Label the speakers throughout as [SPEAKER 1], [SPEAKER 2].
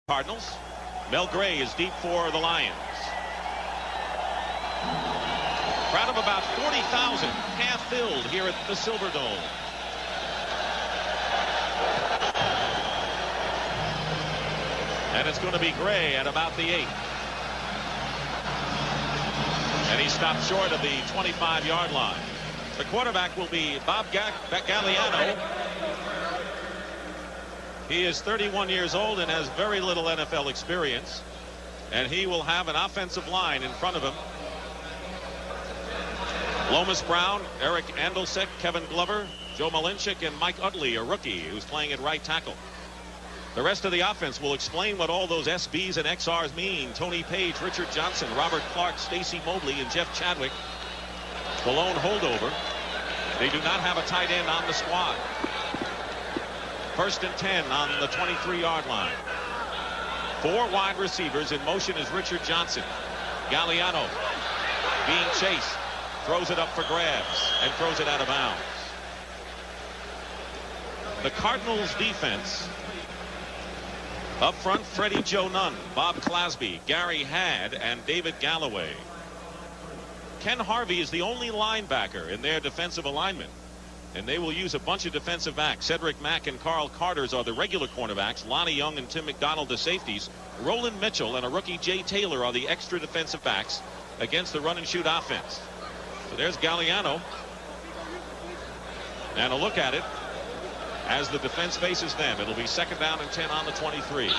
[SPEAKER 1] Cardinals. Mel Gray is deep for the Lions. Crowd of about 40,000, half filled here at the Silverdome. And it's going to be Gray at about the 8. And he stopped short of the 25-yard line. The quarterback will be Bob Galliano. He is 31 years old and has very little NFL experience. And he will have an offensive line in front of him. Lomas Brown, Eric Andolsek, Kevin Glover, Joe Malinchik, and Mike Utley, a rookie who's playing at right tackle. The rest of the offense will explain what all those SBs and XRs mean. Tony Page, Richard Johnson, Robert Clark, Stacy Mobley, and Jeff Chadwick. The lone holdover. They do not have a tight end on the squad. 1st and 10 on the 23-yard line. 4 wide receivers. In motion is Richard Johnson. Galliano being chased. Throws it up for grabs and throws it out of bounds. The Cardinals defense. Up front, Freddie Joe Nunn, Bob Clasby, Gary Hadd, and David Galloway. Ken Harvey is the only linebacker in their defensive alignment. And they will use a bunch of defensive backs. Cedric Mack and Carl Carters are the regular cornerbacks. Lonnie Young and Tim McDonald the safeties. Roland Mitchell and a rookie Jay Taylor are the extra defensive backs against the run and shoot offense. So there's Galliano. And a look at it as the defense faces them. It'll be 2nd down and 10 on the 23.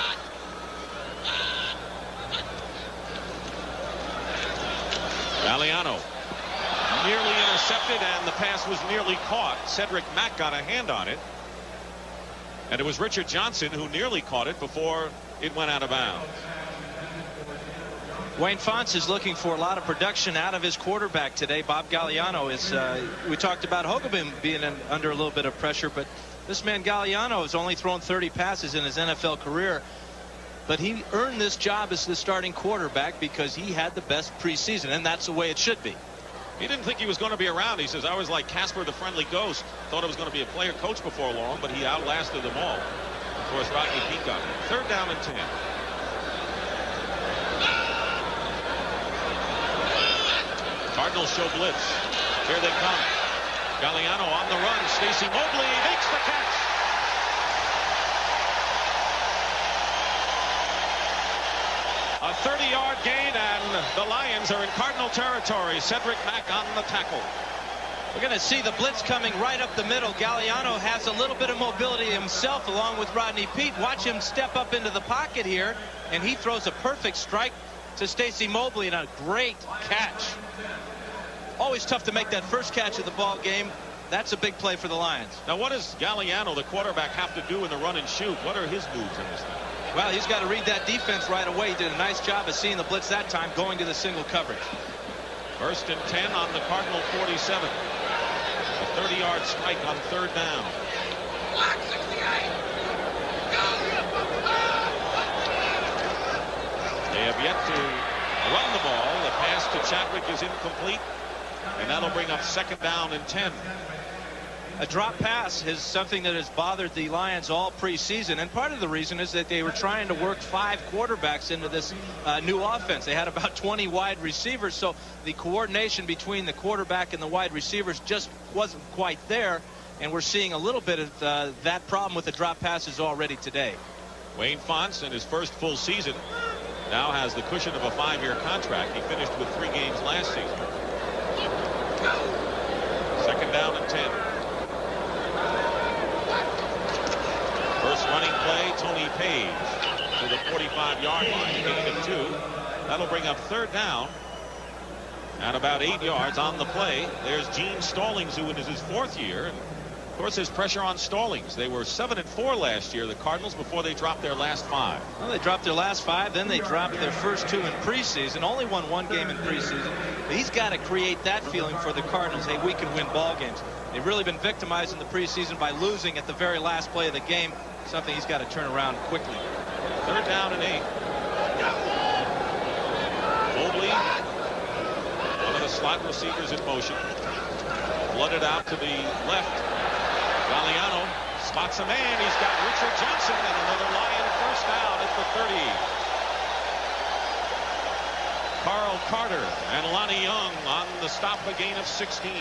[SPEAKER 1] Galliano nearly intercepted, and the pass was nearly caught. Cedric Mack got a hand on it. And it was Richard Johnson who nearly caught it before it went out of bounds.
[SPEAKER 2] Wayne Fontes is looking for a lot of production out of his quarterback today. Bob Galliano is, we talked about Hogebin being under a little bit of pressure, but this man Galliano has only thrown 30 passes in his NFL career. But he earned this job as the starting quarterback because he had the best preseason, and that's the way it should be.
[SPEAKER 1] He didn't think he was going to be around. He says, I was like Casper the Friendly Ghost. Thought I was going to be a player coach before long, but he outlasted them all. Of course, Rodney Peete got him. 3rd down and 10. Cardinals show blitz. Here they come. Galliano on the run. Stacy Mobley makes the catch. A 30-yard gain, and the Lions are in Cardinal territory. Cedric Mack on the tackle.
[SPEAKER 2] We're going to see the blitz coming right up the middle. Galliano has a little bit of mobility himself along with Rodney Peete. Watch him step up into the pocket here, and he throws a perfect strike to Stacy Mobley, and a great catch. Always tough to make that first catch of the ball game. That's a big play for the Lions.
[SPEAKER 1] Now, what does Galliano, the quarterback, have to do in the run and shoot? What are his moves in this thing?
[SPEAKER 2] Well, he's got to read that defense right away. He did a nice job of seeing the blitz that time, going to the single coverage.
[SPEAKER 1] 1st and 10 on the Cardinal 47. A 30-yard strike on 3rd down. They have yet to run the ball. The pass to Chadwick is incomplete, and that'll bring up 2nd down and 10.
[SPEAKER 2] A drop pass is something that has bothered the Lions all preseason, and part of the reason is that they were trying to work 5 quarterbacks into this new offense. They had about 20 wide receivers, so the coordination between the quarterback and the wide receivers just wasn't quite there, and we're seeing a little bit of that problem with the drop passes already today.
[SPEAKER 1] Wayne Fontes, in his first full season, now has the cushion of a 5-year contract. He finished with 3 games last season. 2nd down and 10. First running play, Tony Page to the 45-yard line, gain of 2. That'll bring up 3rd down and about 8 yards on the play. There's Gene Stallings, who is his 4th year. And of course, there's pressure on Stallings. They were 7-4 last year, the Cardinals, before they dropped their last 5.
[SPEAKER 2] Well, they dropped their last 5, then they dropped their first 2 in preseason. Only won 1 game in preseason. But he's got to create that feeling for the Cardinals. Hey, we can win ball games. They've really been victimized in the preseason by losing at the very last play of the game. Something he's got to turn around quickly.
[SPEAKER 1] 3rd down and 8. Mobley, one of the slot receivers in motion. Flooded out to the left. Galliano spots a man. He's got Richard Johnson, and another Lion first down at the 30. Carter and Lonnie Young on the stop, a gain of 16.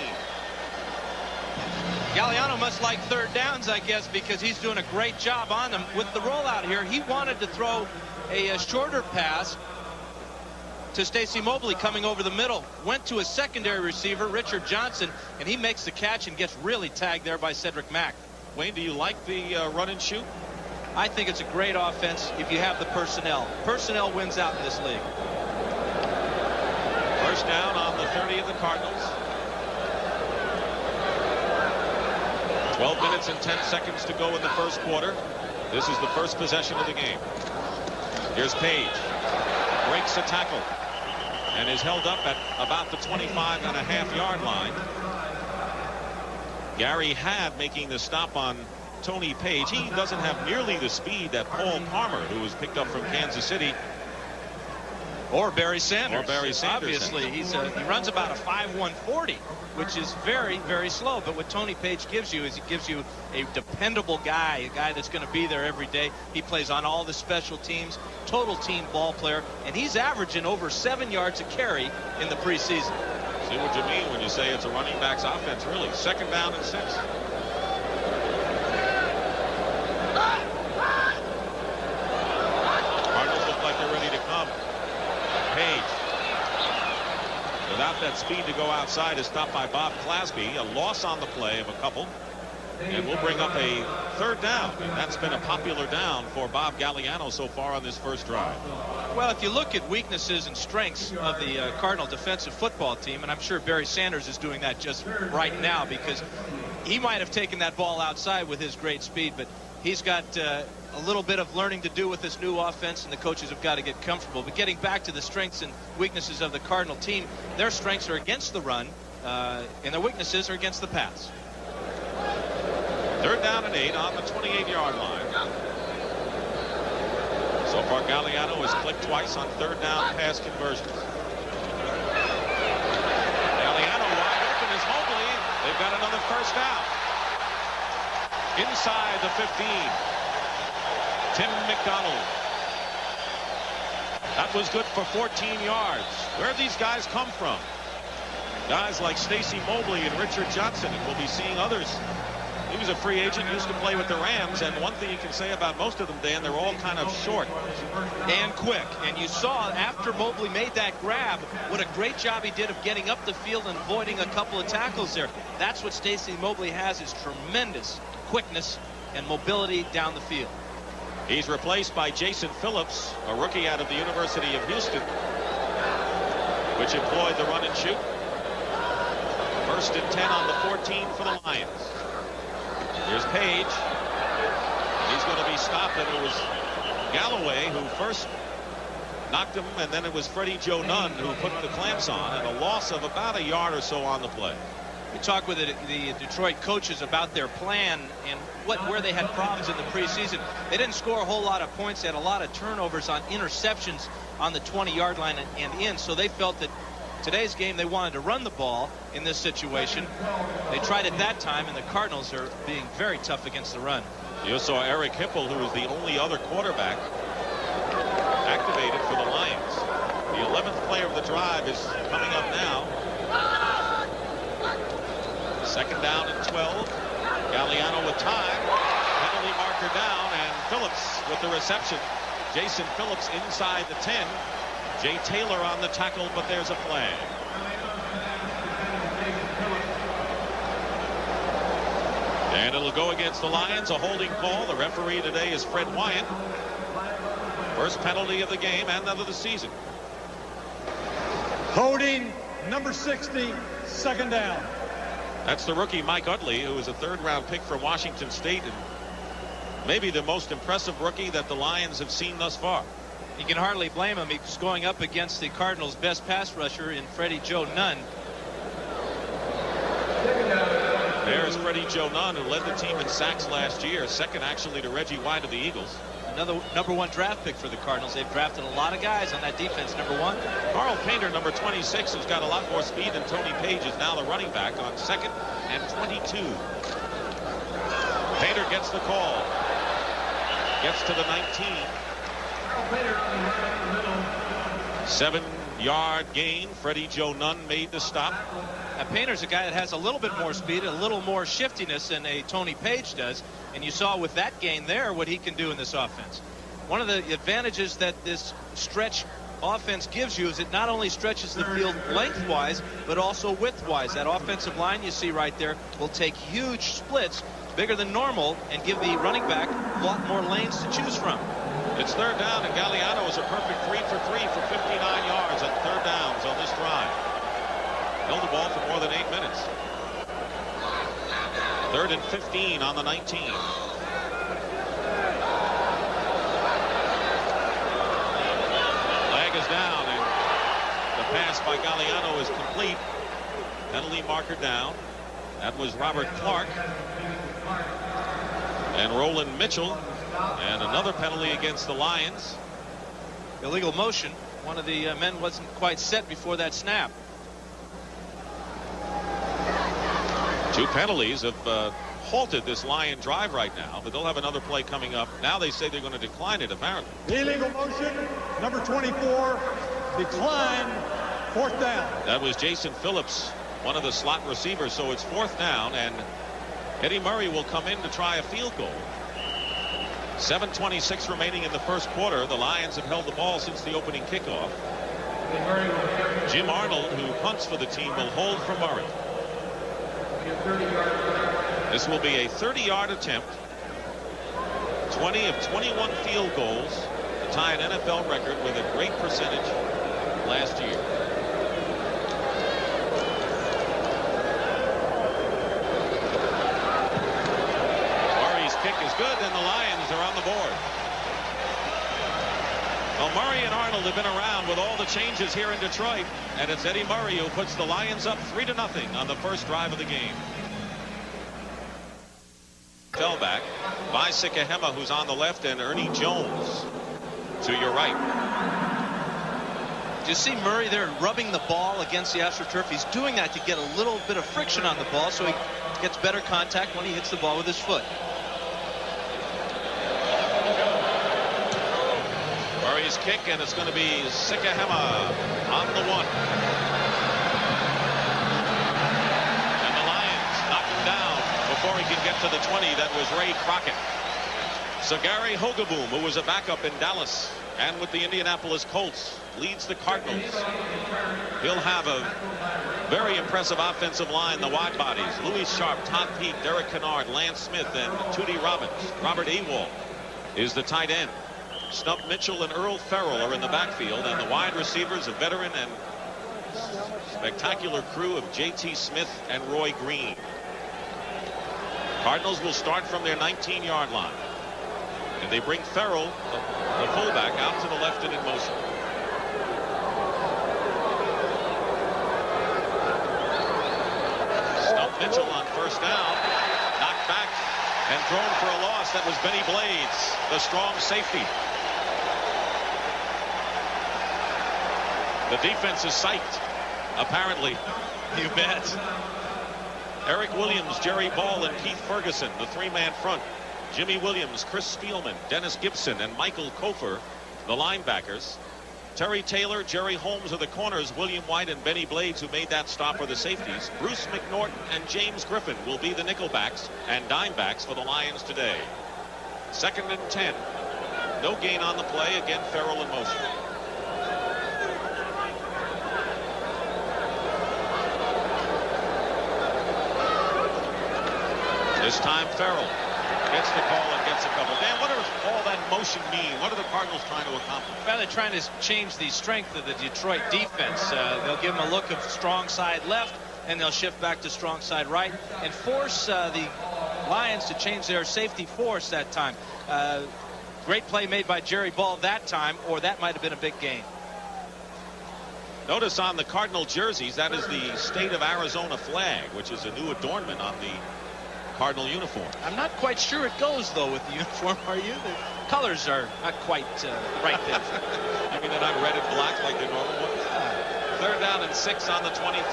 [SPEAKER 2] Galliano must like third downs, I guess, because he's doing a great job on them. With the rollout here, he wanted to throw a shorter pass to Stacy Mobley coming over the middle. Went to a secondary receiver, Richard Johnson, and he makes the catch and gets really tagged there by Cedric Mack.
[SPEAKER 1] Wayne, do you like the run and shoot?
[SPEAKER 2] I think it's a great offense if you have the personnel. Personnel wins out in this league.
[SPEAKER 1] First down on the 30 of the Cardinals. 12 minutes and 10 seconds to go in the first quarter. This is the first possession of the game. Here's Page. Breaks a tackle and is held up at about the 25.5-yard line. Gary Had making the stop on Tony Page. He doesn't have nearly the speed that Paul Palmer, who was picked up from Kansas City,
[SPEAKER 2] or Barry Sanders.
[SPEAKER 1] Or Barry Sanders.
[SPEAKER 2] Obviously, he runs about a 5.140, which is very, very slow. But what Tony Page gives you is he gives you a dependable guy, a guy that's going to be there every day. He plays on all the special teams, total team ball player, and he's averaging over 7 yards a carry in the preseason.
[SPEAKER 1] See what you mean when you say it's a running back's offense, really. Second down and 6. Cardinals look like they're ready to come. Page, without that speed to go outside, is stopped by Bob Clasby. A loss on the play of a couple. And we'll bring up a third down. And that's been a popular down for Bob Galliano so far on this first drive.
[SPEAKER 2] Well, if you look at weaknesses and strengths of the Cardinal defensive football team, and I'm sure Barry Sanders is doing that just right now because he might have taken that ball outside with his great speed, but he's got a little bit of learning to do with this new offense, and the coaches have got to get comfortable. But getting back to the strengths and weaknesses of the Cardinal team, their strengths are against the run, and their weaknesses are against the pass.
[SPEAKER 1] Third down and 8 on the 28-yard line. So far, Galliano has clicked twice on third down pass conversions. Galliano wide open is Mobley. They've got another first down. Inside the 15. Tim McDonald. That was good for 14 yards. Where do these guys come from? Guys like Stacy Mobley and Richard Johnson, and we'll be seeing others. He was a free agent, used to play with the Rams, and one thing you can say about most of them, Dan, they're all kind of short.
[SPEAKER 2] And quick. And you saw after Mobley made that grab, what a great job he did of getting up the field and avoiding a couple of tackles there. That's what Stacy Mobley has, is tremendous quickness and mobility down the field.
[SPEAKER 1] He's replaced by Jason Phillips, a rookie out of the University of Houston, which employed the run and shoot. First and 10 on the 14 for the Lions. Here's Page. He's going to be stopped, and it was Galloway who first knocked him, and then it was Freddie Joe Nunn who put the clamps on, and a loss of about a yard or so on the play.
[SPEAKER 2] We talked with the Detroit coaches about their plan and where they had problems in the preseason. They didn't score a whole lot of points. They had a lot of turnovers on interceptions on the 20-yard line and in, so they felt that today's game they wanted to run the ball in this situation. They tried it that time, and the Cardinals are being very tough against the run.
[SPEAKER 1] You saw Eric Hipple, who was the only other quarterback activated for the Lions. The 11th play of the drive is coming up now. Second down and 12. Galliano with time. Penalty marker down, and Phillips with the reception. Jason Phillips inside the 10. Jay Taylor on the tackle, but there's a flag. And it'll go against the Lions, a holding call. The referee today is Fred Wyant. First penalty of the game and of the season.
[SPEAKER 3] Holding number 60, second down.
[SPEAKER 1] That's the rookie Mike Utley, who was a third-round pick from Washington State, and maybe the most impressive rookie that the Lions have seen thus far.
[SPEAKER 2] You can hardly blame him. He's going up against the Cardinals' best pass rusher in Freddie Joe Nunn.
[SPEAKER 1] There's Freddie Joe Nunn, who led the team in sacks last year, second actually to Reggie White of the Eagles.
[SPEAKER 2] Another #1 draft pick for the Cardinals. They've drafted a lot of guys on that defense. #1.
[SPEAKER 1] Carl Painter, number 26, who's got a lot more speed than Tony Page, is now the running back on 2nd and 22. Painter gets the call. Gets to the 19. 7 yard gain. Freddie Joe Nunn made the stop.
[SPEAKER 2] Now, Painter's a guy that has a little bit more speed, a little more shiftiness than a Tony Page does. And you saw with that gain there what he can do in this offense. One of the advantages that this stretch offense gives you is it not only stretches the field lengthwise, but also widthwise. That offensive line you see right there will take huge splits, bigger than normal, and give the running back a lot more lanes to choose from.
[SPEAKER 1] It's third down, and Galliano is a perfect 3 for 3 for 59 yards on third downs on this drive. Held the ball for more than 8 minutes. 3rd and 15 on the 19. Leg is down, and the pass by Galliano is complete. Penalty marker down. That was Robert Clark. And Roland Mitchell. And another penalty against the Lions.
[SPEAKER 2] Illegal motion. One of the men wasn't quite set before that snap.
[SPEAKER 1] 2 penalties have halted this Lion drive right now, but they'll have another play coming up. Now they say they're going to decline it, apparently.
[SPEAKER 3] Illegal motion, number 24, decline, 4th down.
[SPEAKER 1] That was Jason Phillips, one of the slot receivers, so it's 4th down, and Eddie Murray will come in to try a field goal. 7:26 remaining in the first quarter. The Lions have held the ball since the opening kickoff. Jim Arnold, who punts for the team, will hold for Murray. This will be a 30-yard attempt. 20 of 21 field goals to tie an NFL record with a great percentage last year. Murray's kick is good, and the Lions are on the board. Well, Murray and Arnold have been around with all the changes here in Detroit, and it's Eddie Murray who puts the Lions up 3-0 on the first drive of the game. Fell back by Sikahema, who's on the left, and Ernie Jones to your right.
[SPEAKER 2] Do you see Murray there rubbing the ball against the AstroTurf? He's doing that to get a little bit of friction on the ball so he gets better contact when he hits the ball with his foot.
[SPEAKER 1] Murray's kick, and it's going to be Sikahema on the 1. And the Lions knock him down before he can get to the 20. That was Ray Crockett. So Gary Hogaboom, who was a backup in Dallas and with the Indianapolis Colts, leads the Cardinals. He'll have a very impressive offensive line. The wide bodies: Louis Sharp, Todd Peake, Derek Kennard, Lance Smith, and Tootie Robbins. Robert Ewald is the tight end. Snub Mitchell and Earl Farrell are in the backfield, and the wide receivers, a veteran and spectacular crew of J.T. Smith and Roy Green. Cardinals will start from their 19-yard line, and they bring Farrell, the fullback, out to the left and in motion. Snub Mitchell on first down, knocked back and thrown for a loss. That was Benny Blades, the strong safety. The defense is psyched, apparently.
[SPEAKER 2] You bet.
[SPEAKER 1] Eric Williams, Jerry Ball, and Keith Ferguson, the 3-man front. Jimmy Williams, Chris Spielman, Dennis Gibson, and Michael Kofer, the linebackers. Terry Taylor, Jerry Holmes are the corners. William White and Benny Blades, who made that stop, are the safeties. Bruce McNorton and James Griffin will be the nickelbacks and dimebacks for the Lions today. 2nd and 10. No gain on the play. Again, Farrell in motion. This time Farrell gets the call and gets a couple. Dan, what does all that motion mean? What are the Cardinals trying to accomplish?
[SPEAKER 2] Well, they're trying to change the strength of the Detroit defense. They'll give them a look of strong side left, and they'll shift back to strong side right and force the Lions to change their safety force that time. Great play made by Jerry Ball that time, or that might have been a big gain.
[SPEAKER 1] Notice on the Cardinal jerseys, that is the state of Arizona flag, which is a new adornment on the Cardinal uniform.
[SPEAKER 2] I'm not quite sure it goes, though, with the uniform, are you? The colors are not quite right there.
[SPEAKER 1] You mean they're not red and black like the normal ones? 3rd down and 6 on the 23.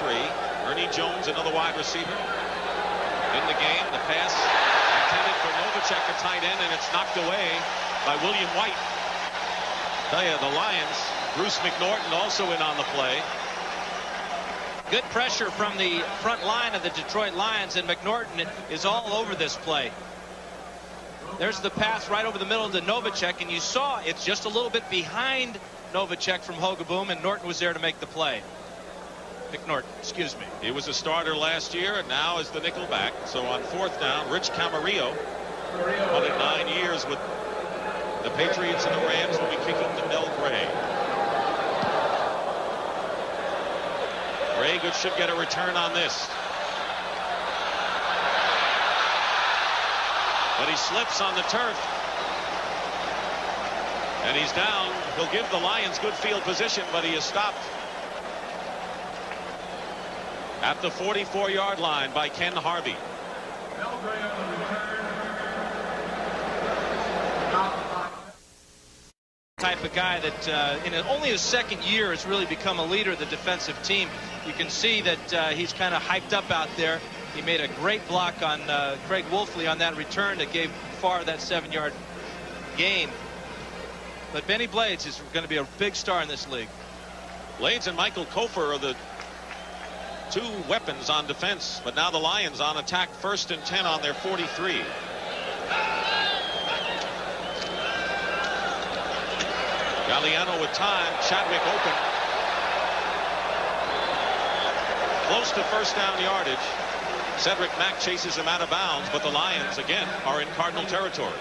[SPEAKER 1] Ernie Jones, another wide receiver, in the game. The pass intended for Novacek, a tight end, and it's knocked away by William White. Tell you, the Lions Bruce McNorton also in on the play.
[SPEAKER 2] Good pressure from the front line of the Detroit Lions, and McNorton is all over this play. There's the pass right over the middle to Novacek, and you saw it's just a little bit behind Novacek from Hogaboom, and Norton was there to make the play. McNorton, excuse me.
[SPEAKER 1] He was a starter last year and now is the nickel back. So on fourth down, Rich Camarillo, won it 9 years with the Patriots and the Rams, will be kicking to Mel Gray. Gray should get a return on this. But he slips on the turf. And he's down. He'll give the Lions good field position, but he is stopped at the 44-yard line by Ken Harvey.
[SPEAKER 2] Type of guy that in only his second year has really become a leader of the defensive team. You can see that he's kind of hyped up out there. He made a great block on Craig Wolfley on that return that gave Farr that 7-yard gain. But Benny Blades is going to be a big star in this league.
[SPEAKER 1] Blades and Michael Kofer are the two weapons on defense, but now the Lions on attack, 1st and 10 on their 43. Galliano with time. Chadwick open. Close to first down yardage. Cedric Mack chases him out of bounds, but the Lions again are in Cardinal territory.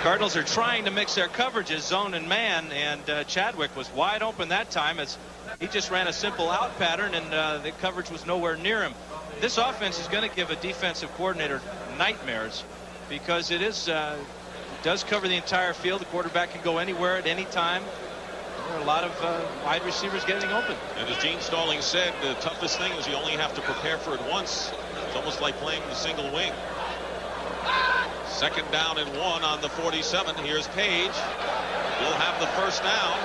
[SPEAKER 2] Cardinals are trying to mix their coverages, zone and man, and Chadwick was wide open that time as he just ran a simple out pattern, and the coverage was nowhere near him. This offense is going to give a defensive coordinator nightmares because it does cover the entire field. The quarterback can go anywhere at any time. There are a lot of wide receivers getting open.
[SPEAKER 1] And as Gene Stalling said, the toughest thing is you only have to prepare for it once. It's almost like playing the single wing. 2nd down and 1 on the 47. Here's Page. He'll have the first down.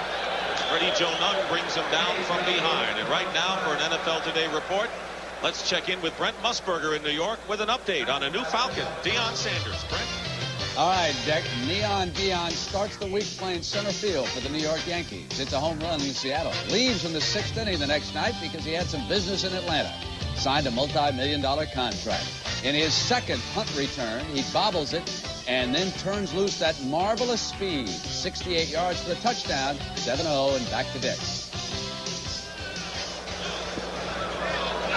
[SPEAKER 1] Freddie Joe Nunn brings him down from behind. And right now for an NFL Today report, let's check in with Brent Musburger in New York with an update on a new Falcon, Deion Sanders. Brent?
[SPEAKER 4] All right, Dick. Neon Deion starts the week playing center field for the New York Yankees. Hits a home run in Seattle. Leaves in the 6th inning the next night because he had some business in Atlanta. Signed a multi-million-dollar contract. In his second punt return, he bobbles it and then turns loose that marvelous speed. 68 yards for the touchdown, 7-0, and back to Dick.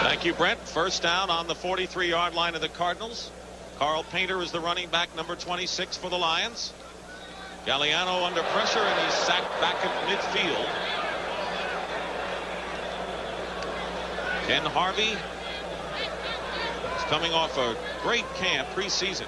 [SPEAKER 1] Thank you, Brent. First down on the 43-yard line of the Cardinals. Carl Painter is the running back, number 26 for the Lions. Galliano under pressure, and he's sacked back at midfield. Ken Harvey is coming off a great camp preseason.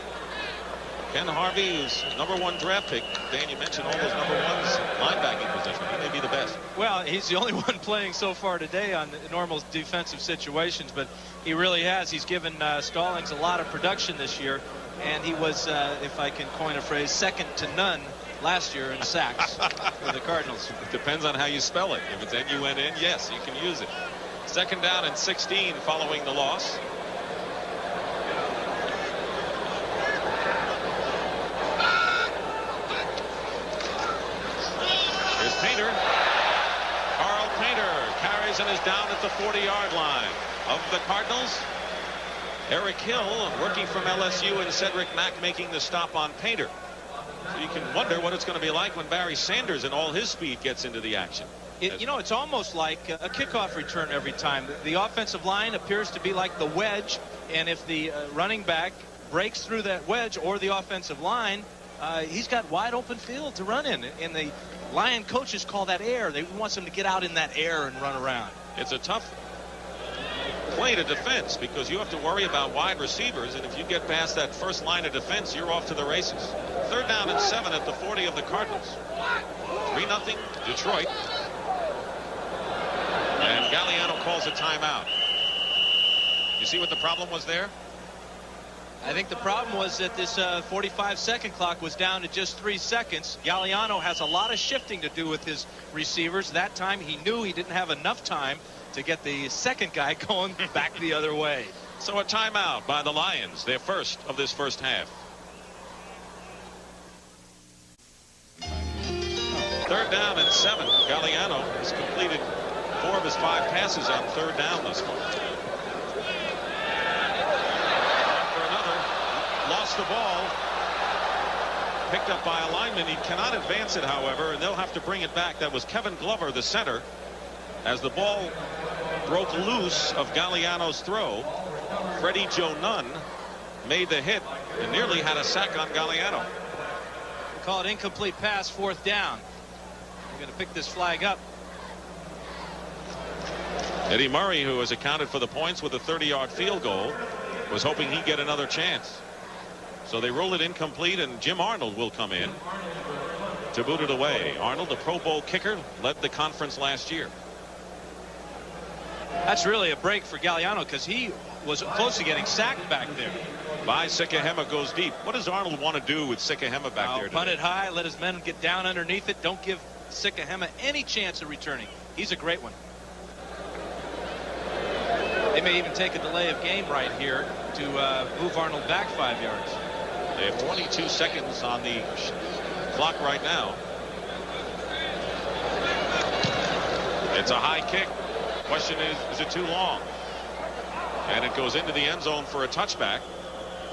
[SPEAKER 1] Ken Harvey is #1 draft pick. Dan, you mentioned all those #1s linebacking position. He may be the best.
[SPEAKER 2] Well, he's the only one playing so far today on normal defensive situations, but he really has. He's given Stallings a lot of production this year, and he was, if I can coin a phrase, second to none last year in sacks for the Cardinals.
[SPEAKER 1] It depends on how you spell it. If it's N-U-N-N, yes, you can use it. 2nd down and 16 following the loss. Here's Painter. Carl Painter carries and is down at the 40-yard line of the Cardinals. Eric Hill, rookie from LSU, and Cedric Mack making the stop on Painter. So you can wonder what it's going to be like when Barry Sanders and all his speed gets into the action.
[SPEAKER 2] You know, it's almost like a kickoff return every time. The offensive line appears to be like the wedge, and if the running back breaks through that wedge or the offensive line, he's got wide open field to run in. And the Lion coaches call that air. They want him to get out in that air and run around.
[SPEAKER 1] It's a tough play to defense because you have to worry about wide receivers, and if you get past that first line of defense, you're off to the races. 3rd down and 7 at the 40 of the Cardinals. 3-0 Detroit. And Galliano calls a timeout. You see what the problem was there?
[SPEAKER 2] I think the problem was that this 45-second clock was down to just 3 seconds. Galliano has a lot of shifting to do with his receivers. That time he knew he didn't have enough time to get the second guy going back the other way.
[SPEAKER 1] So a timeout by the Lions, their first of this first half. 3rd down and 7. Galliano has completed 4 of his 5 passes on 3rd down thus far. For another, lost the ball. Picked up by a lineman. He cannot advance it, however, and they'll have to bring it back. That was Kevin Glover, the center, as the ball broke loose of Galliano's throw. Freddie Joe Nunn made the hit and nearly had a sack on Galliano.
[SPEAKER 2] Call it incomplete pass, 4th down. We're going to pick this flag up.
[SPEAKER 1] Eddie Murray, who has accounted for the points with a 30-yard field goal, was hoping he'd get another chance. So they roll it incomplete, and Jim Arnold will come in to boot it away. Arnold, the Pro Bowl kicker, led the conference last year.
[SPEAKER 2] That's really a break for Galliano, because he was close to getting sacked back there.
[SPEAKER 1] By Sikahema goes deep. What does Arnold want to do with Sikahema back there today?
[SPEAKER 2] Punt it high, let his men get down underneath it. Don't give Sikahema any chance of returning. He's a great one. They may even take a delay of game right here to move Arnold back 5 yards.
[SPEAKER 1] They have 22 seconds on the clock right now. It's a high kick. Question is it too long? And it goes into the end zone for a touchback.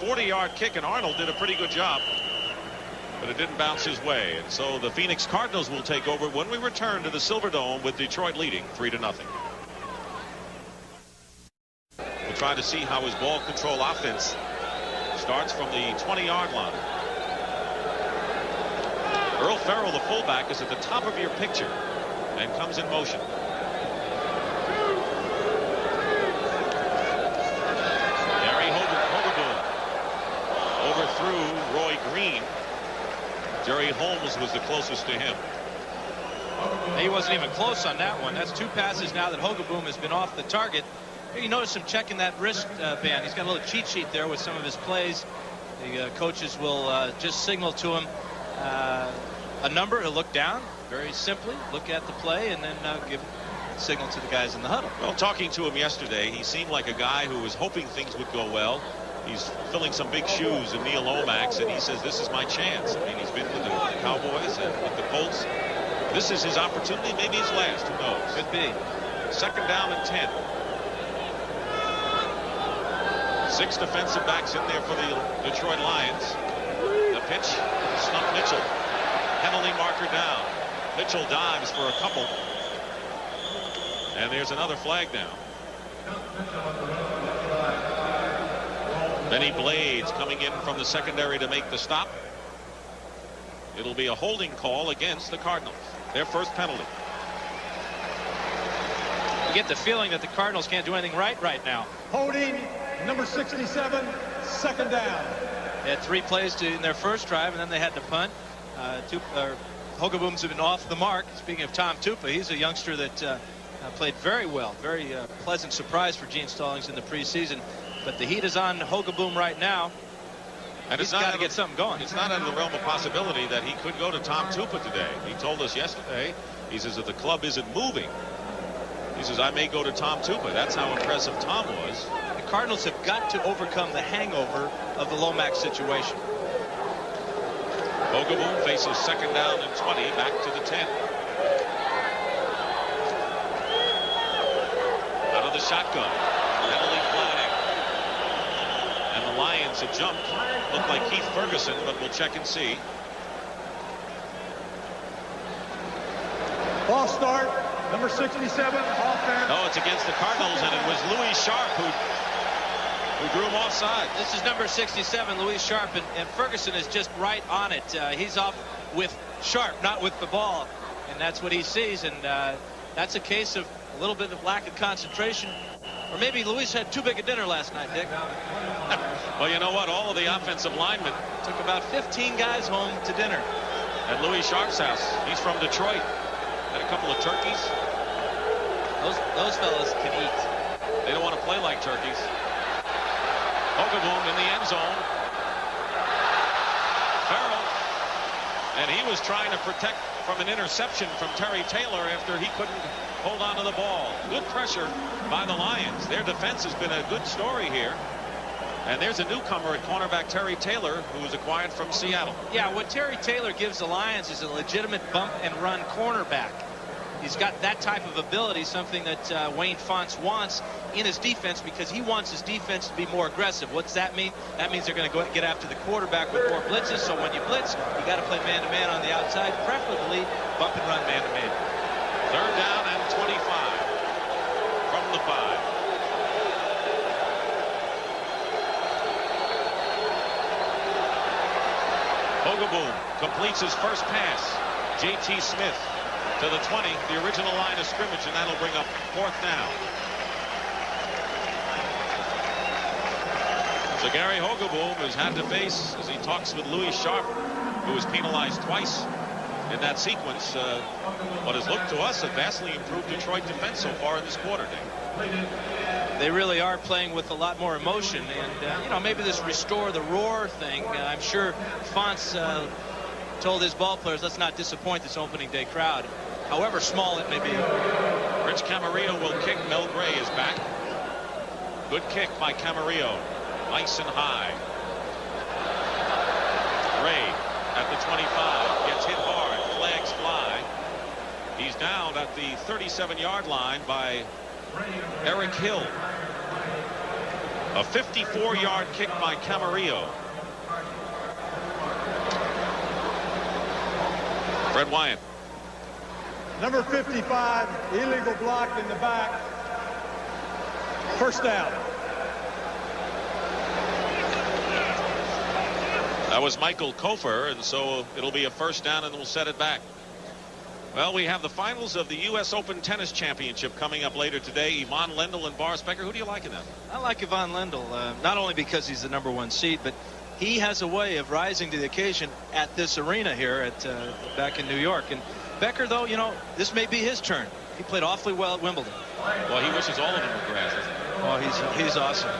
[SPEAKER 1] 40-yard kick, and Arnold did a pretty good job, but it didn't bounce his way. And so the Phoenix Cardinals will take over when we return to the Silverdome, with Detroit leading 3-0. We'll try to see how his ball control offense starts from the 20-yard line. Earl Farrell, the fullback, is at the top of your picture and comes in motion. Overthrew Roy Green. Jerry Holmes was the closest to him.
[SPEAKER 2] He wasn't even close on that one. That's 2 passes now that Hogaboom has been off the target. You notice him checking that wrist band. He's got a little cheat sheet there with some of his plays. The coaches will just signal to him a number. He'll look down very simply, look at the play, and then give a signal to the guys in the huddle.
[SPEAKER 1] Well, talking to him yesterday, he seemed like a guy who was hoping things would go well. He's filling some big shoes in Neil Lomax, and he says, this is my chance. I mean, he's been with the Cowboys and with the Colts. This is his opportunity, maybe his last, who knows?
[SPEAKER 2] Could be.
[SPEAKER 1] 2nd down and 10. 6 defensive backs in there for the Detroit Lions. The pitch, stumped Mitchell. Penalty marker down. Mitchell dives for a couple. And there's another flag down. Benny Blades coming in from the secondary to make the stop. It'll be a holding call against the Cardinals. Their first penalty.
[SPEAKER 2] You get the feeling that the Cardinals can't do anything right now.
[SPEAKER 3] Holding number 67, 2nd down.
[SPEAKER 2] They had 3 plays in their first drive, and then they had to punt. Hogaboom's have been off the mark. Speaking of Tom Tupa, he's a youngster that played very well. Very pleasant surprise for Gene Stallings in the preseason. But the heat is on Hogaboom right now. And he's got to get something going.
[SPEAKER 1] It's not out of the realm of possibility that he could go to Tom Tupa today. He told us yesterday, he says, if the club isn't moving, he says, I may go to Tom Tupa. That's how impressive Tom was.
[SPEAKER 2] The Cardinals have got to overcome the hangover of the Lomax situation.
[SPEAKER 1] Hogaboom faces 2nd down and 20, back to the 10. Out of the shotgun. Penalty flag. And the Lions have jumped. Looked like Keith Ferguson, but we'll check and see.
[SPEAKER 3] Ball start, number 67, offense.
[SPEAKER 1] No, it's against the Cardinals, and it was Louis Sharp who drew him offside.
[SPEAKER 2] This is number 67, Louis Sharp, and Ferguson is just right on it. He's off with Sharp, not with the ball, and that's what he sees, and that's a case of a little bit of lack of concentration. Or maybe Luis had too big a dinner last night, Dick.
[SPEAKER 1] Well, you know what? All of the offensive linemen
[SPEAKER 2] took about 15 guys home to dinner
[SPEAKER 1] at Louis Sharp's house. He's from Detroit. Had a couple of turkeys.
[SPEAKER 2] Those fellas can eat.
[SPEAKER 1] They don't want to play like turkeys. Hogaboom in the end zone. Farrell. And he was trying to protect from an interception from Terry Taylor after he couldn't hold on to the ball. Good pressure by the Lions. Their defense has been a good story here. And there's a newcomer at cornerback, Terry Taylor, who was acquired from Seattle.
[SPEAKER 2] Yeah, what Terry Taylor gives the Lions is a legitimate bump and run cornerback. He's got that type of ability, something that Wayne Fontes wants in his defense, because he wants his defense to be more aggressive. What's that mean? That means they're going to get after the quarterback with more blitzes. So when you blitz, you got to play man-to-man on the outside, preferably bump and run man-to-man.
[SPEAKER 1] Third down and 25 from the 5. Hogaboom completes his first pass. J.T. Smith to the 20, the original line of scrimmage, and that'll bring up 4th down. So Gary Hogaboom has had to face, as he talks with Louis Sharp, who was penalized twice in that sequence, what has looked to us a vastly improved Detroit defense so far in this quarter, Dave.
[SPEAKER 2] They really are playing with a lot more emotion, and you know, maybe this restore the roar thing, I'm sure Fontes told his ball players, let's not disappoint this opening day crowd, however small it may be.
[SPEAKER 1] Rich Camarillo will kick. Mel Gray is back. Good kick by Camarillo. Nice and high. Gray at the 25 gets hit hard. Flags fly. He's down at the 37-yard line by Eric Hill. A 54-yard kick by Camarillo. Fred Wyant.
[SPEAKER 3] Number 55, illegal block in the back. First down.
[SPEAKER 1] That was Michael Kofer, and so it'll be a first down, and we'll set it back. Well, we have the finals of the U.S. Open Tennis Championship coming up later today. Yvonne Lendl and Boris Becker. Who do you like in that?
[SPEAKER 2] I like Yvonne Lendl, not only because he's the #1 seed, but he has a way of rising to the occasion at this arena here at back in New York. And Becker, though, you know, this may be his turn. He played awfully well at Wimbledon.
[SPEAKER 1] Well, he wishes all of them were grass, isn't he?
[SPEAKER 2] Oh, he's awesome.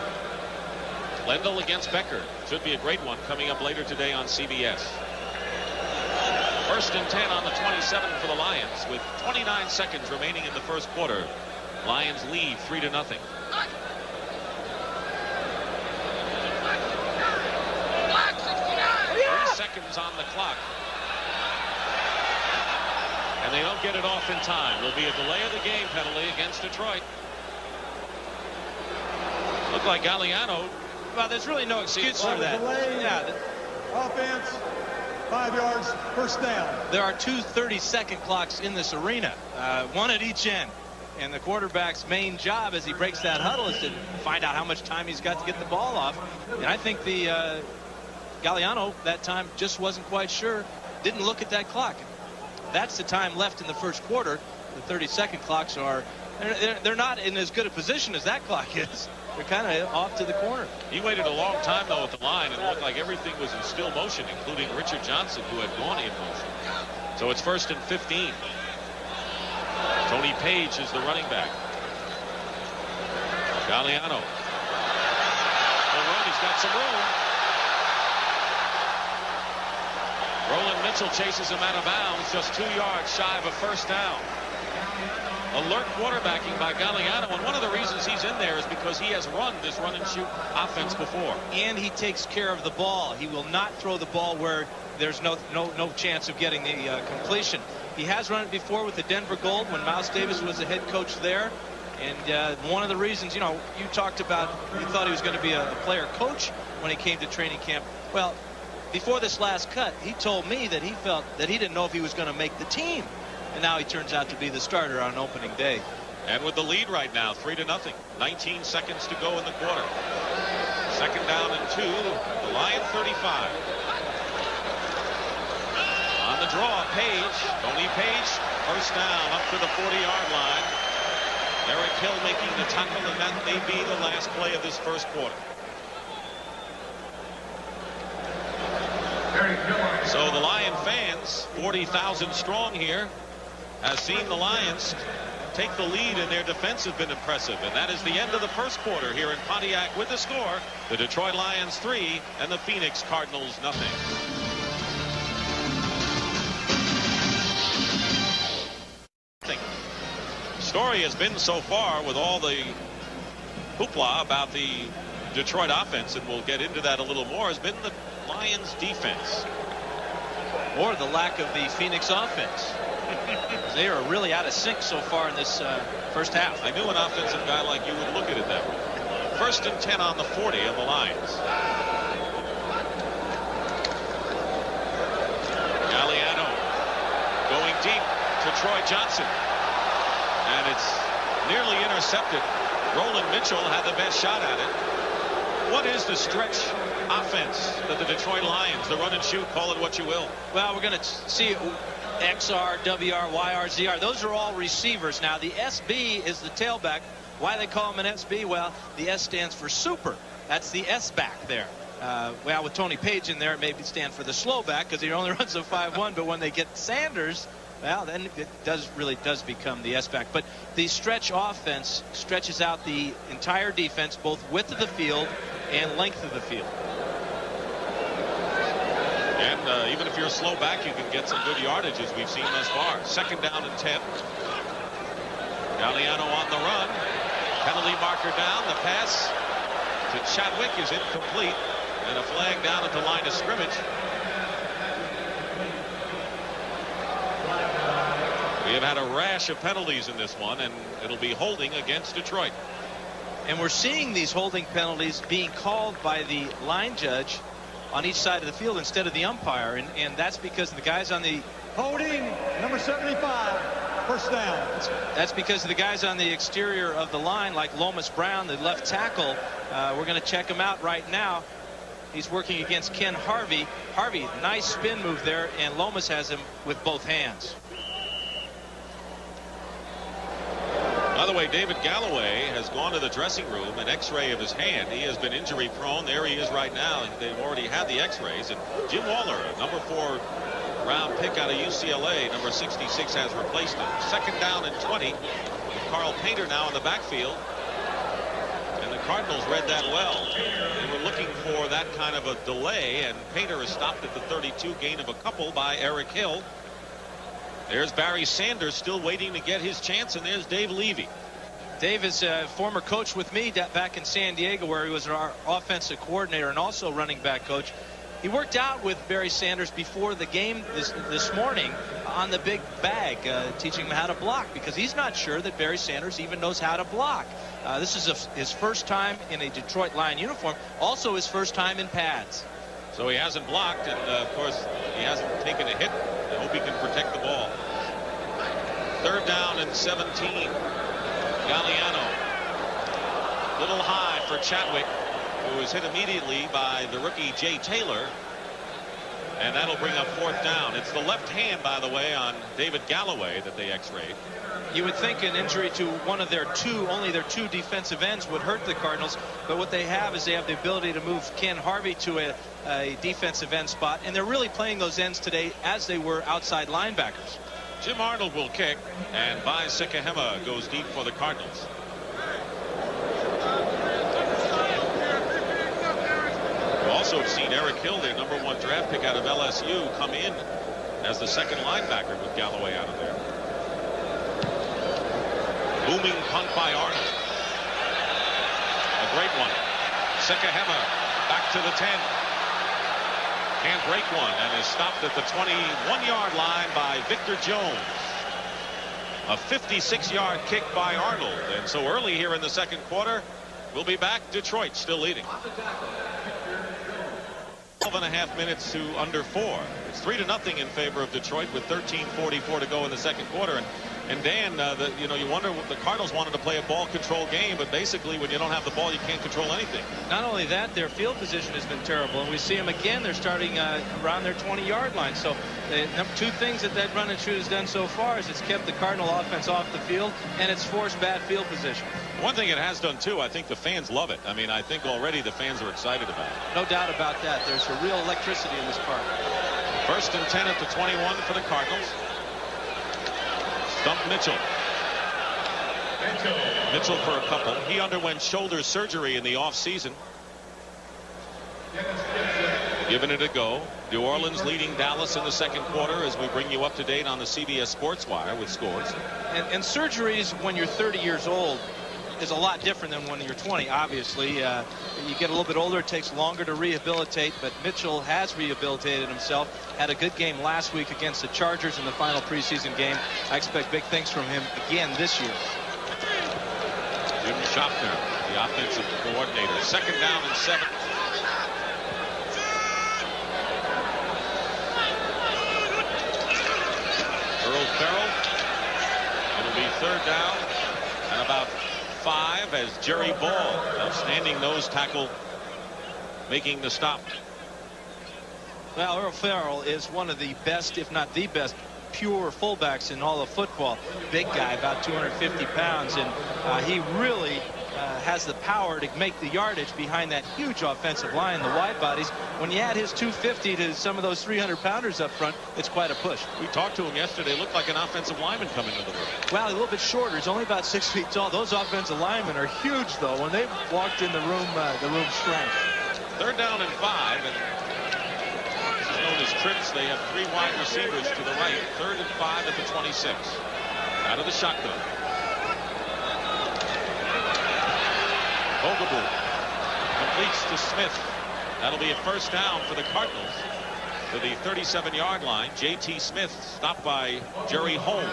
[SPEAKER 1] Lendl against Becker. Should be a great one coming up later today on CBS. First and 10 on the 27 for the Lions with 29 seconds remaining in the first quarter. Lions lead 3-0. 3 seconds on the clock. And they don't get it off in time. There'll be a delay of the game penalty against Detroit. Looked like Galliano.
[SPEAKER 2] Well, there's really no excuse for that.
[SPEAKER 3] Yeah. Offense, 5 yards, first down.
[SPEAKER 2] There are 2 30-second clocks in this arena, one at each end. And the quarterback's main job as he breaks that huddle is to find out how much time he's got to get the ball off. And I think the Galliano that time just wasn't quite sure, didn't look at that clock. That's the time left in the first quarter. The 30-second clocks are, they're not in as good a position as that clock is. They're kind of off to the corner.
[SPEAKER 1] He waited a long time, though, at the line, and it looked like everything was in still motion, including Richard Johnson, who had gone in motion. So it's first and 15. Tony Page is the running back. Galliano. He'll run. He's got some room. Roland Mitchell chases him out of bounds, just 2 yards shy of a first down. Alert quarterbacking by Galliano, and one of the reasons he's in there is because he has run this run-and-shoot offense before.
[SPEAKER 2] And he takes care of the ball. He will not throw the ball where there's no chance of getting the completion. He has run it before with the Denver Gold when Miles Davis was the head coach there. And one of the reasons, you know, you talked about, you thought he was going to be a player coach when he came to training camp. Well, before this last cut, he told me that he felt that he didn't know if he was going to make the team. And now he turns out to be the starter on opening day.
[SPEAKER 1] And with the lead right now, 3-0. 19 seconds to go in the quarter. Second down and 2. The Lion 35. On the draw, Page. Tony Page. First down up to the 40-yard line. Eric Hill making the tackle, and that may be the last play of this first quarter. So the Lion fans, 40,000 strong here, has seen the Lions take the lead, and their defense has been impressive. And that is the end of the first quarter here in Pontiac with the score. The Detroit Lions 3 and the Phoenix Cardinals 0. Story has been so far with all the hoopla about the Detroit offense, and we'll get into that a little more, has been the Lions defense.
[SPEAKER 2] Or the lack of the Phoenix offense. They are really out of sync so far in this first half.
[SPEAKER 1] I knew an offensive guy like you would look at it that way. 1st and 10 on the 40 of the Lions. Galliano going deep to Troy Johnson. And it's nearly intercepted. Roland Mitchell had the best shot at it. What is the stretch offense that the Detroit Lions, the run and shoot, call it what you will?
[SPEAKER 2] Well, we're going to see XR, WR, YR, ZR. Those are all receivers. Now, the SB is the tailback. Why they call him an SB? Well, the S stands for super. That's the S back there. Well, with Tony Page in there, it maybe stand for the slow back because he only runs a 5-1. But when they get Sanders, well, then it really does become the S back. But the stretch offense stretches out the entire defense, both width of the field and length of the field.
[SPEAKER 1] And even if you're a slow back, you can get some good yardage, as we've seen thus far. 2nd down and 10. Galliano on the run. Penalty marker down. The pass to Chadwick is incomplete. And a flag down at the line of scrimmage. We have had a rash of penalties in this one, and it'll be holding against Detroit.
[SPEAKER 2] And we're seeing these holding penalties being called by the line judge on each side of the field instead of the umpire, and that's because the guys on the
[SPEAKER 3] Holding, number 75, 1st down.
[SPEAKER 2] That's because the guys on the exterior of the line, like Lomas Brown, the left tackle, we're going to check him out right now. He's working against Ken Harvey. Harvey, nice spin move there, and Lomas has him with both hands.
[SPEAKER 1] By the way, David Galloway has gone to the dressing room, an x-ray of his hand. He has been injury prone. There he is right now, and they've already had the x-rays. And Jim Waller, number 4 round pick out of UCLA, number 66, has replaced him. 2nd down and 20. Carl Painter now in the backfield. And the Cardinals read that well. They were looking for that kind of a delay, and Painter is stopped at the 32, gain of a couple by Eric Hill. There's Barry Sanders still waiting to get his chance, and there's Dave Levy.
[SPEAKER 2] Dave is a former coach with me back in San Diego, where he was our offensive coordinator and also running back coach. He worked out with Barry Sanders before the game this morning on the big bag, teaching him how to block, because he's not sure that Barry Sanders even knows how to block. This is his first time in a Detroit Lion uniform, also his first time in pads.
[SPEAKER 1] So he hasn't blocked, and of course he hasn't taken a hit. I hope he can protect the ball. 3rd down and 17. Galliano. Little high for Chadwick, who was hit immediately by the rookie Jay Taylor. And that'll bring up 4th down. It's the left hand, by the way, on David Galloway that they x-rayed.
[SPEAKER 2] You would think an injury to one of their only their two defensive ends would hurt the Cardinals, but what they have is they have the ability to move Ken Harvey to a defensive end spot, and they're really playing those ends today as they were outside linebackers.
[SPEAKER 1] Jim Arnold will kick, and Vai Sikahema goes deep for the Cardinals. We also have seen Eric Hill, their number 1 draft pick out of LSU, come in as the 2nd linebacker with Galloway out of there. Booming punt by Arnold. A great one. Sikahema back to the 10. Can't break one, and is stopped at the 21-yard line by Victor Jones. A 56-yard kick by Arnold. And so early here in the 2nd quarter, we'll be back. Detroit still leading. 12.5 minutes to under 4. It's 3-0 in favor of Detroit with 13:44 to go in the 2nd quarter. And Dan, you wonder what the Cardinals wanted to play a ball control game, but basically when you don't have the ball, you can't control anything.
[SPEAKER 2] Not only that, their field position has been terrible, and we see them again. They're starting around their 20-yard line. So the 2 things that run and shoot has done so far is it's kept the Cardinal offense off the field, and it's forced bad field position.
[SPEAKER 1] One thing it has done, too, I think the fans love it. I mean, I think already the fans are excited about it.
[SPEAKER 2] No doubt about that. There's a real electricity in this park.
[SPEAKER 1] 1st and 10 at the 21 for the Cardinals. Stump Mitchell. Mitchell for a couple. He underwent shoulder surgery in the offseason. Giving it a go. New Orleans leading Dallas in the 2nd quarter as we bring you up to date on the CBS Sports Wire with scores.
[SPEAKER 2] And surgeries when you're 30 years old is a lot different than when you're 20, obviously. You get a little bit older, it takes longer to rehabilitate, but Mitchell has rehabilitated himself. Had a good game last week against the Chargers in the final preseason game. I expect big things from him again this year.
[SPEAKER 1] Jim Schaffner, the offensive coordinator. 2nd down and 7. Earl Farrell. It'll be 3rd down and about 5 as Jerry Ball, outstanding nose tackle, making the stop.
[SPEAKER 2] Well, Earl Farrell is one of the best, if not the best, pure fullbacks in all of football. Big guy, about 250 pounds, and he really has the power to make the yardage behind that huge offensive line, the wide bodies. When you add his 250 to some of those 300-pounders up front, it's quite a push.
[SPEAKER 1] We talked to him yesterday. Looked like an offensive lineman coming into the room.
[SPEAKER 2] Well, a little bit shorter. He's only about 6 feet tall. Those offensive linemen are huge, though. When they walked in the room shrank.
[SPEAKER 1] 3rd down and 5, and this is known as trips. They have 3 wide receivers to the right. 3rd and 5 at the 26. Out of the shotgun. Oglebu completes to Smith. That'll be a 1st down for the Cardinals to the 37-yard line. J.T. Smith stopped by Jerry Holmes.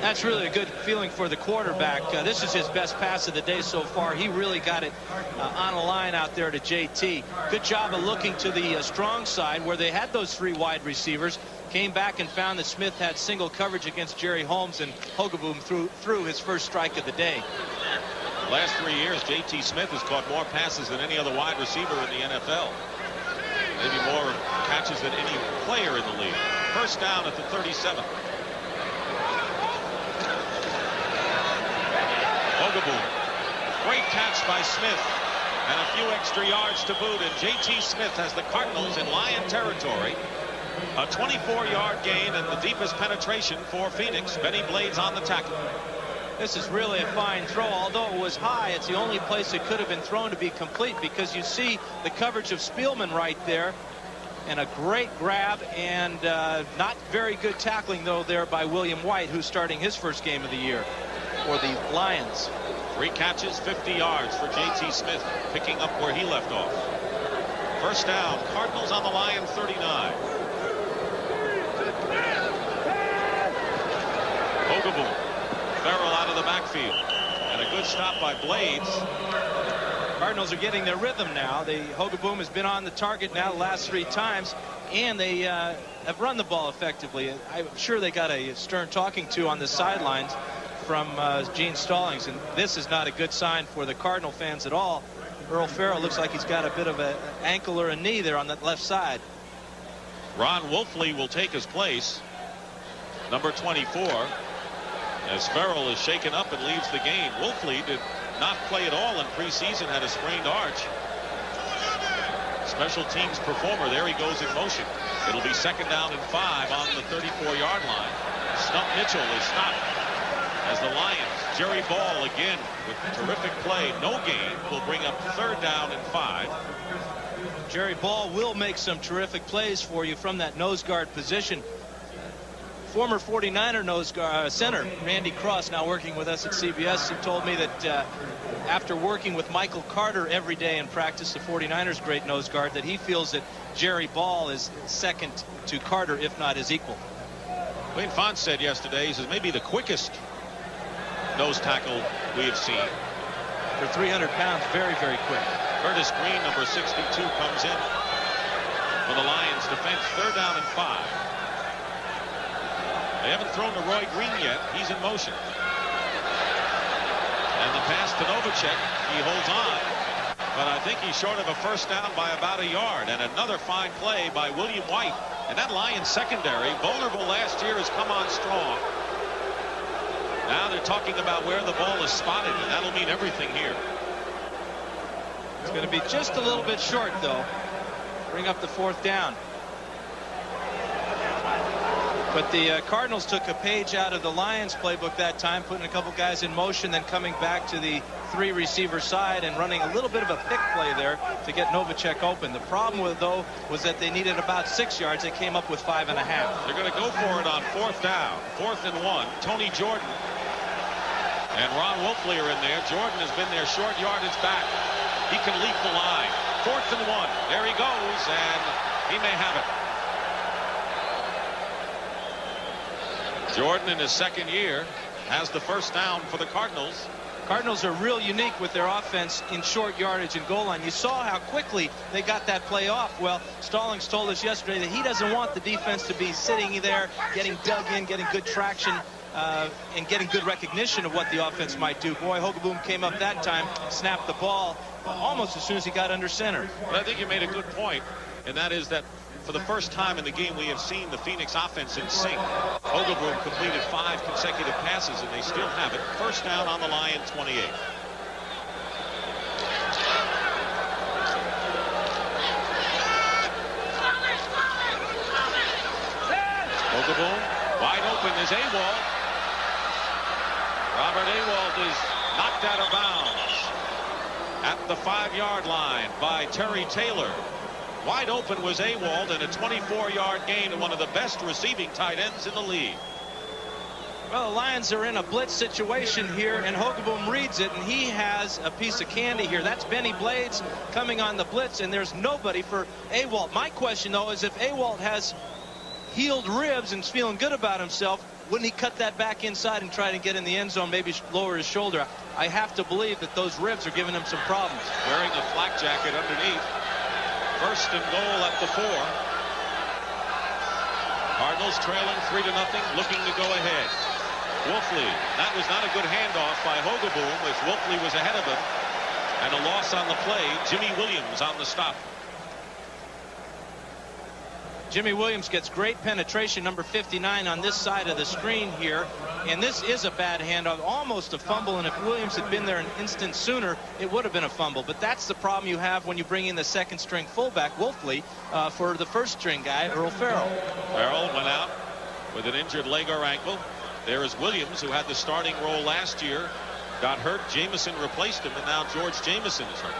[SPEAKER 2] That's really a good feeling for the quarterback. This is his best pass of the day so far. He really got it on a line out there to JT. Good job of looking to the strong side where they had those 3 wide receivers. Came back and found that Smith had single coverage against Jerry Holmes, and Hogeboom threw his first strike of the day.
[SPEAKER 1] The last 3 years, J.T. Smith has caught more passes than any other wide receiver in the NFL. Maybe more catches than any player in the league. 1st down at the 37. Oglebu. Great catch by Smith. And a few extra yards to boot. And J.T. Smith has the Cardinals in Lion territory. A 24-yard gain and the deepest penetration for Phoenix. Benny Blades on the tackle.
[SPEAKER 2] This is really a fine throw. Although it was high, it's the only place it could have been thrown to be complete, because you see the coverage of Spielman right there. And a great grab, and not very good tackling, though, there by William White, who's starting his first game of the year for the Lions.
[SPEAKER 1] 3 catches, 50 yards for J.T. Smith, picking up where he left off. 1st down, Cardinals on the Lion 39. Oglebu. Farrell out of the backfield. And a good stop by Blades.
[SPEAKER 2] Cardinals are getting their rhythm now. Hogeboom has been on the target now the last 3 times, and they have run the ball effectively. I'm sure they got a stern talking to on the sidelines from Gene Stallings, and this is not a good sign for the Cardinal fans at all. Earl Farrell looks like he's got a bit of an ankle or a knee there on that left side.
[SPEAKER 1] Ron Wolfley will take his place, number 24, as Farrell is shaken up and leaves the game. Wolfley did not play at all in preseason, had a sprained arch. Special teams performer. There he goes in motion. It'll be 2nd down and 5 on the 34-yard line. Stump Mitchell is stopped as the Lions. Jerry Ball again with terrific play. No gain will bring up 3rd down and 5.
[SPEAKER 2] Jerry Ball will make some terrific plays for you from that nose guard position. Former 49er nose guard, center Randy Cross, now working with us at CBS, he told me that after working with Michael Carter every day in practice, the 49ers great nose guard, that he feels that Jerry Ball is second to Carter, if not his equal.
[SPEAKER 1] Wayne Fonte said yesterday, he says maybe the quickest nose tackle we have seen.
[SPEAKER 2] For 300 pounds, very, very quick.
[SPEAKER 1] Curtis Green, number 62, comes in for the Lions defense. 3rd down and 5. They haven't thrown to Roy Green yet. He's in motion. And the pass to Novacek. He holds on. But I think he's short of a 1st down by about a yard. And another fine play by William White. And that Lions secondary, vulnerable last year, has come on strong. Now they're talking about where the ball is spotted, and that'll mean everything here.
[SPEAKER 2] It's going to be just a little bit short, though. Bring up the 4th down. But the Cardinals took a page out of the Lions playbook that time, putting a couple guys in motion, then coming back to the 3 receiver side and running a little bit of a pick play there to get Novacek open. The problem with, though, was that they needed about 6 yards. They came up with 5.5.
[SPEAKER 1] They're going to go for it on 4th down. 4th and 1. Tony Jordan And Ron Wolfley are in there. Jordan has been their short yardage back. He can leap the line. 4th and 1. There he goes, and he may have it. Jordan, in his second year, has the first down for the Cardinals.
[SPEAKER 2] Cardinals are real unique with their offense in short yardage and goal line. You saw how quickly they got that play off. Well, Stallings told us yesterday that he doesn't want the defense to be sitting there, getting dug in, getting good traction, and getting good recognition of what the offense might do. Boy, Hogeboom came up that time, snapped the ball almost as soon as he got under center.
[SPEAKER 1] But I think you made a good point, and that is that for the first time in the game, we have seen the Phoenix offense in sync. Hogeboom completed 5 consecutive passes, and they still have it. First down on the Lion 28. Hogeboom, wide open is Awald. Robert Awald is knocked out of bounds at the 5-yard line by Terry Taylor. Wide open was Awald, and a 24-yard gain to one of the best receiving tight ends in the league.
[SPEAKER 2] Well, the Lions are in a blitz situation here, and Hogeboom reads it, and he has a piece of candy here. That's Benny Blades coming on the blitz, and there's nobody for Awald. My question, though, is if Awald has healed ribs and is feeling good about himself, wouldn't he cut that back inside and try to get in the end zone, maybe lower his shoulder? I have to believe that those ribs are giving him some problems.
[SPEAKER 1] Wearing a flak jacket underneath. First and goal at the 4. Cardinals trailing 3-0, looking to go ahead. Wolfley, that was not a good handoff by Hogeboom as Wolfley was ahead of him. And a loss on the play. Jimmy Williams on the stop.
[SPEAKER 2] Jimmy Williams gets great penetration, number 59 on this side of the screen here. And this is a bad handoff, almost a fumble. And if Williams had been there an instant sooner, it would have been a fumble. But that's the problem you have when you bring in the second string fullback, Wolfley, for the first string guy, Earl Farrell.
[SPEAKER 1] Farrell went out with an injured leg or ankle. There is Williams, who had the starting role last year, got hurt. Jameson replaced him, and now George Jameson is hurt.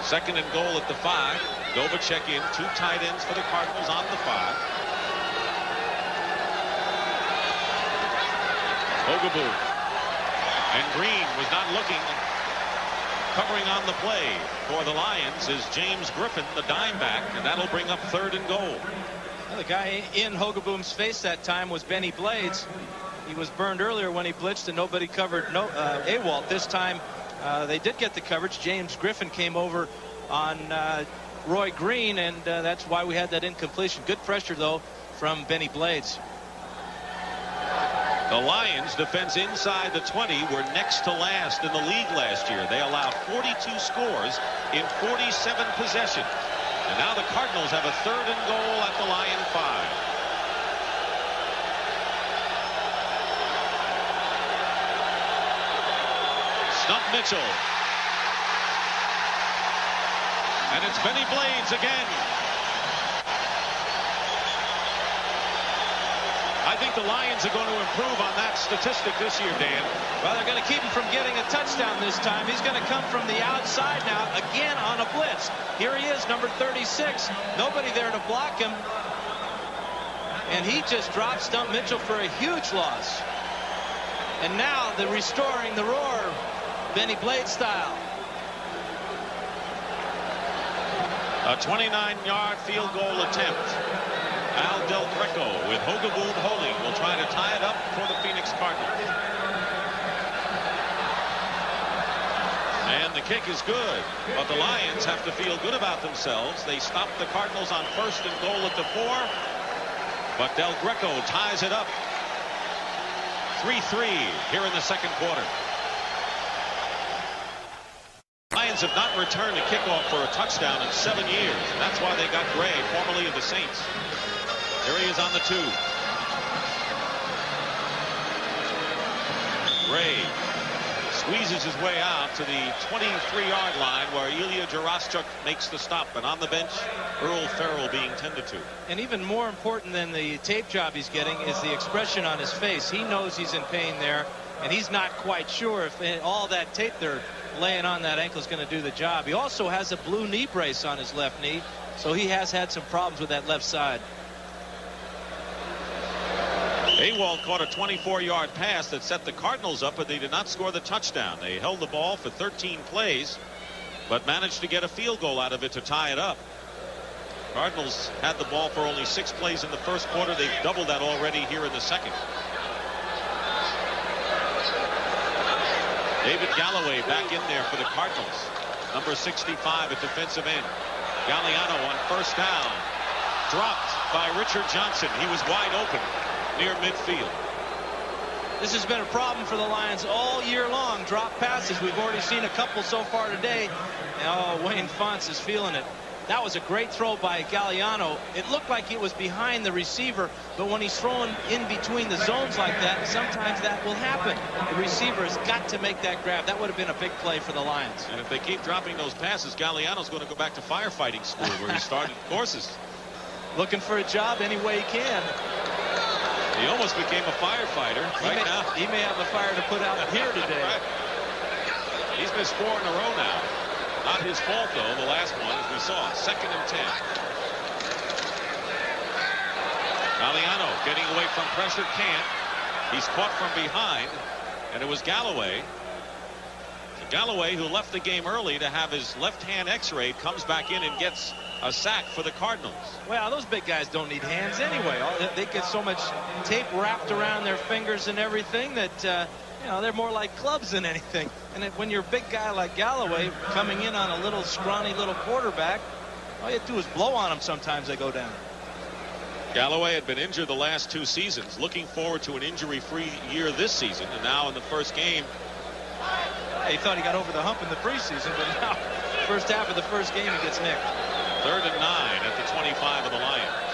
[SPEAKER 1] Second and goal at the 5. Novacek in, 2 tight ends for the Cardinals on the 5. Hogeboom. And Green was not looking. Covering on the play for the Lions is James Griffin, the dime back, and that'll bring up 3rd and goal.
[SPEAKER 2] Well, the guy in Hogeboom's face that time was Benny Blades. He was burned earlier when he blitzed and nobody covered Awald. This time they did get the coverage. James Griffin came over on Roy Green, and that's why we had that incompletion. Good pressure, though, from Benny Blades.
[SPEAKER 1] The Lions' defense inside the 20 were next to last in the league last year. They allowed 42 scores in 47 possessions. And now the Cardinals have a 3rd and goal at the Lion 5. Stump Mitchell. And it's Benny Blades again. I think the Lions are going to improve on that statistic this year, Dan.
[SPEAKER 2] Well, they're going to keep him from getting a touchdown this time. He's going to come from the outside now, again on a blitz. Here he is, number 36. Nobody there to block him. And he just dropped Stump Mitchell for a huge loss. And now they're restoring the roar, Benny Blades style.
[SPEAKER 1] A 29-yard field goal attempt. Al Del Greco with Hogeboom holding will try to tie it up for the Phoenix Cardinals. And the kick is good, but the Lions have to feel good about themselves. They stopped the Cardinals on 1st and goal at the 4, but Del Greco ties it up. 3-3 here in the second quarter. Lions have not returned a kickoff for a touchdown in 7 years. And that's why they got Gray, formerly of the Saints. Here he is on the 2. Gray squeezes his way out to the 23-yard line where Ilya Jaraschuk makes the stop. And on the bench, Earl Farrell being tended to.
[SPEAKER 2] And even more important than the tape job he's getting is the expression on his face. He knows he's in pain there, and he's not quite sure if all that tape they're laying on that ankle is going to do the job. He also has a blue knee brace on his left knee, so he has had some problems with that left side.
[SPEAKER 1] Ewald caught a 24-yard pass that set the Cardinals up, but they did not score the touchdown. They held the ball for 13 plays, but managed to get a field goal out of it to tie it up. Cardinals had the ball for only 6 plays in the first quarter. They've doubled that already here in the second. David Galloway back in there for the Cardinals. Number 65 at defensive end. Galliano on first down. Dropped by Richard Johnson. He was wide open near midfield.
[SPEAKER 2] This has been a problem for the Lions all year long. Drop passes. We've already seen a couple so far today. Oh, Wayne Fonts is feeling it. That was a great throw by Galliano. It looked like it was behind the receiver, but when he's thrown in between the zones like that, sometimes that will happen. The receiver has got to make that grab. That would have been a big play for the Lions.
[SPEAKER 1] And if they keep dropping those passes, Galliano's going to go back to firefighting school where he started courses.
[SPEAKER 2] Looking for a job any way he can.
[SPEAKER 1] He almost became a firefighter now.
[SPEAKER 2] He may have a fire to put out here today.
[SPEAKER 1] Right. He's missed 4 in a row now. Not his fault, though, the last one, as we saw. 2nd and 10. Galliano getting away from pressure, can't. He's caught from behind, and it was Galloway. So Galloway, who left the game early to have his left hand x-rayed, comes back in and gets a sack for the Cardinals.
[SPEAKER 2] Well, those big guys don't need hands anyway. They get so much tape wrapped around their fingers and everything that you know, they're more like clubs than anything. And when you're a big guy like Galloway coming in on a little scrawny little quarterback, all you have to do is blow on them. Sometimes they go down.
[SPEAKER 1] Galloway had been injured the last 2 seasons. Looking forward to an injury-free year this season. And now in the first game.
[SPEAKER 2] He thought he got over the hump in the preseason, but now first half of the first game he gets nicked.
[SPEAKER 1] 3rd and 9 at the 25 of the Lions.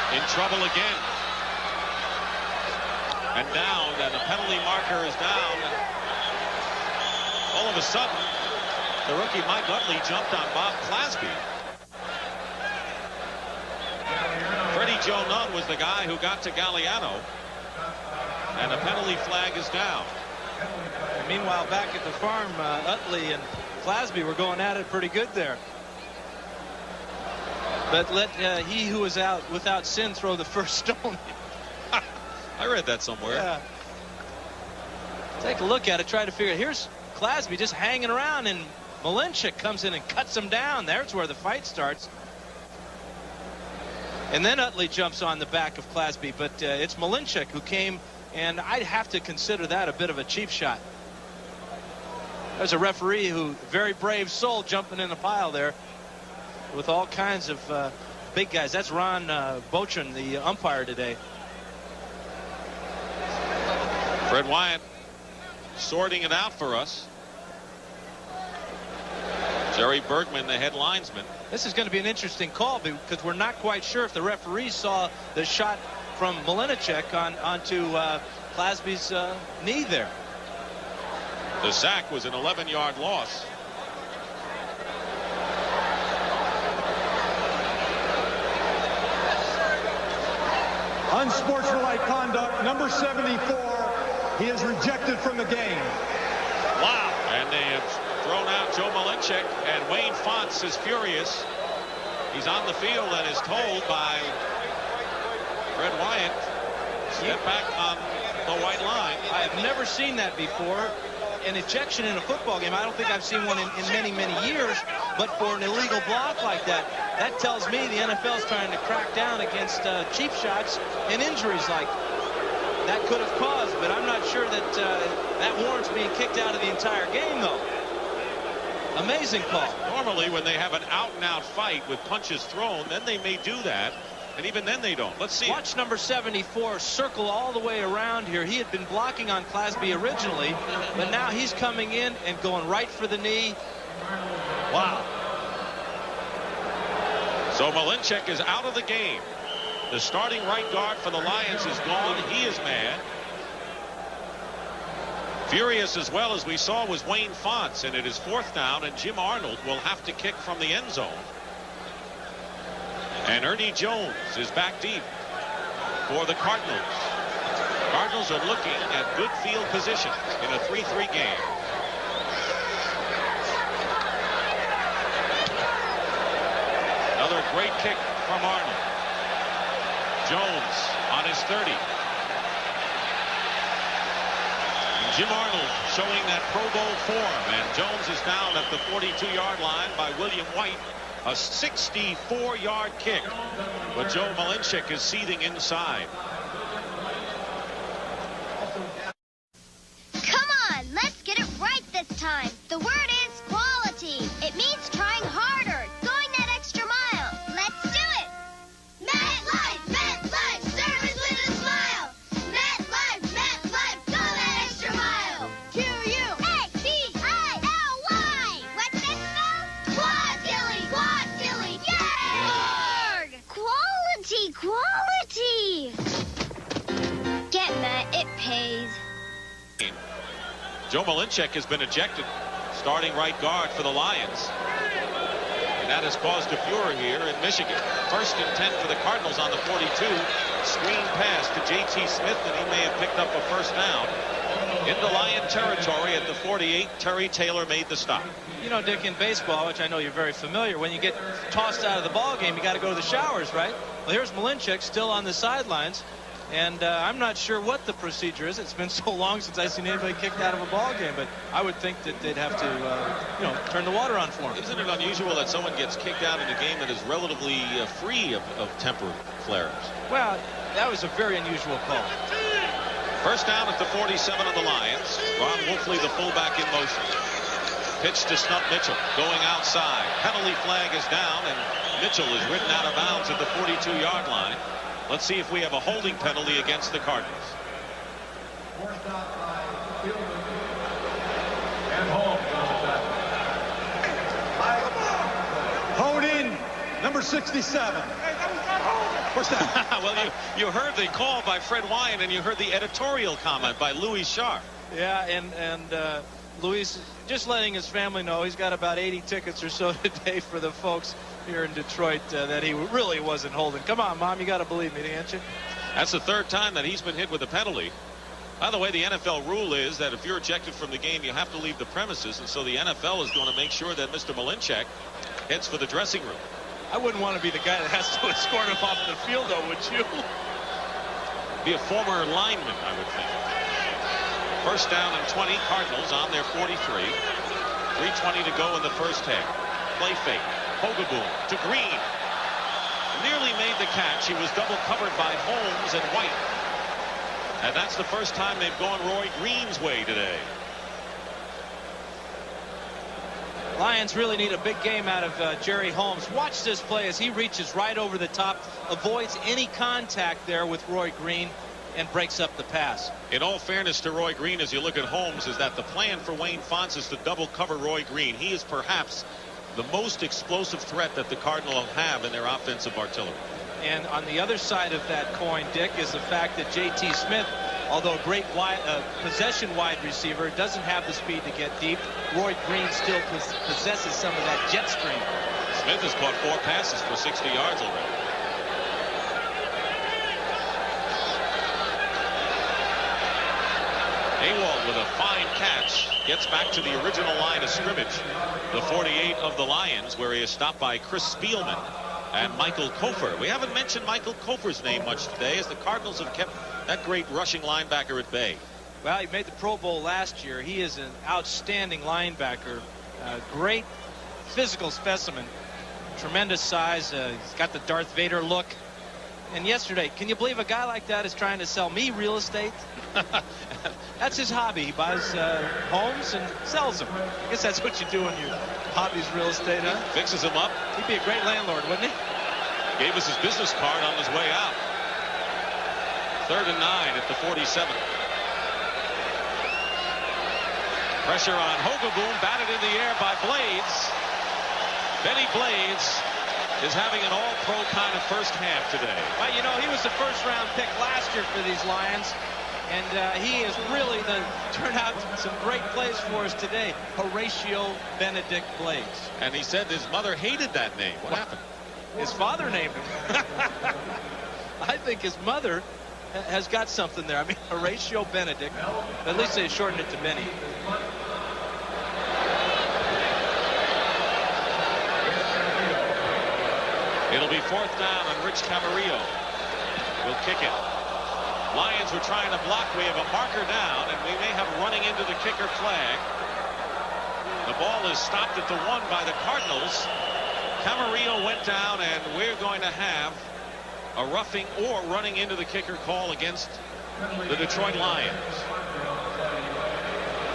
[SPEAKER 1] In trouble again. And down, and the penalty marker is down. All of a sudden, the rookie Mike Utley jumped on Bob Clasby. Freddie Joe Nunn was the guy who got to Galliano. And the penalty flag is down.
[SPEAKER 2] And meanwhile, back at the farm, Utley and Clasby were going at it pretty good there. But let he who is out without sin throw the first stone.
[SPEAKER 1] I read that somewhere.
[SPEAKER 2] Yeah. Take a look at it. Try to figure it. Here's Clasby just hanging around, and Malinchik comes in and cuts him down. There's where the fight starts. And then Utley jumps on the back of Clasby. But it's Malinchik who came, and I'd have to consider that a bit of a cheap shot. There's a referee who, very brave soul, jumping in the pile there with all kinds of big guys. That's Ron Bochin, the umpire today.
[SPEAKER 1] Fred Wyatt sorting it out for us. Jerry Bergman, the head linesman.
[SPEAKER 2] This is going to be an interesting call because we're not quite sure if the referee saw the shot from Malinchik onto Clasby's knee there.
[SPEAKER 1] The sack was an 11-yard loss.
[SPEAKER 3] Unsportsmanlike conduct, number 74. He is rejected from the game.
[SPEAKER 1] Wow. And they have thrown out Joe Malinchik, and Wayne Fonts is furious. He's on the field and is told by Fred Wyatt, step back on the white line.
[SPEAKER 2] I have never seen that before. An ejection in a football game. I don't think I've seen one in many, many years. But for an illegal block like that, that tells me the NFL's trying to crack down against cheap shots and injuries like that could have caused. But I'm not sure that that warrants being kicked out of the entire game, though. Amazing call.
[SPEAKER 1] Normally, when they have an out-and-out fight with punches thrown, then they may do that. And even then they don't. Let's see.
[SPEAKER 2] Watch number 74 circle all the way around here. He had been blocking on Clasby originally, but now he's coming in and going right for the knee. Wow.
[SPEAKER 1] So Malinchik is out of the game. The starting right guard for the Lions is gone. He is mad. Furious as well, as we saw, was Wayne Fonts, and it is 4th down, and Jim Arnold will have to kick from the end zone. And Ernie Jones is back deep for the Cardinals. Cardinals are looking at good field position in a 3-3 game. Another great kick from Arnold. Jones on his 30. And Jim Arnold showing that Pro Bowl form, and Jones is down at the 42-yard line by William White. A 64-yard kick, but Joe Malinchik is seething inside.
[SPEAKER 5] Come on, let's get it right this time. The word is quality. It means trying harder, going that extra mile. Let's do it. MetLife, MetLife, service with a smile. MetLife, MetLife, go that extra mile. Q-U-A-T-I-L-Y. What's that spell? Quadilly, Quadilly, yay! Quality, quality. Get Met, it pays.
[SPEAKER 1] Joe Malinchik has been ejected, starting right guard for the Lions. And that has caused a furor here in Michigan. 1st and 10 for the Cardinals on the 42. Screen pass to J.T. Smith, and he may have picked up a first down. Into Lion territory at the 48, Terry Taylor made the stop.
[SPEAKER 2] You know, Dick, in baseball, which I know you're very familiar, when you get tossed out of the ball game, you got to go to the showers, right? Well, here's Malinchik still on the sidelines. And I'm not sure what the procedure is. It's been so long since I've seen anybody kicked out of a ball game, but I would think that they'd have to, turn the water on for him.
[SPEAKER 1] Isn't it unusual that someone gets kicked out in a game that is relatively free of temper flares?
[SPEAKER 2] Well, that was a very unusual call.
[SPEAKER 1] First down at the 47 of the Lions. Ron Wolfley, the fullback, in motion. Pitch to Snub Mitchell, going outside. Penalty flag is down, and Mitchell is ridden out of bounds at the 42-yard line. Let's see if we have a holding penalty against the Cardinals.
[SPEAKER 3] Hold in, number 67. What's that?
[SPEAKER 1] Well, you heard the call by Fred Wyan, and you heard the editorial comment by Louis Sharp.
[SPEAKER 2] Yeah, and Luis just letting his family know he's got about 80 tickets or so today for the folks here in Detroit that he really wasn't holding. Come on, Mom, you got to believe me, can't you?
[SPEAKER 1] That's the 3rd time that he's been hit with a penalty. By the way, the NFL rule is that if you're ejected from the game, you have to leave the premises, and so the NFL is going to make sure that Mr. Malinchik heads for the dressing room.
[SPEAKER 2] I wouldn't want to be the guy that has to escort him off the field, though, would you?
[SPEAKER 1] Be a former lineman, I would think. First down and 20, Cardinals on their 43. 3:20 to go in the first half. Play fake. Hogaboom to Green. Nearly made the catch. He was double covered by Holmes and White. And that's the first time they've gone Roy Green's way today.
[SPEAKER 2] Lions really need a big game out of Jerry Holmes. Watch this play as he reaches right over the top, avoids any contact there with Roy Green, and breaks up the pass.
[SPEAKER 1] In all fairness to Roy Green, as you look at Holmes, is that the plan for Wayne Fontes is to double cover Roy Green. He is perhaps the most explosive threat that the Cardinals have in their offensive artillery.
[SPEAKER 2] And on the other side of that coin, Dick, is the fact that J.T. Smith, although a great possession wide receiver, doesn't have the speed to get deep. Roy Green still possesses some of that jet stream.
[SPEAKER 1] Smith has caught 4 passes for 60 yards already. Awald with a fine catch gets back to the original line of scrimmage, the 48 of the Lions, where he is stopped by Chris Spielman and Michael Kofer. We haven't mentioned Michael Kofer's name much today, as the Cardinals have kept that great rushing linebacker at bay.
[SPEAKER 2] Well, he made the Pro Bowl last year. He is an outstanding linebacker, great physical specimen, tremendous size. He's got the Darth Vader look. And yesterday, can you believe a guy like that is trying to sell me real estate? That's his hobby. He buys homes and sells them. I guess that's what you do when your hobby's real estate, huh?
[SPEAKER 1] Fixes them up.
[SPEAKER 2] He'd be a great landlord, wouldn't he?
[SPEAKER 1] Gave us his business card on his way out. 3rd and 9 at the 47. Pressure on Hogaboom, batted in the air by Blades. Benny Blades is having an all-pro kind of first half today.
[SPEAKER 2] Well, you know, he was the first-round pick last year for these Lions, and he has really turned out some great plays for us today. Horatio Benedict Blades.
[SPEAKER 1] And he said his mother hated that name. What happened?
[SPEAKER 2] His father named him. I think his mother has got something there. I mean, Horatio Benedict. At least they shortened it to Benny.
[SPEAKER 1] It'll be 4th down, and Rich Camarillo will kick it. Lions were trying to block. We have a marker down, and we may have running into the kicker flag. The ball is stopped at the 1 by the Cardinals. Camarillo went down, and we're going to have a roughing or running into the kicker call against the Detroit Lions.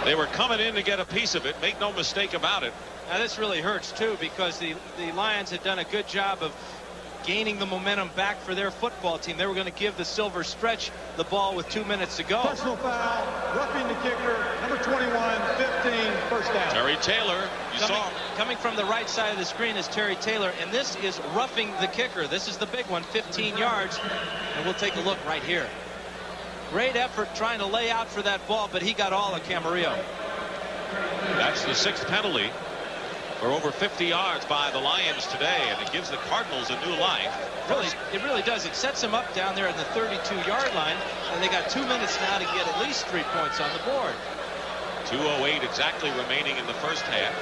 [SPEAKER 1] They were coming in to get a piece of it. Make no mistake about it.
[SPEAKER 2] Now this really hurts too, because the Lions had done a good job of gaining the momentum back for their football team. They were going to give the Silver Stretch the ball with 2 minutes to go.
[SPEAKER 3] Personal foul, roughing the kicker, number 21, 15, first down.
[SPEAKER 1] Terry Taylor,
[SPEAKER 2] coming from the right side of the screen is Terry Taylor, and this is roughing the kicker. This is the big one, 15 yards, and we'll take a look right here. Great effort trying to lay out for that ball, but he got all of Camarillo.
[SPEAKER 1] That's the 6th penalty for over 50 yards by the Lions today, and it gives the Cardinals a new life.
[SPEAKER 2] It really does. It sets them up down there at the 32-yard line, and they got 2 minutes now to get at least 3 points on the board.
[SPEAKER 1] 2:08 exactly remaining in the first half.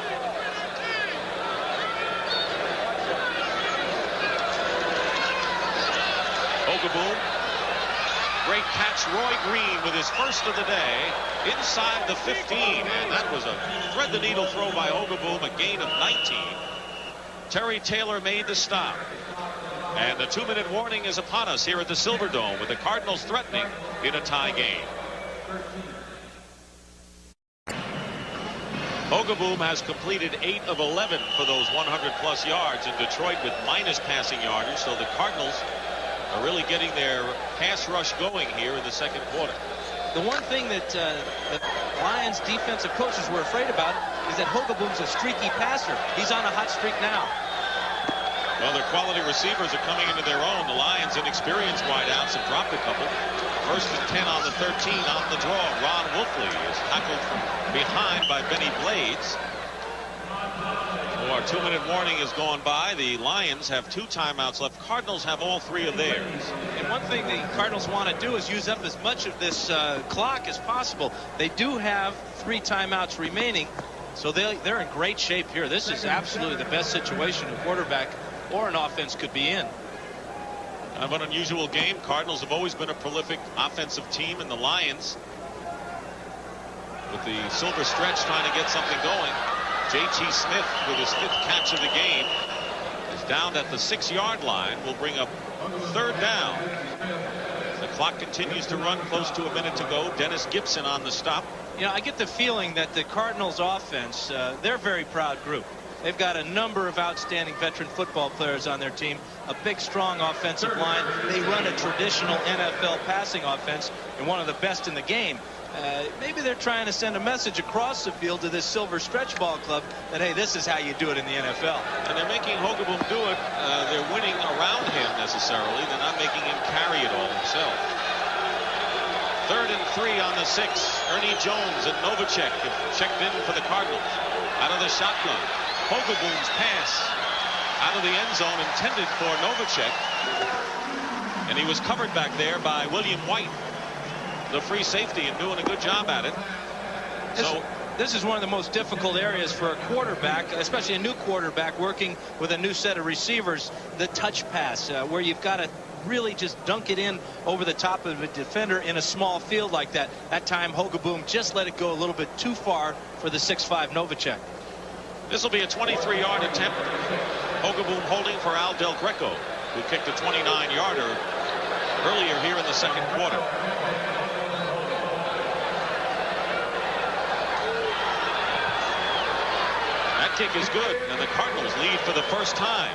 [SPEAKER 1] Ogaboom. Great catch. Roy Green with his first of the day inside the 15, and that was a thread-the-needle throw by Ogaboom, a gain of 19. Terry Taylor made the stop, and the 2-minute warning is upon us here at the Silverdome, with the Cardinals threatening in a tie game. Ogaboom has completed 8 of 11 for those 100-plus yards in Detroit with minus passing yardage, so the Cardinals are really getting their pass rush going here in the second quarter.
[SPEAKER 2] The one thing that the Lions defensive coaches were afraid about is that Ogaboom's a streaky passer. He's on a hot streak now.
[SPEAKER 1] Well, their quality receivers are coming into their own. The Lions' inexperienced wideouts have dropped a couple. First and 10 on the 13 on the draw. Ron Wolfley is tackled from behind by Benny Blades. Our 2-minute warning has gone by. The Lions have 2 timeouts left. Cardinals have all 3 of theirs.
[SPEAKER 2] And one thing the Cardinals want to do is use up as much of this clock as possible. They do have 3 timeouts remaining, so they're in great shape here. This is absolutely the best situation a quarterback or an offense could be in.
[SPEAKER 1] Kind of an unusual game. Cardinals have always been a prolific offensive team, and the Lions, with the Silver Stretch, trying to get something going. J.T. Smith, with his 5th catch of the game, is down at the 6-yard line. Will bring up 3rd down. The clock continues to run, close to a minute to go. Dennis Gibson on the stop.
[SPEAKER 2] You know, I get the feeling that the Cardinals offense, they're a very proud group. They've got a number of outstanding veteran football players on their team, a big, strong offensive line. They run a traditional NFL passing offense and one of the best in the game. Maybe they're trying to send a message across the field to this Silver Stretch Ball Club that, hey, this is how you do it in the NFL.
[SPEAKER 1] And they're making Ogaboom do it. They're winning around him necessarily. They're not making him carry it all himself. 3rd and 3 on the 6. Ernie Jones and Novacek have checked in for the Cardinals. Out of the shotgun. Ogaboom's pass out of the end zone intended for Novacek. And he was covered back there by William White, the free safety, and doing a good job at it.
[SPEAKER 2] This is one of the most difficult areas for a quarterback, especially a new quarterback working with a new set of receivers. The touch pass, where you've got to really just dunk it in over the top of a defender in a small field like that. That time Ogaboom just let it go a little bit too far for the 6'5 Novacek.
[SPEAKER 1] This will be a 23-yard attempt. Ogaboom holding for Al Del Greco, who kicked a 29-yarder earlier here in the second quarter. That kick is good, and the Cardinals lead for the first time.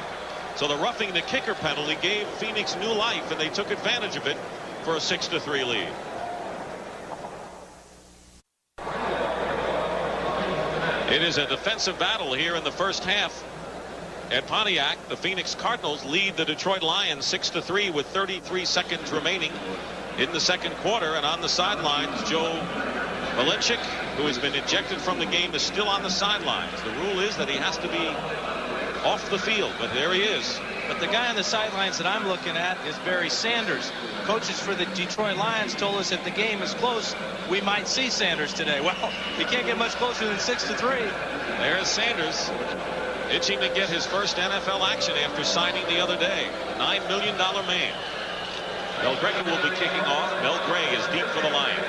[SPEAKER 1] So the roughing the kicker penalty gave Phoenix new life, and they took advantage of it for a 6-3 lead. It is a defensive battle here in the first half. At Pontiac, the Phoenix Cardinals lead the Detroit Lions 6-3 with 33 seconds remaining in the second quarter. And on the sidelines, Joe Malinchik, who has been ejected from the game, is still on the sidelines. The rule is that he has to be off the field, but there he is.
[SPEAKER 2] But the guy on the sidelines that I'm looking at is Barry Sanders. Coaches for the Detroit Lions told us if the game is close, we might see Sanders today. Well, you can't get much closer than 6-3.
[SPEAKER 1] There's Sanders. itching to get his first NFL action after signing the other day. The $9 million man. Mel Gray will be kicking off. Mel Gray is deep for the Lions.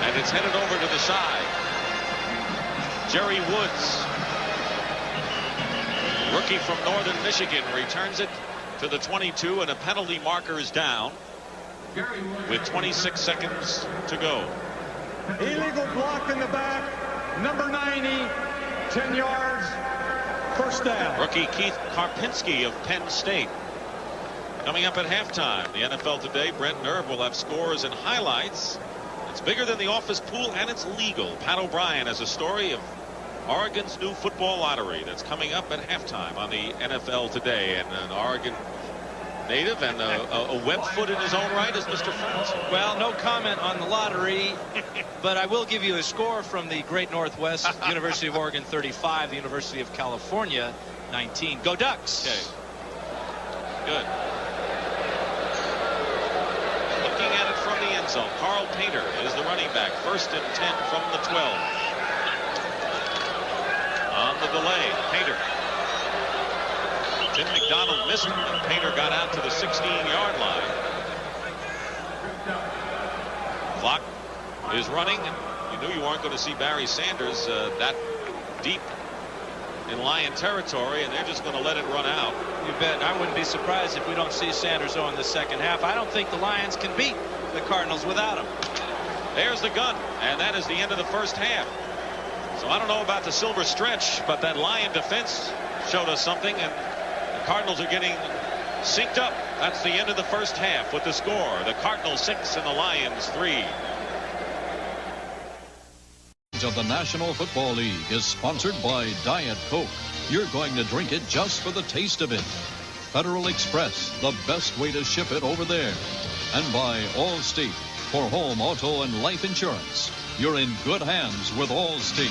[SPEAKER 1] And it's headed over to the side. Jerry Woods, rookie from Northern Michigan, returns it to the 22, and a penalty marker is down with 26 seconds to go.
[SPEAKER 3] Illegal block in the back, number 90, 10 yards, first down.
[SPEAKER 1] Rookie Keith Karpinski of Penn State. Coming up at halftime, the NFL Today, Brent Nerve will have scores and highlights. It's bigger than the office pool, and it's legal. Pat O'Brien has a story of Oregon's new football lottery that's coming up at halftime on the NFL Today. And an Oregon native and a web foot in his own right is Mr. France.
[SPEAKER 2] Well, no comment on the lottery, but I will give you a score from the Great Northwest. University of Oregon 35, the University of California 19. Go Ducks.
[SPEAKER 1] Okay. Good. Looking at it from the end zone, Carl Painter is the running back. 1st and 10 from the 12. On the delay, Painter. Tim McDonald missed it, and Painter got out to the 16-yard line. Clock is running. You knew you weren't going to see Barry Sanders that deep in Lion territory, and they're just going to let it run out.
[SPEAKER 2] You bet. I wouldn't be surprised if we don't see Sanders in the second half. I don't think the Lions can beat the Cardinals without him.
[SPEAKER 1] There's the gun, and that is the end of the first half. So I don't know about the silver stretch, but that Lion defense showed us something, and the Cardinals are getting synced up. That's the end of the first half with the score. The Cardinals 6 and the Lions 3.
[SPEAKER 6] Of the National Football League is sponsored by Diet Coke. You're going to drink it just for the taste of it. Federal Express, the best way to ship it over there. And by Allstate, for home, auto, and life insurance. You're in good hands with Allstate.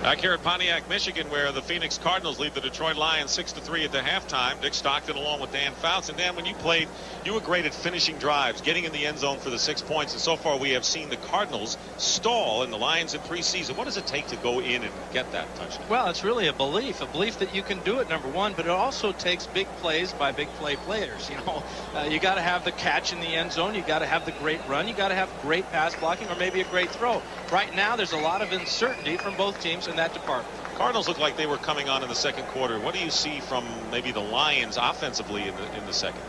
[SPEAKER 1] Back here at Pontiac, Michigan, where the Phoenix Cardinals lead the Detroit Lions 6-3 at the halftime. Dick Stockton along with Dan Fouts. And Dan, when you played, you were great at finishing drives, getting in the end zone for the 6 points. And so far we have seen the Cardinals stall in the Lions in preseason. What does it take to go in and get that touchdown?
[SPEAKER 2] Well, it's really a belief that you can do it, number one, but it also takes big plays by big play players. You know, you got to have the catch in the end zone. You got to have the great run. You got to have great pass blocking or maybe a great throw. Right now, there's a lot of uncertainty from both teams in that department.
[SPEAKER 1] Cardinals look like they were coming on in the second quarter. What do you see from maybe the Lions offensively in the second?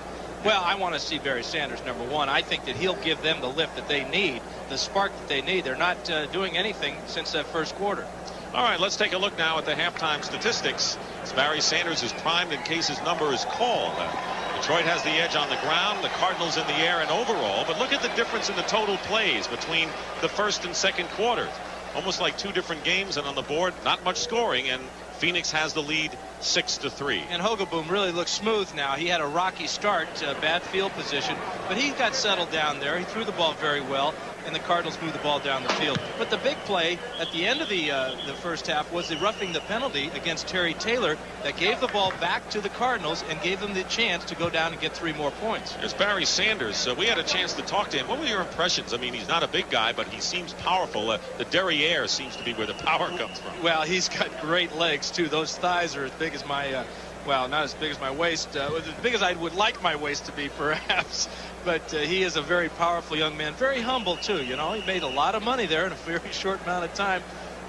[SPEAKER 2] Well, I want to see Barry Sanders, number one. I think that he'll give them the lift that they need, the spark that they need. They're not doing anything since that first quarter.
[SPEAKER 1] All right, let's take a look now at the halftime statistics. As Barry Sanders is primed in case his number is called. Detroit has the edge on the ground, the Cardinals in the air and overall, but look at the difference in the total plays between the first and second quarters. Almost like two different games, and on the board, not much scoring, and Phoenix has the lead 6-3.
[SPEAKER 2] And Hogaboom really looks smooth now. He had a rocky start, bad field position, but he got settled down there. He threw the ball very well, and the Cardinals moved the ball down the field. But the big play at the end of the first half was the roughing the penalty against Terry Taylor that gave the ball back to the Cardinals and gave them the chance to go down and get 3 more points.
[SPEAKER 1] There's Barry Sanders. We had a chance to talk to him. What were your impressions? I mean, he's not a big guy, but he seems powerful. The derriere seems to be where the power comes from.
[SPEAKER 2] Well, he's got great legs, too. Those thighs are as big as my well, not as big as my waist, as big as I would like my waist to be, perhaps. But he is a very powerful young man, very humble, too. You know, he made a lot of money there in a very short amount of time.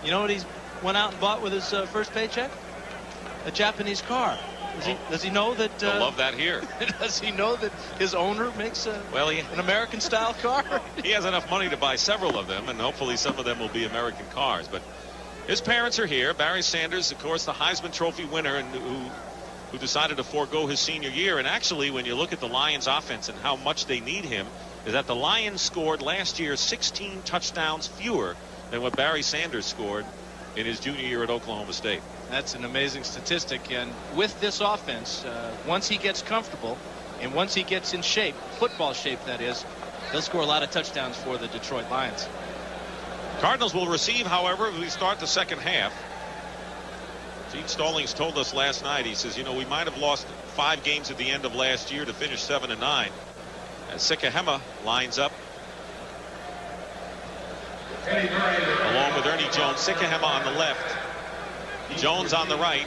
[SPEAKER 2] You know what he went out and bought with his first paycheck? A Japanese car. Does he know that?
[SPEAKER 1] I love that here.
[SPEAKER 2] Does he know that his owner makes an American-style car?
[SPEAKER 1] He has enough money to buy several of them, and hopefully some of them will be American cars. But his parents are here. Barry Sanders, of course, the Heisman Trophy winner, and who decided to forego his senior year. And actually, when you look at the Lions offense and how much they need him, is that the Lions scored last year 16 touchdowns fewer than what Barry Sanders scored in his junior year at Oklahoma State.
[SPEAKER 2] That's an amazing statistic. And with this offense, once he gets comfortable and once he gets in shape, football shape that is, they'll score a lot of touchdowns for the Detroit Lions.
[SPEAKER 1] Cardinals will receive, however, as we start the second half. Gene Stallings told us last night, he says, you know, we might have lost 5 games at the end of last year to finish 7-9. As Sikahema lines up along with Ernie Jones. Sikahema on the left, Jones on the right.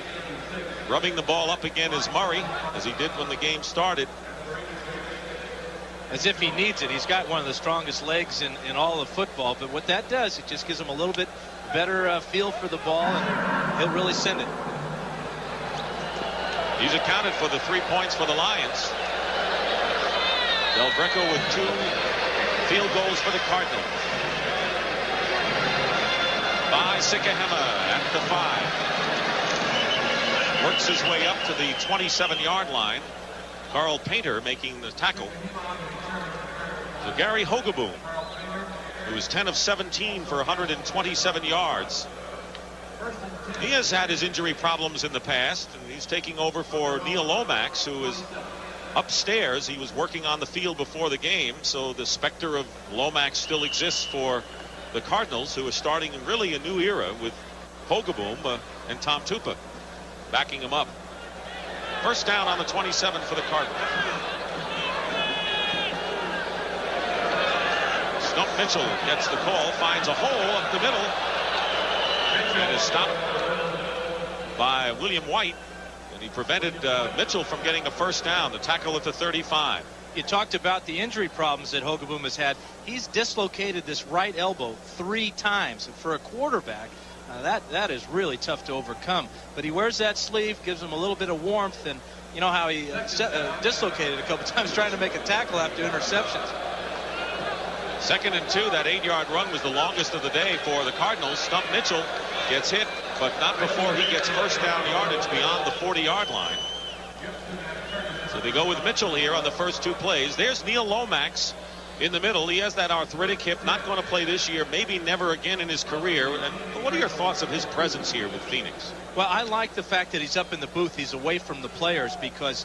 [SPEAKER 1] Rubbing the ball up again is Murray, as he did when the game started.
[SPEAKER 2] As if he needs it. He's got one of the strongest legs in all of football, but what that does, it just gives him a little bit better feel for the ball, and he'll really send it.
[SPEAKER 1] He's accounted for the 3 points for the Lions. Del Greco with 2 field goals for the Cardinals. By Sikahema at the 5. Works his way up to the 27-yard line. Carl Painter making the tackle. So Gary Hogeboom, who is 10 of 17 for 127 yards. He has had his injury problems in the past, and he's taking over for Neil Lomax, who is upstairs. He was working on the field before the game, so the specter of Lomax still exists for the Cardinals, who are starting really a new era with Hogeboom and Tom Tupa backing him up. First down on the 27 for the Cardinals. Stump Mitchell gets the call, finds a hole up the middle, and is stopped by William White, and he prevented Mitchell from getting a first down. The tackle at the 35.
[SPEAKER 2] You talked about the injury problems that Hogeboom has had. He's dislocated this right elbow 3 times, and for a quarterback, that is really tough to overcome. But he wears that sleeve, gives him a little bit of warmth, and you know how he dislocated a couple times trying to make a tackle after interceptions.
[SPEAKER 1] 2nd and 2. That 8-yard run was the longest of the day for the Cardinals. Stump Mitchell gets hit, but not before he gets first down yardage beyond the 40-yard line. So they go with Mitchell here on the first 2 plays. There's Neil Lomax in the middle. He has that arthritic hip, not going to play this year, maybe never again in his career. And what are your thoughts of his presence here with Phoenix?
[SPEAKER 2] Well, I like the fact that he's up in the booth. He's away from the players, because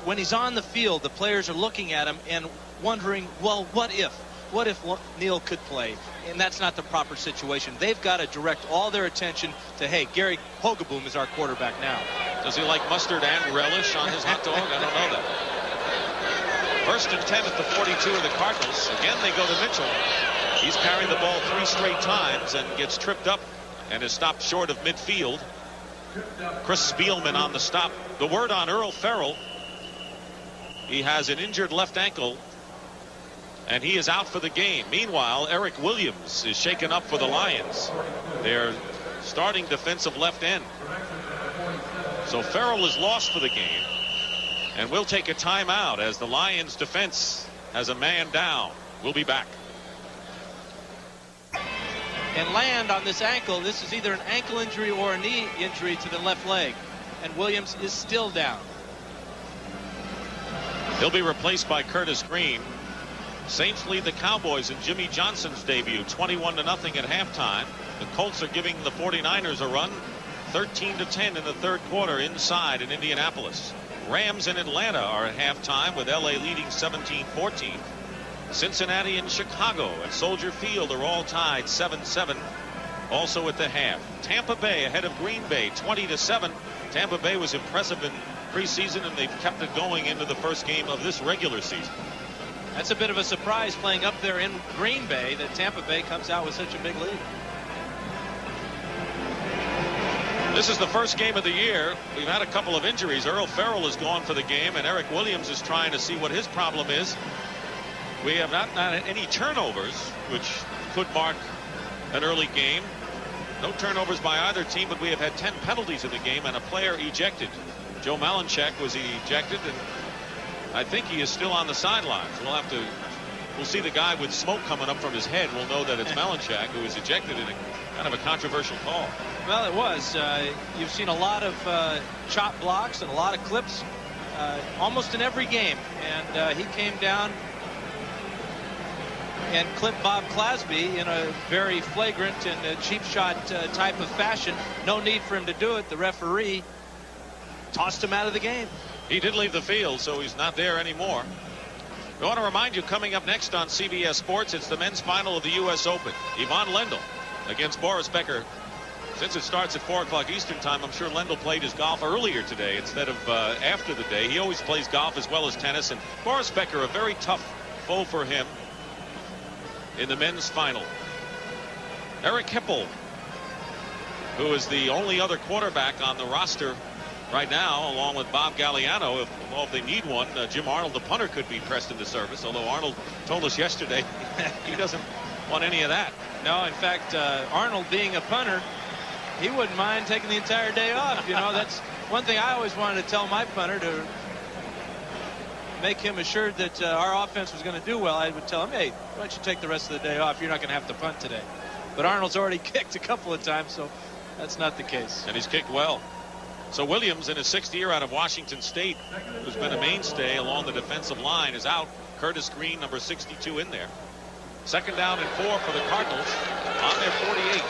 [SPEAKER 2] when he's on the field, the players are looking at him and wondering, well, what if? What if Neil could play? And that's not the proper situation. They've got to direct all their attention to, hey, Gary Hogeboom is our quarterback now.
[SPEAKER 1] Does he like mustard and relish on his hot dog? I don't know that. 1st and 10 at the 42 of the Cardinals. Again, they go to Mitchell. He's carried the ball 3 straight times and gets tripped up and is stopped short of midfield. Chris Spielman on the stop. The word on Earl Farrell. He has an injured left ankle, and he is out for the game. Meanwhile, Eric Williams is shaken up for the Lions. Their starting defensive left end. So Farrell is lost for the game. And we'll take a timeout as the Lions defense has a man down. We'll be back.
[SPEAKER 2] And Land on this ankle, this is either an ankle injury or a knee injury to the left leg. And Williams is still down.
[SPEAKER 1] He'll be replaced by Curtis Green. Saints lead the Cowboys in Jimmy Johnson's debut 21-0 at halftime. The Colts are giving the 49ers a run 13-10 in the 3rd quarter inside in Indianapolis. Rams in Atlanta are at halftime with LA leading 17-14. Cincinnati and Chicago at Soldier Field are all tied 7-7. Also at the half, Tampa Bay ahead of Green Bay 20-7. Tampa Bay was impressive in preseason, and they've kept it going into the first game of this regular season.
[SPEAKER 2] That's a bit of a surprise, playing up there in Green Bay, that Tampa Bay comes out with such a big lead.
[SPEAKER 1] This is the first game of the year. We've had a couple of injuries. Earl Farrell is gone for the game, and Eric Williams is trying to see what his problem is. We have not had any turnovers, which could mark an early game. No turnovers by either team, but we have had 10 penalties in the game and a player ejected. Joe Malinchak was ejected, and I think he is still on the sidelines. We'll see the guy with smoke coming up from his head. We'll know that it's Malinchak who was ejected in a kind of a controversial call.
[SPEAKER 2] Well, it was. You've seen a lot of chop blocks and a lot of clips almost in every game. And he came down and clipped Bob Clasby in a very flagrant and cheap shot type of fashion. No need for him to do it. The referee tossed him out of the game.
[SPEAKER 1] He did leave the field, so he's not there anymore. I want to remind you, coming up next on CBS Sports, it's the men's final of the U.S. Open. Yvonne Lendl against Boris Becker. Since it starts at 4 o'clock Eastern time, I'm sure Lendl played his golf earlier today instead of after the day. He always plays golf as well as tennis. And Boris Becker, a very tough foe for him in the men's final. Eric Hipple, who is the only other quarterback on the roster right now, along with Bob Galliano. If they need one, Jim Arnold, the punter, could be pressed into service, although Arnold told us yesterday he doesn't want any of that.
[SPEAKER 2] No, in fact, Arnold being a punter, he wouldn't mind taking the entire day off. You know, that's one thing I always wanted to tell my punter, to make him assured that our offense was going to do well. I would tell him, hey, why don't you take the rest of the day off? You're not going to have to punt today. But Arnold's already kicked a couple of times, so that's not the case.
[SPEAKER 1] And he's kicked well. So Williams, in his 6th year out of Washington State, who's been a mainstay along the defensive line, is out. Curtis Green, number 62, in there. 2nd down and 4 for the Cardinals on their 48.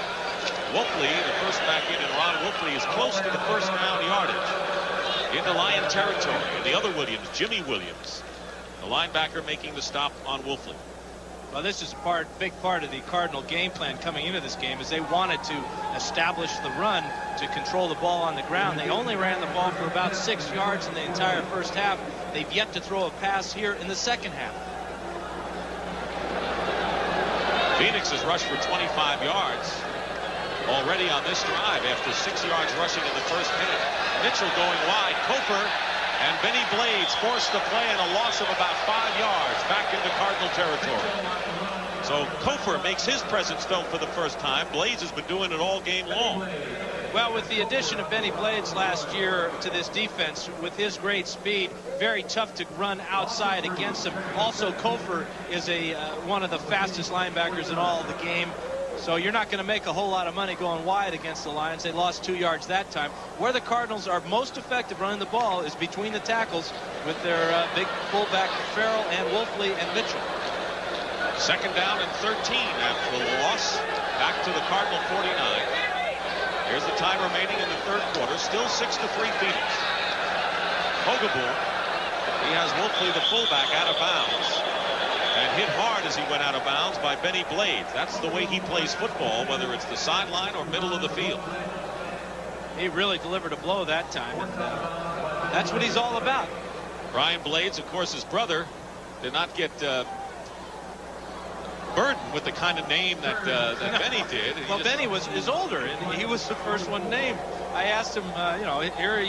[SPEAKER 1] Wolfley, the first back in, and Ron Wolfley is close to the first down yardage into Lion territory. And the other Williams, Jimmy Williams, the linebacker, making the stop on Wolfley.
[SPEAKER 2] Well, this is a big part of the Cardinal game plan coming into this game, is they wanted to establish the run to control the ball on the ground. They only ran the ball for about 6 yards in the entire first half. They've yet to throw a pass here in the second half.
[SPEAKER 1] Phoenix has rushed for 25 yards already on this drive after 6 yards rushing in the first minute. Mitchell going wide. Kofer and Benny Blades forced the play and a loss of about 5 yards back into Cardinal territory. So Kofer makes his presence felt for the first time. Blades has been doing it all game long.
[SPEAKER 2] Well, with the addition of Benny Blades last year to this defense, with his great speed, very tough to run outside against him. Also, Kofer is one of the fastest linebackers in all of the game. So you're not going to make a whole lot of money going wide against the Lions. They lost 2 yards that time. Where the Cardinals are most effective running the ball is between the tackles with their big fullback Farrell and Wolfley and Mitchell.
[SPEAKER 1] 2nd down and 13 after the loss. Back to the Cardinal 49. Here's the time remaining in the 3rd quarter. Still 6-3 Phoenix. Hogaboom. He has Wolfley, the fullback, out of bounds. And hit hard as he went out of bounds by Benny Blades. That's the way he plays football, whether it's the sideline or middle of the field.
[SPEAKER 2] He really delivered a blow that time. And, that's what he's all about.
[SPEAKER 1] Brian Blades, of course, his brother, did not get burdened with the kind of name that Benny did.
[SPEAKER 2] Well, Benny is older, and he was the first one named. I asked him, here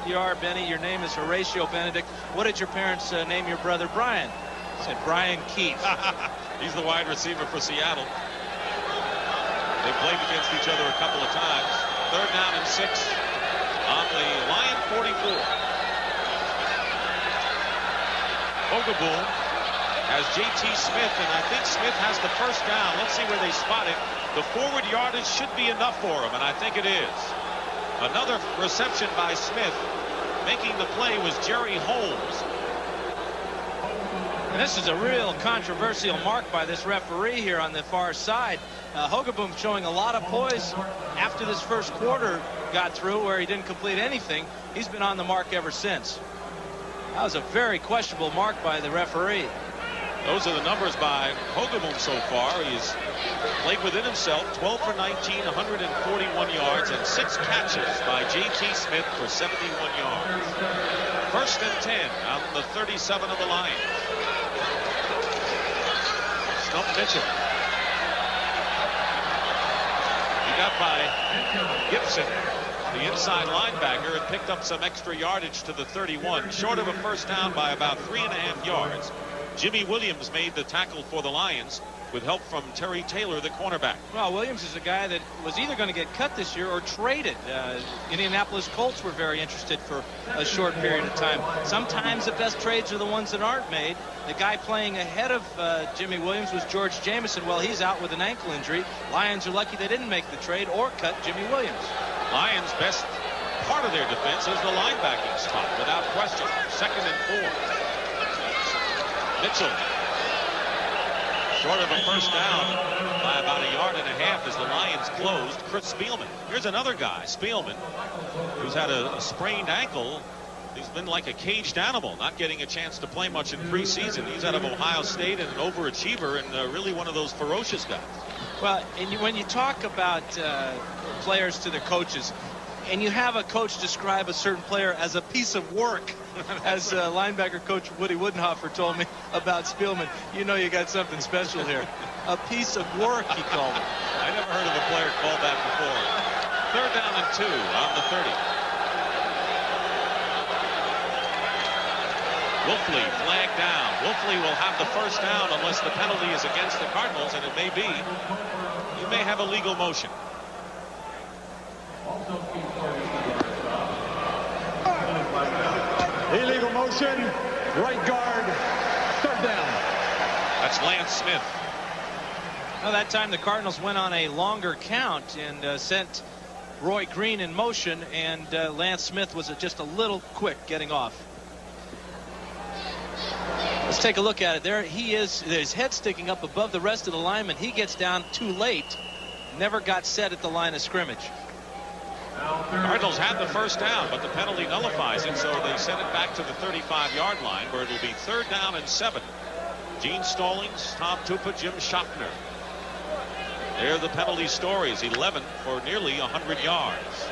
[SPEAKER 2] you are, Benny. Your name is Horatio Benedict. What did your parents name your brother Brian? I said Brian Keith.
[SPEAKER 1] He's the wide receiver for Seattle. They played against each other a couple of times. 3rd down and 6 on the Lion 44. Hogaboom has J.T. Smith, and I think Smith has the first down. Let's see where they spot it. The forward yardage should be enough for him, and I think it is. Another reception by Smith. Making the play was Jerry Holmes.
[SPEAKER 2] And this is a real controversial mark by this referee here on the far side. Hogaboom showing a lot of poise after this first quarter got through, where he didn't complete anything. He's been on the mark ever since. That was a very questionable mark by the referee.
[SPEAKER 1] Those are the numbers by Hogaboom so far. He's played within himself, 12 for 19, 141 yards, and 6 catches by J.T. Smith for 71 yards. 1st and 10 on the 37 of the Lions. Stump Mitchell. He got by Gibson, the inside linebacker, and picked up some extra yardage to the 31, short of a first down by about 3.5 yards. Jimmy Williams made the tackle for the Lions with help from Terry Taylor, the cornerback.
[SPEAKER 2] Well, Williams is a guy that was either going to get cut this year or traded. Indianapolis Colts were very interested for a short period of time. Sometimes the best trades are the ones that aren't made. The guy playing ahead of Jimmy Williams was George Jameson. Well, he's out with an ankle injury. Lions are lucky they didn't make the trade or cut Jimmy Williams.
[SPEAKER 1] Lions' best part of their defense is the linebacking spot, without question. 2nd and 4. Mitchell, short of a first down by about 1.5 yards as the Lions closed. Chris Spielman. Here's another guy, Spielman, who's had a sprained ankle. He's been like a caged animal, not getting a chance to play much in preseason. He's out of Ohio State and an overachiever, and really one of those ferocious guys.
[SPEAKER 2] Well, and when you talk about players to their coaches, and you have a coach describe a certain player as a piece of work, as linebacker coach Woody Woodenhofer told me about Spielman, you know you got something special here. A piece of work, he called it.
[SPEAKER 1] I never heard of a player called that before. 3rd down and 2 on the 30. Wolfley flagged down. Wolfley will have the first down unless the penalty is against the Cardinals, and it may be. You may have a legal motion.
[SPEAKER 3] Illegal motion, right guard, 3rd down.
[SPEAKER 1] That's Lance Smith.
[SPEAKER 2] Well, that time the Cardinals went on a longer count and sent Roy Green in motion, and Lance Smith was just a little quick getting off. Let's take a look at it. There he is, his head sticking up above the rest of the linemen. He gets down too late, never got set at the line of scrimmage.
[SPEAKER 1] Cardinals had the first down, but the penalty nullifies it, so they send it back to the 35-yard line, where it'll be 3rd down and 7. Gene Stallings, Tom Tupa, Jim Schochner. They're the penalty stories, 11 for nearly 100 yards.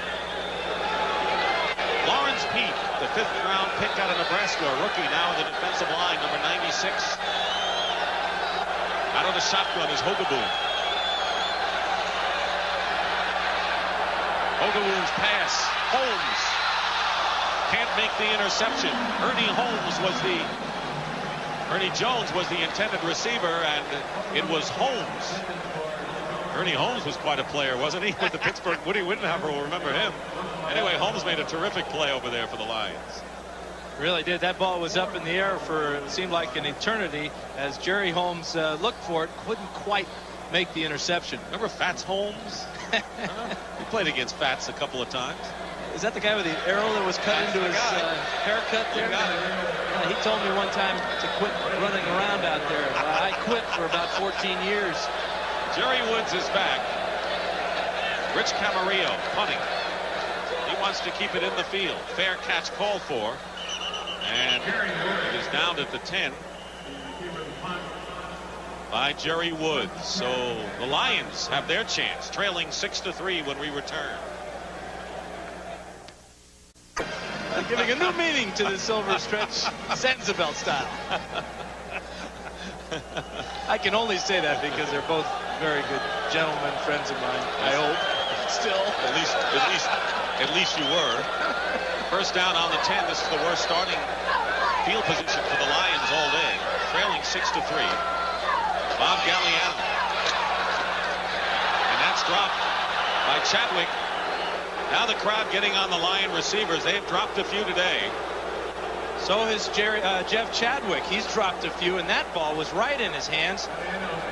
[SPEAKER 1] Lawrence Pete, the 5th-round pick out of Nebraska, a rookie now in the defensive line, number 96. Out of the shotgun is Hogaboom. Hogaboom's pass. Holmes can't make the interception. Ernie Jones was the intended receiver, and it was Holmes. Ernie Holmes was quite a player, wasn't he? With the Pittsburgh. Woody Wittenhauer will remember him. Anyway, Holmes made a terrific play over there for the Lions.
[SPEAKER 2] Really did. That ball was up in the air for it seemed like an eternity as Jerry Holmes looked for it, couldn't quite make the interception.
[SPEAKER 1] Remember Fats Holmes? He played against Fats a couple of times.
[SPEAKER 2] Is that the guy with the arrow that was cut into his haircut there? He told me one time to quit running around out there. I quit for about 14 years.
[SPEAKER 1] Jerry Woods is back. Rich Camarillo punting. He wants to keep it in the field. Fair catch called for. And it is down at the 10 by Jerry Woods. So the Lions have their chance, trailing 6-3 when we return.
[SPEAKER 2] Giving a new meaning to the silver stretch, Sentinel style. I can only say that because they're both very good gentlemen, friends of mine. I hope. Still.
[SPEAKER 1] At least you were. First down on the 10. This is the worst starting field position for the Lions all day. Trailing 6-3. Bob Galliano. And that's dropped by Chadwick. Now the crowd getting on the Lion receivers. They've dropped a few today.
[SPEAKER 2] So has Jeff Chadwick. He's dropped a few, and that ball was right in his hands.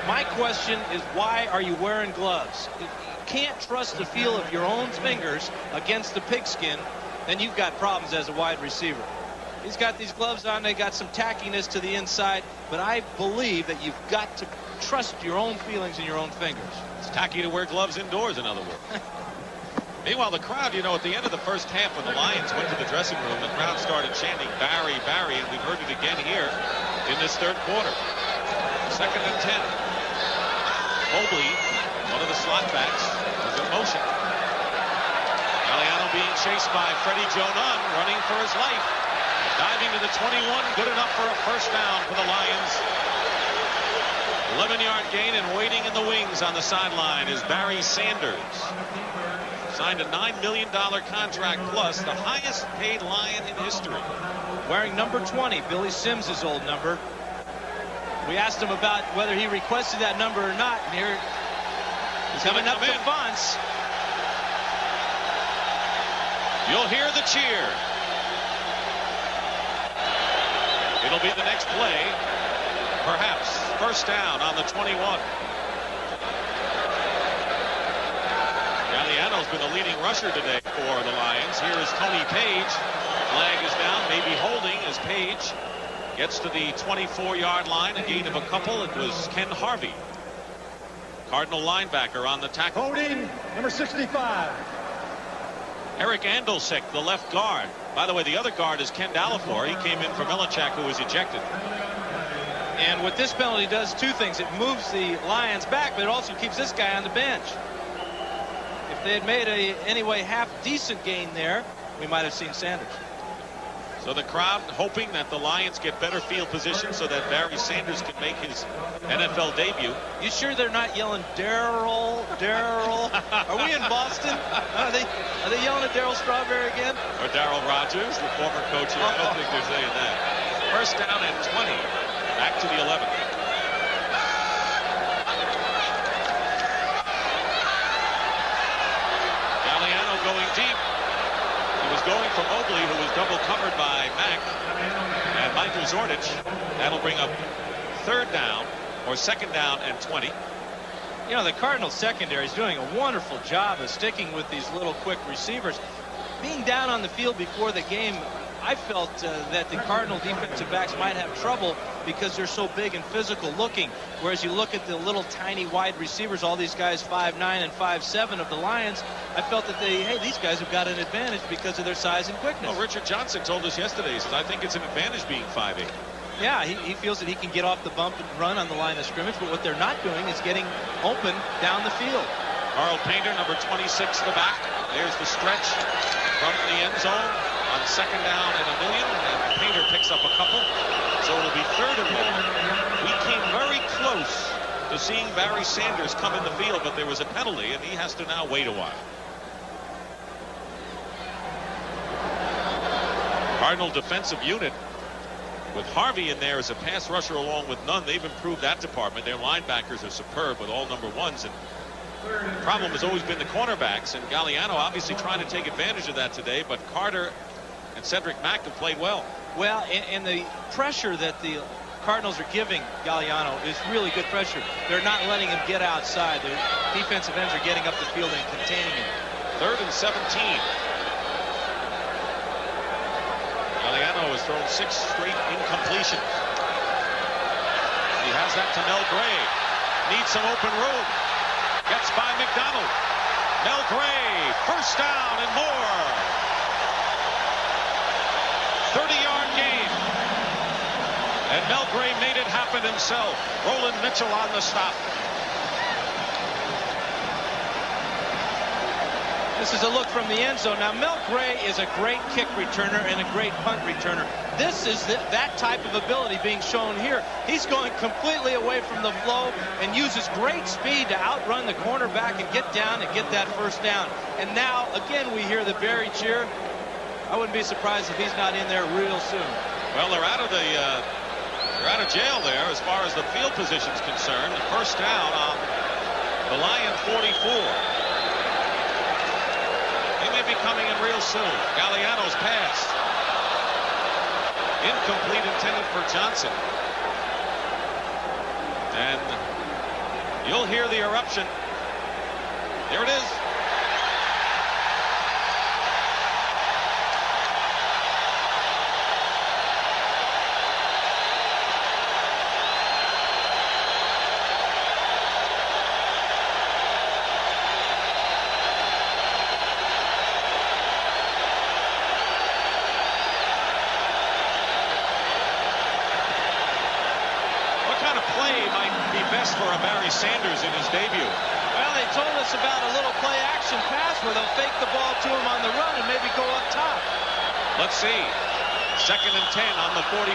[SPEAKER 2] My question is, why are you wearing gloves? If you can't trust the feel of your own fingers against the pigskin, then you've got problems as a wide receiver. He's got these gloves on. They got some tackiness to the inside, but I believe that you've got to trust your own feelings in your own fingers.
[SPEAKER 1] It's tacky to wear gloves indoors, in other words. Meanwhile, the crowd, you know, at the end of the first half when the Lions went to the dressing room, the crowd started chanting Barry, Barry, and we've heard it again here in this third quarter. 2nd and 10. Mobley, one of the slot backs, was in motion. Galliano being chased by Freddie Joe Nunn, running for his life. Diving to the 21, good enough for a first down for the Lions. 11-yard gain, and waiting in the wings on the sideline is Barry Sanders. Signed a $9 million contract plus, the highest paid Lion in history.
[SPEAKER 2] Wearing number 20, Billy Sims' old number. We asked him about whether he requested that number or not, and here he's coming up to Fonts.
[SPEAKER 1] You'll hear the cheer. It'll be the next play, perhaps. First down on the 21. Galliano's been the leading rusher today for the Lions. Here is Tony Page. Flag is down, maybe holding as Page gets to the 24-yard line. A gain of a couple. It was Ken Harvey, Cardinal linebacker, on the tackle.
[SPEAKER 3] Holding, number 65.
[SPEAKER 1] Eric Andolsek, the left guard. By the way, the other guard is Ken Dalafor. He came in for Milichak, who was ejected.
[SPEAKER 2] And what this penalty does, two things. It moves the Lions back, but it also keeps this guy on the bench. If If they had made a anyway half decent gain there, we might have seen Sanders.
[SPEAKER 1] So the crowd hoping that the Lions get better field position so that Barry Sanders can make his NFL debut.
[SPEAKER 2] You sure they're not yelling Darryl, Darryl? Are we in Boston? Are they yelling at Darryl Strawberry again?
[SPEAKER 1] Or Darryl Rogers, the former coach here. I don't think they're saying that. First down and 20. Back to the 11. Galliano going deep. He was going for Mobley, who was double covered by Mack and Michael Zordich. That'll bring up third down or second down and 20.
[SPEAKER 2] You know, the Cardinals secondary is doing a wonderful job of sticking with these little quick receivers. Being down on the field before the game, I felt that the Cardinal defensive backs might have trouble because they're so big and physical looking. Whereas you look at the little tiny wide receivers, all these guys 5'9" and 5'7" of the Lions, I felt that these guys have got an advantage because of their size and quickness.
[SPEAKER 1] Well, Richard Johnson told us yesterday, he says, I think it's an advantage being 5'8".
[SPEAKER 2] Yeah, he feels that he can get off the bump and run on the line of scrimmage, but what they're not doing is getting open down the field.
[SPEAKER 1] Carl Painter, number 26 in the back. There's the stretch from the end zone on second down and 1 million, and Painter picks up a couple. So it'll be third and long. We came very close to seeing Barry Sanders come in the field, but there was a penalty, and he has to now wait a while. Cardinal defensive unit with Harvey in there as a pass rusher along with Nunn. They've improved that department. Their linebackers are superb with all number ones, and the problem has always been the cornerbacks, and Galliano obviously trying to take advantage of that today, but Carter and Cedric Mack have played well.
[SPEAKER 2] Well, and the pressure that the Cardinals are giving Galliano is really good pressure. They're not letting him get outside. The defensive ends are getting up the field and containing him.
[SPEAKER 1] Third and 17. Galliano has thrown 6 straight incompletions. He has that to Mel Gray. Needs some open room. Gets by McDonald. Mel Gray, first down and more. 30-yard gain. And Mel Gray made it happen himself. Roland Mitchell on the stop.
[SPEAKER 2] This is a look from the end zone. Now, Mel Gray is a great kick returner and a great punt returner. This is that type of ability being shown here. He's going completely away from the flow and uses great speed to outrun the cornerback and get down and get that first down. And now, again, we hear the Barry cheer. I wouldn't be surprised if he's not in there real soon.
[SPEAKER 1] Well, they're out of jail there as far as the field position is concerned. The first down on the Lion 44. Be coming in real soon. Galliano's pass. Incomplete, intended for Johnson. And you'll hear the eruption. There it is. For a Barry Sanders in his debut.
[SPEAKER 2] Well, they told us about a little play action pass where they'll fake the ball to him on the run and maybe go up top.
[SPEAKER 1] Let's see. Second and 10 on the 44.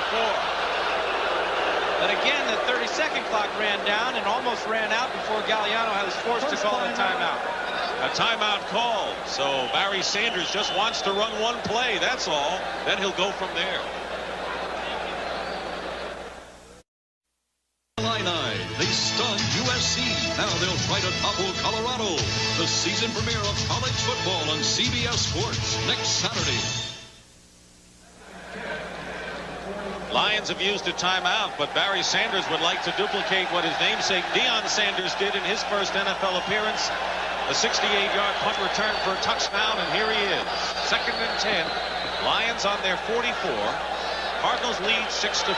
[SPEAKER 2] But again, the 30-second clock ran down and almost ran out before Galliano was forced to call a timeout.
[SPEAKER 1] A timeout call. So Barry Sanders just wants to run one play. That's all. Then he'll go from there.
[SPEAKER 6] They stunned USC. Now they'll try to topple Colorado. The season premiere of college football on CBS Sports next Saturday.
[SPEAKER 1] Lions have used a timeout, but Barry Sanders would like to duplicate what his namesake Deion Sanders did in his first NFL appearance. A 68-yard punt return for a touchdown, and here he is. Second and 10. Lions on their 44. Cardinals lead 6-3.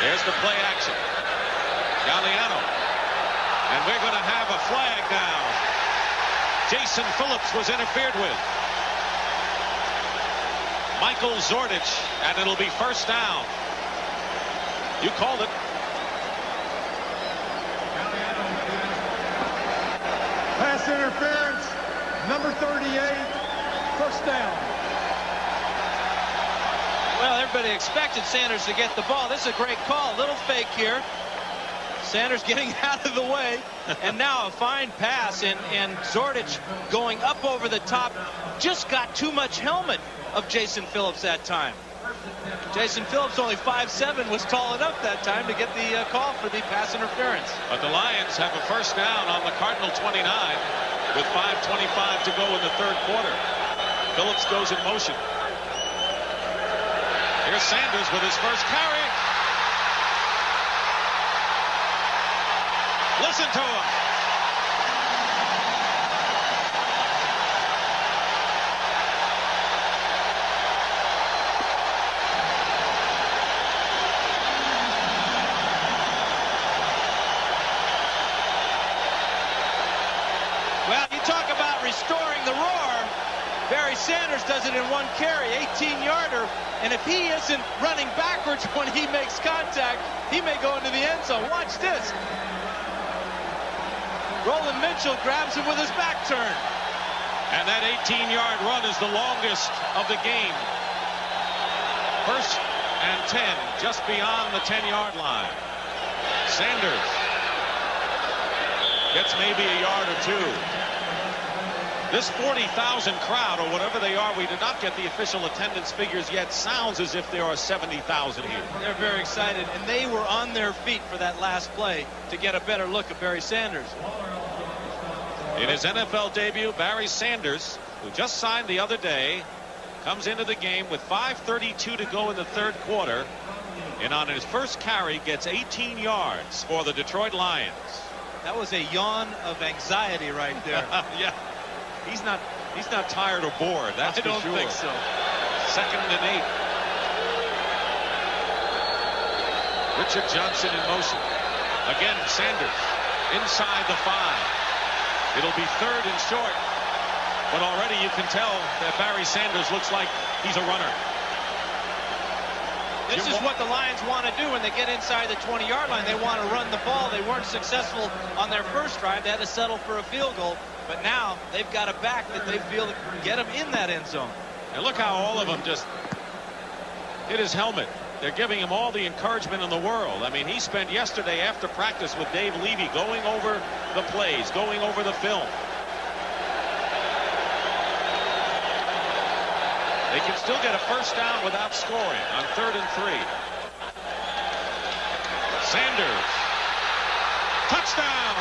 [SPEAKER 1] There's the play action. Galliano. And we're going to have a flag now. Jason Phillips was interfered with. Michael Zordich, and it'll be first down. You called it.
[SPEAKER 3] interference, number 38, first down.
[SPEAKER 2] Well, everybody expected Sanders to get the ball. This is a great call. Little fake here. Sanders getting out of the way. And now a fine pass. And Zordich going up over the top. Just got too much helmet of Jason Phillips that time. Jason Phillips, only 5'7", was tall enough that time to get the call for the pass interference.
[SPEAKER 1] But the Lions have a first down on the Cardinal 29 with 5:25 to go in the third quarter. Phillips goes in motion. Here's Sanders with his first carry. Listen to him.
[SPEAKER 2] Well, you talk about restoring the roar. Barry Sanders does it in one carry, 18-yarder. And if he isn't running backwards when he makes contact, he may go into the end zone. Watch this. Roland Mitchell grabs him with his back turned.
[SPEAKER 1] And that 18-yard run is the longest of the game. First and 10, just beyond the 10-yard line. Sanders gets maybe a yard or two. This 40,000 crowd, or whatever they are, we did not get the official attendance figures yet. Sounds as if there are 70,000 here.
[SPEAKER 2] They're very excited, and they were on their feet for that last play to get a better look at Barry Sanders.
[SPEAKER 1] In his NFL debut, Barry Sanders, who just signed the other day, comes into the game with 5:32 to go in the third quarter, and on his first carry gets 18 yards for the Detroit Lions.
[SPEAKER 2] That was a yawn of anxiety right there.
[SPEAKER 1] Yeah. He's not tired or bored, that's for sure.
[SPEAKER 2] I don't think so.
[SPEAKER 1] Second and 8. Richard Johnson in motion. Again, Sanders inside the 5. It'll be third and short. But already you can tell that Barry Sanders looks like he's a runner.
[SPEAKER 2] This is what the Lions want to do when they get inside the 20-yard line. They want to run the ball. They weren't successful on their first drive. They had to settle for a field goal. But now they've got a back that they feel can get him in that end zone.
[SPEAKER 1] And look how all of them just hit his helmet. They're giving him all the encouragement in the world. I mean, he spent yesterday after practice with Dave Levy going over the plays, going over the film. They can still get a first down without scoring on 3rd and 3. Sanders. Touchdown.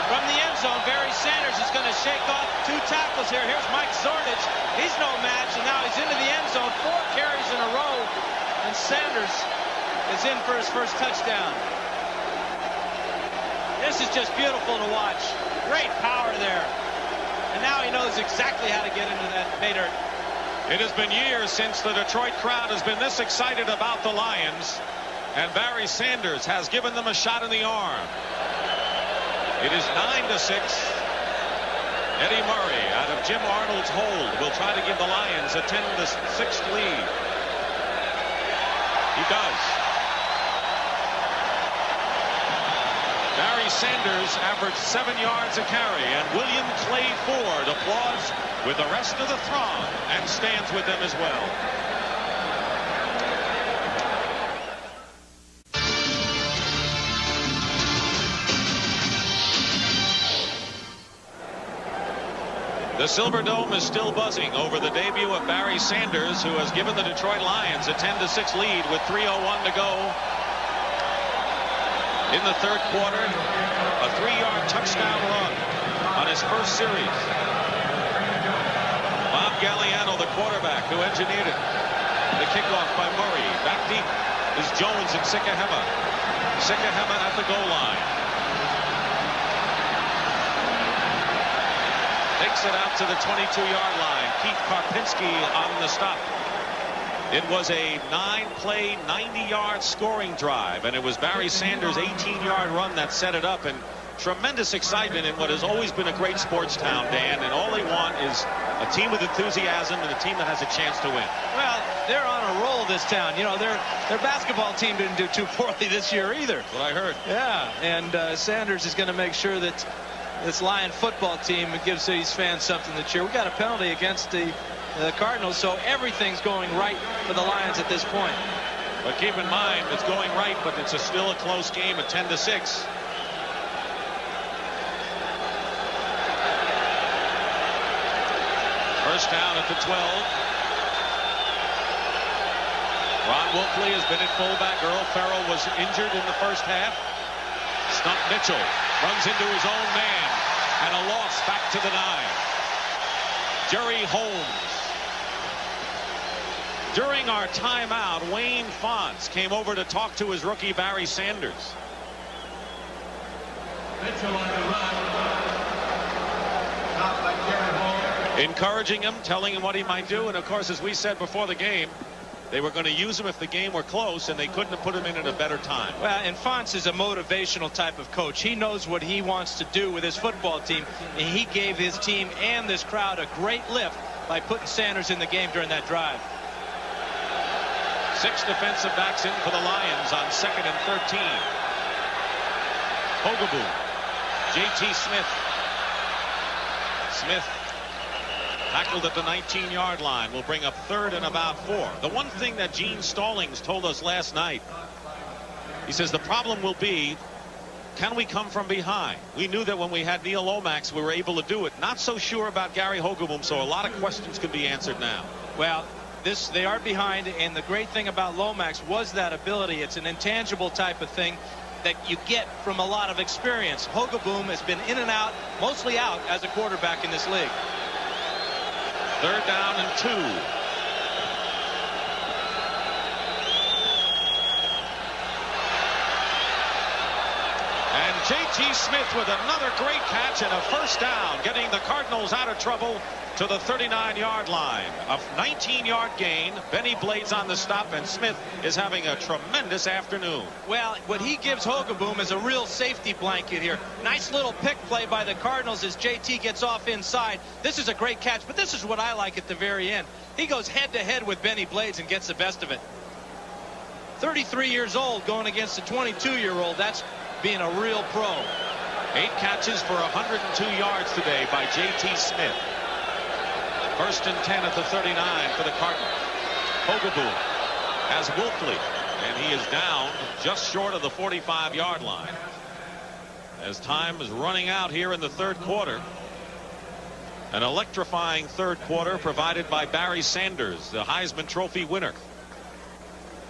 [SPEAKER 2] From the end zone, Barry Sanders is going to shake off 2 tackles here. Here's Mike Zordich. He's no match, and now he's into the end zone. 4 carries in a row, and Sanders is in for his first touchdown. This is just beautiful to watch. Great power there. And now he knows exactly how to get into that pay dirt.
[SPEAKER 1] It has been years since the Detroit crowd has been this excited about the Lions, and Barry Sanders has given them a shot in the arm. It is 9-6. Eddie Murray, out of Jim Arnold's hold, will try to give the Lions a 10-6 lead. He does. Barry Sanders averaged 7 yards a carry, and William Clay Ford applauds with the rest of the throng and stands with them as well. The Silverdome is still buzzing over the debut of Barry Sanders, who has given the Detroit Lions a 10-6 lead with 3:01 to go in the third quarter. A 3-yard touchdown run on his first series. Bob Galliano, the quarterback, who engineered it. The kickoff by Murray. Back deep is Jones and Sikahema. Sikahema at the goal line. Takes it out to the 22-yard line. Keith Karpinski on the stop. It was a 9-play, 90-yard scoring drive, and it was Barry Sanders' 18-yard run that set it up. And tremendous excitement in what has always been a great sports town, Dan, and all they want is a team with enthusiasm and a team that has a chance to win.
[SPEAKER 2] Well, they're on a roll, this town. You know, their basketball team didn't do too poorly this year either.
[SPEAKER 1] That's what I heard.
[SPEAKER 2] Yeah, and Sanders is going to make sure that this Lion football team gives these fans something to cheer. We got a penalty against the Cardinals, so everything's going right for the Lions at this point.
[SPEAKER 1] But keep in mind, it's going right, but it's still a close game at 10-6. First down at the 12. Ron Wolfley has been at fullback. Earl Farrell was injured in the first half. Stump Mitchell runs into his own man, and a loss back to the 9. Jerry Holmes. During our timeout, Wayne Fonts came over to talk to his rookie Barry Sanders.
[SPEAKER 3] Mitchell on the run. Stopped by Jerry Holmes.
[SPEAKER 1] Encouraging him, telling him what he might do, and of course, as we said before the game, they were going to use him if the game were close, and they couldn't have put him in at a better time.
[SPEAKER 2] Well, and Fonts is a motivational type of coach. He knows what he wants to do with his football team, and he gave his team and this crowd a great lift by putting Sanders in the game during that drive.
[SPEAKER 1] 6 defensive backs in for the Lions on 2nd and 13. Hogaboom. J.T. Smith. Smith tackled at the 19-yard line. Will bring up 3rd and about 4. The one thing that Gene Stallings told us last night, he says the problem will be, can we come from behind? We knew that when we had Neil Lomax, we were able to do it. Not so sure about Gary Hogaboom, so a lot of questions could be answered now.
[SPEAKER 2] Well, they are behind, and the great thing about Lomax was that ability. It's an intangible type of thing that you get from a lot of experience. Hogaboom has been in and out, mostly out, as a quarterback in this league.
[SPEAKER 1] 3rd down and 2. And J.T. Smith with another great catch and a first down, getting the Cardinals out of trouble to the 39-yard line. A 19-yard gain. Benny Blades on the stop, and Smith is having a tremendous afternoon.
[SPEAKER 2] Well, what he gives Hogaboom is a real safety blanket here. Nice little pick play by the Cardinals as JT gets off inside. This is a great catch, but this is what I like at the very end. He goes head-to-head with Benny Blades and gets the best of it. 33 years old going against a 22-year-old. That's being a real pro.
[SPEAKER 1] 8 catches for 102 yards today by J.T. Smith. 1st and 10 at the 39 for the Cardinals. Hogaboom has Wolfley, and he is down just short of the 45-yard line as time is running out here in the 3rd quarter. An electrifying 3rd quarter provided by Barry Sanders, the Heisman Trophy winner,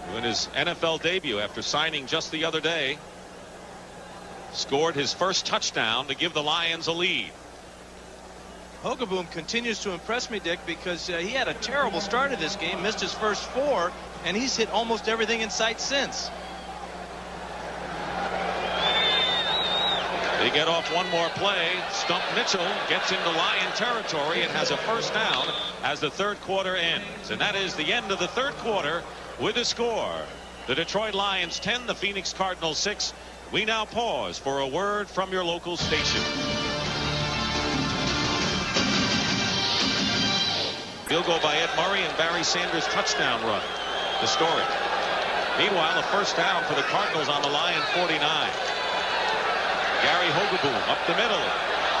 [SPEAKER 1] who in his NFL debut after signing just the other day scored his first touchdown to give the Lions a lead.
[SPEAKER 2] Hogaboom continues to impress me, Dick, because he had a terrible start of this game, missed his first 4, and he's hit almost everything in sight since.
[SPEAKER 1] They get off one more play. Stump Mitchell gets into Lion territory and has a first down as the 3rd quarter ends. And that is the end of the 3rd quarter with a score. The Detroit Lions 10, the Phoenix Cardinals 6. We now pause for a word from your local station. Field goal by Ed Murray and Barry Sanders' touchdown run. Historic. Meanwhile, a first down for the Cardinals on the Lion 49. Gary Hogaboom up the middle.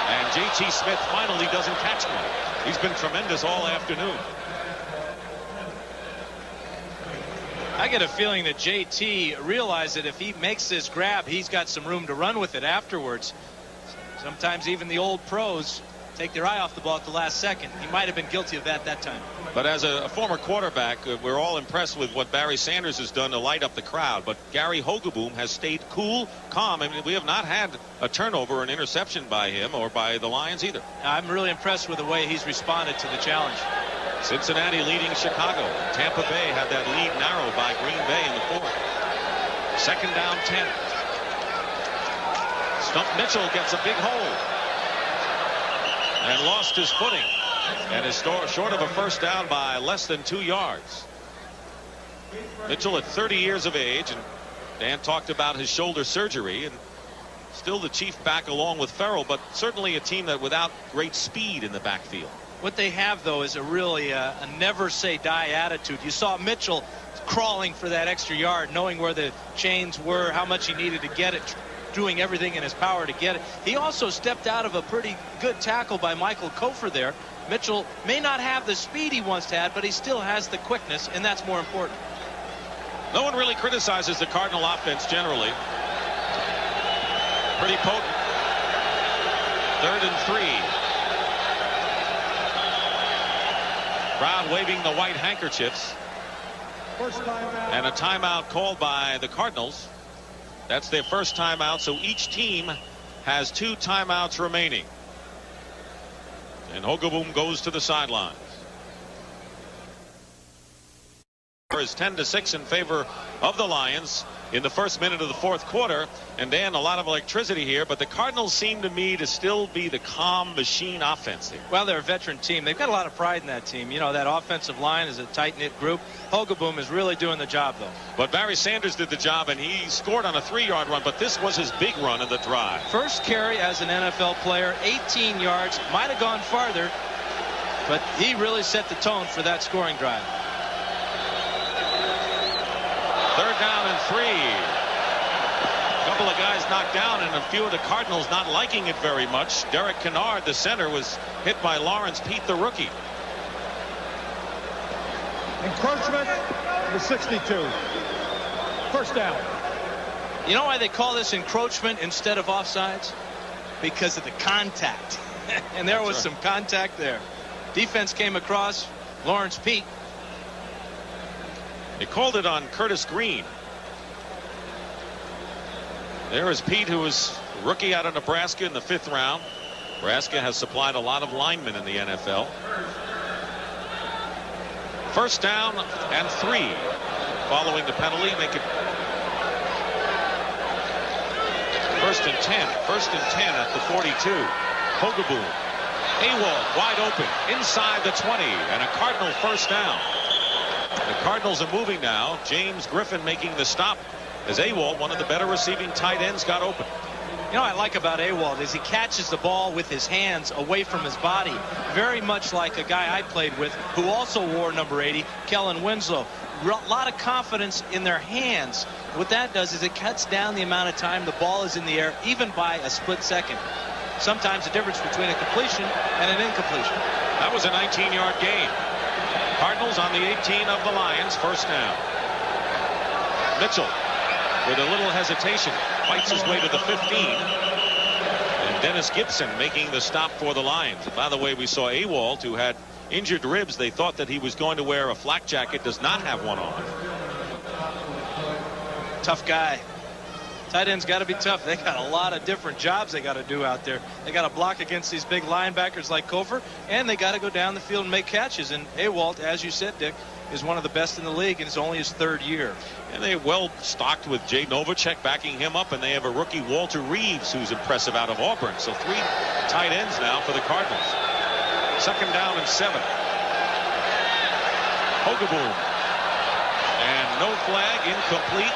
[SPEAKER 1] And J.T. Smith finally doesn't catch one. He's been tremendous all afternoon.
[SPEAKER 2] I get a feeling that JT realized that if he makes this grab, he's got some room to run with it afterwards. Sometimes even the old pros take their eye off the ball at the last second. He might have been guilty of that time.
[SPEAKER 1] But as a former quarterback, we're all impressed with what Barry Sanders has done to light up the crowd. But Gary Hogaboom has stayed cool, calm. I mean, we have not had a turnover or an interception by him or by the Lions either.
[SPEAKER 2] I'm really impressed with the way he's responded to the challenge.
[SPEAKER 1] Cincinnati leading Chicago. Tampa Bay had that lead narrowed by Green Bay in the 4th. 2nd down 10. Stump Mitchell gets a big hole and lost his footing and is short of a first down by less than 2 yards. Mitchell at 30 years of age, and Dan talked about his shoulder surgery, and Still the chief back along with Farrell, but certainly a team that without great speed in the backfield.
[SPEAKER 2] What they have, though, is a really a never say die attitude. You saw Mitchell crawling for that extra yard, knowing where the chains were, how much he needed to get it, doing everything in his power to get it. He also stepped out of a pretty good tackle by Michael Kofer there. Mitchell may not have the speed he once had, but he still has the quickness, and that's more important.
[SPEAKER 1] No one really criticizes the Cardinal offense generally. Pretty potent. 3rd and 3. Crowd waving the white handkerchiefs.
[SPEAKER 3] First timeout.
[SPEAKER 1] And a timeout called by the Cardinals. That's their first timeout, so each team has 2 timeouts remaining. And Hogaboom goes to the sidelines. Is 10-6 in favor of the Lions in the first minute of the 4th quarter. And Dan, a lot of electricity here, but the Cardinals seem to me to still be the calm machine offense here.
[SPEAKER 2] Well, they're a veteran team. They've got a lot of pride in that team. You know, that offensive line is a tight-knit group. Hogaboom is really doing the job, though.
[SPEAKER 1] But Barry Sanders did the job, and he scored on a 3-yard run, but this was his big run of the drive.
[SPEAKER 2] First carry as an NFL player, 18 yards, might have gone farther, but he really set the tone for that scoring drive.
[SPEAKER 1] 3rd down and 3. A couple of guys knocked down, and a few of the Cardinals not liking it very much. Derek Kennard, the center, was hit by Lawrence Pete, the rookie.
[SPEAKER 3] Encroachment to 62. First down.
[SPEAKER 2] You know why they call this encroachment instead of offsides? Because of the contact. And there was some contact there. Defense came across. Lawrence Pete.
[SPEAKER 1] They called it on Curtis Green. There is Pete, who was a rookie out of Nebraska in the 5th round. Nebraska has supplied a lot of linemen in the NFL. First down and 3 following the penalty. Make it 1st and 10. 1st and 10 at the 42. Hogaboom. Awald wide open inside the 20, and a Cardinal first down. The Cardinals are moving now. James Griffin making the stop as Awald, one of the better receiving tight ends, got open.
[SPEAKER 2] You know what I like about Awald is he catches the ball with his hands away from his body. Very much like a guy I played with who also wore number 80, Kellen Winslow. A lot of confidence in their hands. What that does is it cuts down the amount of time the ball is in the air, even by a split second. Sometimes the difference between a completion and an incompletion.
[SPEAKER 1] That was a 19-yard gain. Cardinals on the 18 of the Lions, first down. Mitchell with a little hesitation fights his way to the 15. And Dennis Gibson making the stop for the Lions. And by the way, we saw Awald, who had injured ribs. They thought that he was going to wear a flak jacket, does not have one on.
[SPEAKER 2] Tough guy. Tight ends got to be tough. They got a lot of different jobs they got to do out there. They got to block against these big linebackers like Kofer, and they got to go down the field and make catches. And Awald, as you said, Dick, is one of the best in the league, and it's only his 3rd year.
[SPEAKER 1] And they're well stocked with Jay Novacek backing him up, and they have a rookie, Walter Reeves, who's impressive out of Auburn. So 3 tight ends now for the Cardinals. 2nd down and 7. Hogaboom. And no flag, incomplete.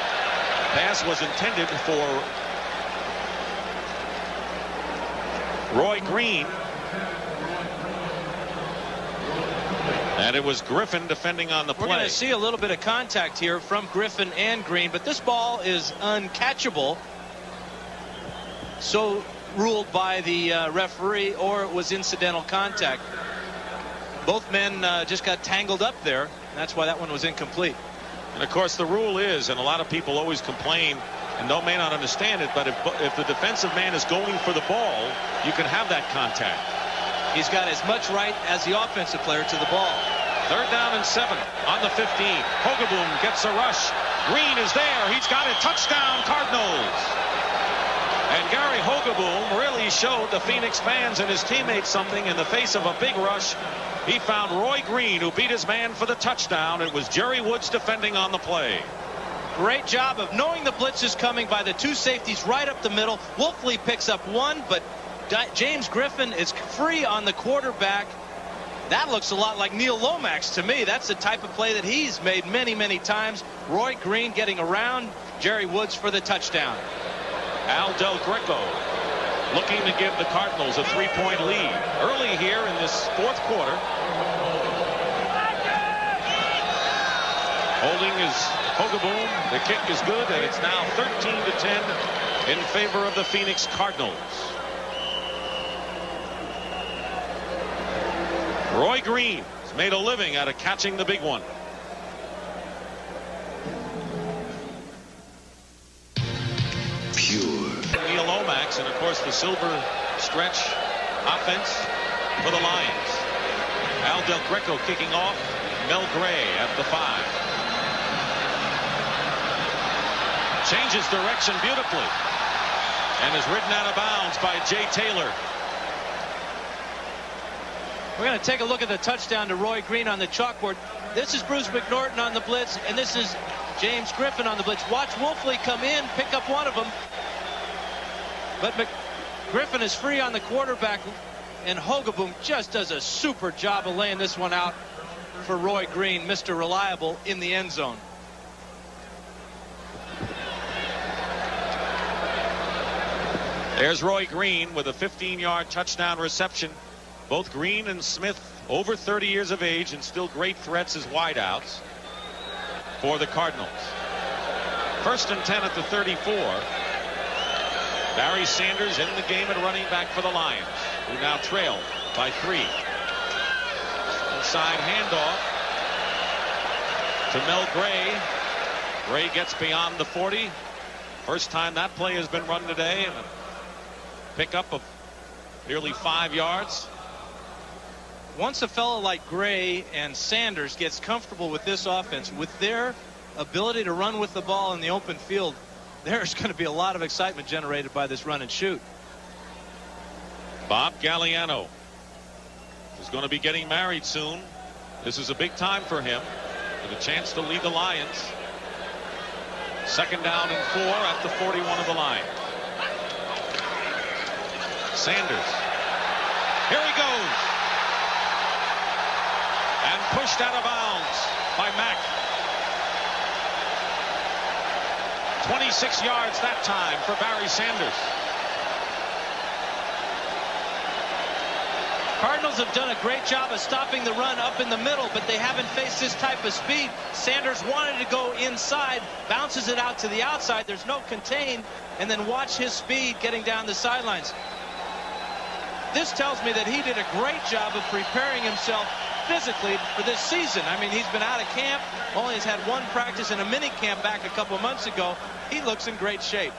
[SPEAKER 1] Pass was intended for Roy Green. And it was Griffin defending on the play.
[SPEAKER 2] We're going to see a little bit of contact here from Griffin and Green, but this ball is uncatchable. So ruled by the referee, or it was incidental contact. Both men just got tangled up there. And that's why that one was incomplete.
[SPEAKER 1] And of course the rule is, and a lot of people always complain and may not understand it, but if the defensive man is going for the ball, you can have that contact.
[SPEAKER 2] He's got as much right as the offensive player to the ball.
[SPEAKER 1] 3rd down and 7 on the 15. Hogaboom gets a rush. Green is there. He's got it. Touchdown, Cardinals. And Gary Hogaboom really showed the Phoenix fans and his teammates something in the face of a big rush. He found Roy Green, who beat his man for the touchdown. It was Jerry Woods defending on the play.
[SPEAKER 2] Great job of knowing the blitz is coming by the 2 safeties right up the middle. Wolfley picks up 1, but James Griffin is free on the quarterback. That looks a lot like Neil Lomax to me. That's the type of play that he's made many, many times. Roy Green getting around Jerry Woods for the touchdown.
[SPEAKER 1] Al Del Greco looking to give the Cardinals a 3-point lead early here in this fourth quarter. Holding is Hogaboom. The kick is good, and it's now 13-10 in favor of the Phoenix Cardinals. Roy Green has made a living out of catching the big one. Neil Lomax, and of course the silver stretch offense for the Lions. Al Del Greco kicking off. Mel Gray at the 5. Changes direction beautifully and is ridden out of bounds by Jay Taylor.
[SPEAKER 2] We're going to take a look at the touchdown to Roy Green on the chalkboard. This is Bruce McNorton on the blitz, and this is James Griffin on the blitz. Watch Wolfley come in, pick up one of them. But Griffin is free on the quarterback, and Hogaboom just does a super job of laying this one out for Roy Green, Mr. Reliable, in the end zone.
[SPEAKER 1] There's Roy Green with a 15-yard touchdown reception. Both Green and Smith over 30 years of age and still great threats as wideouts for the Cardinals. 1st and 10 at the 34. Barry Sanders in the game at running back for the Lions, who now trail by 3. Inside handoff to Mel Gray. Gray gets beyond the 40. First time that play has been run today, and a pickup of nearly 5 yards.
[SPEAKER 2] Once a fellow like Gray and Sanders gets comfortable with this offense, with their ability to run with the ball in the open field, there's going to be a lot of excitement generated by this run and shoot.
[SPEAKER 1] Bob Galliano is going to be getting married soon. This is a big time for him, with a chance to lead the Lions. 2nd down and 4 at the 41 of the line. Sanders. Here he goes. And pushed out of bounds by Mack. 26 yards that time for Barry Sanders.
[SPEAKER 2] Cardinals have done a great job of stopping the run up in the middle, but they haven't faced this type of speed. Sanders wanted to go inside, bounces it out to the outside. There's no contain, and then watch his speed getting down the sidelines. This tells me that he did a great job of preparing himself physically for this season. I mean, he's been out of camp, only has had one practice in a mini camp back a couple months ago. He looks in great shape.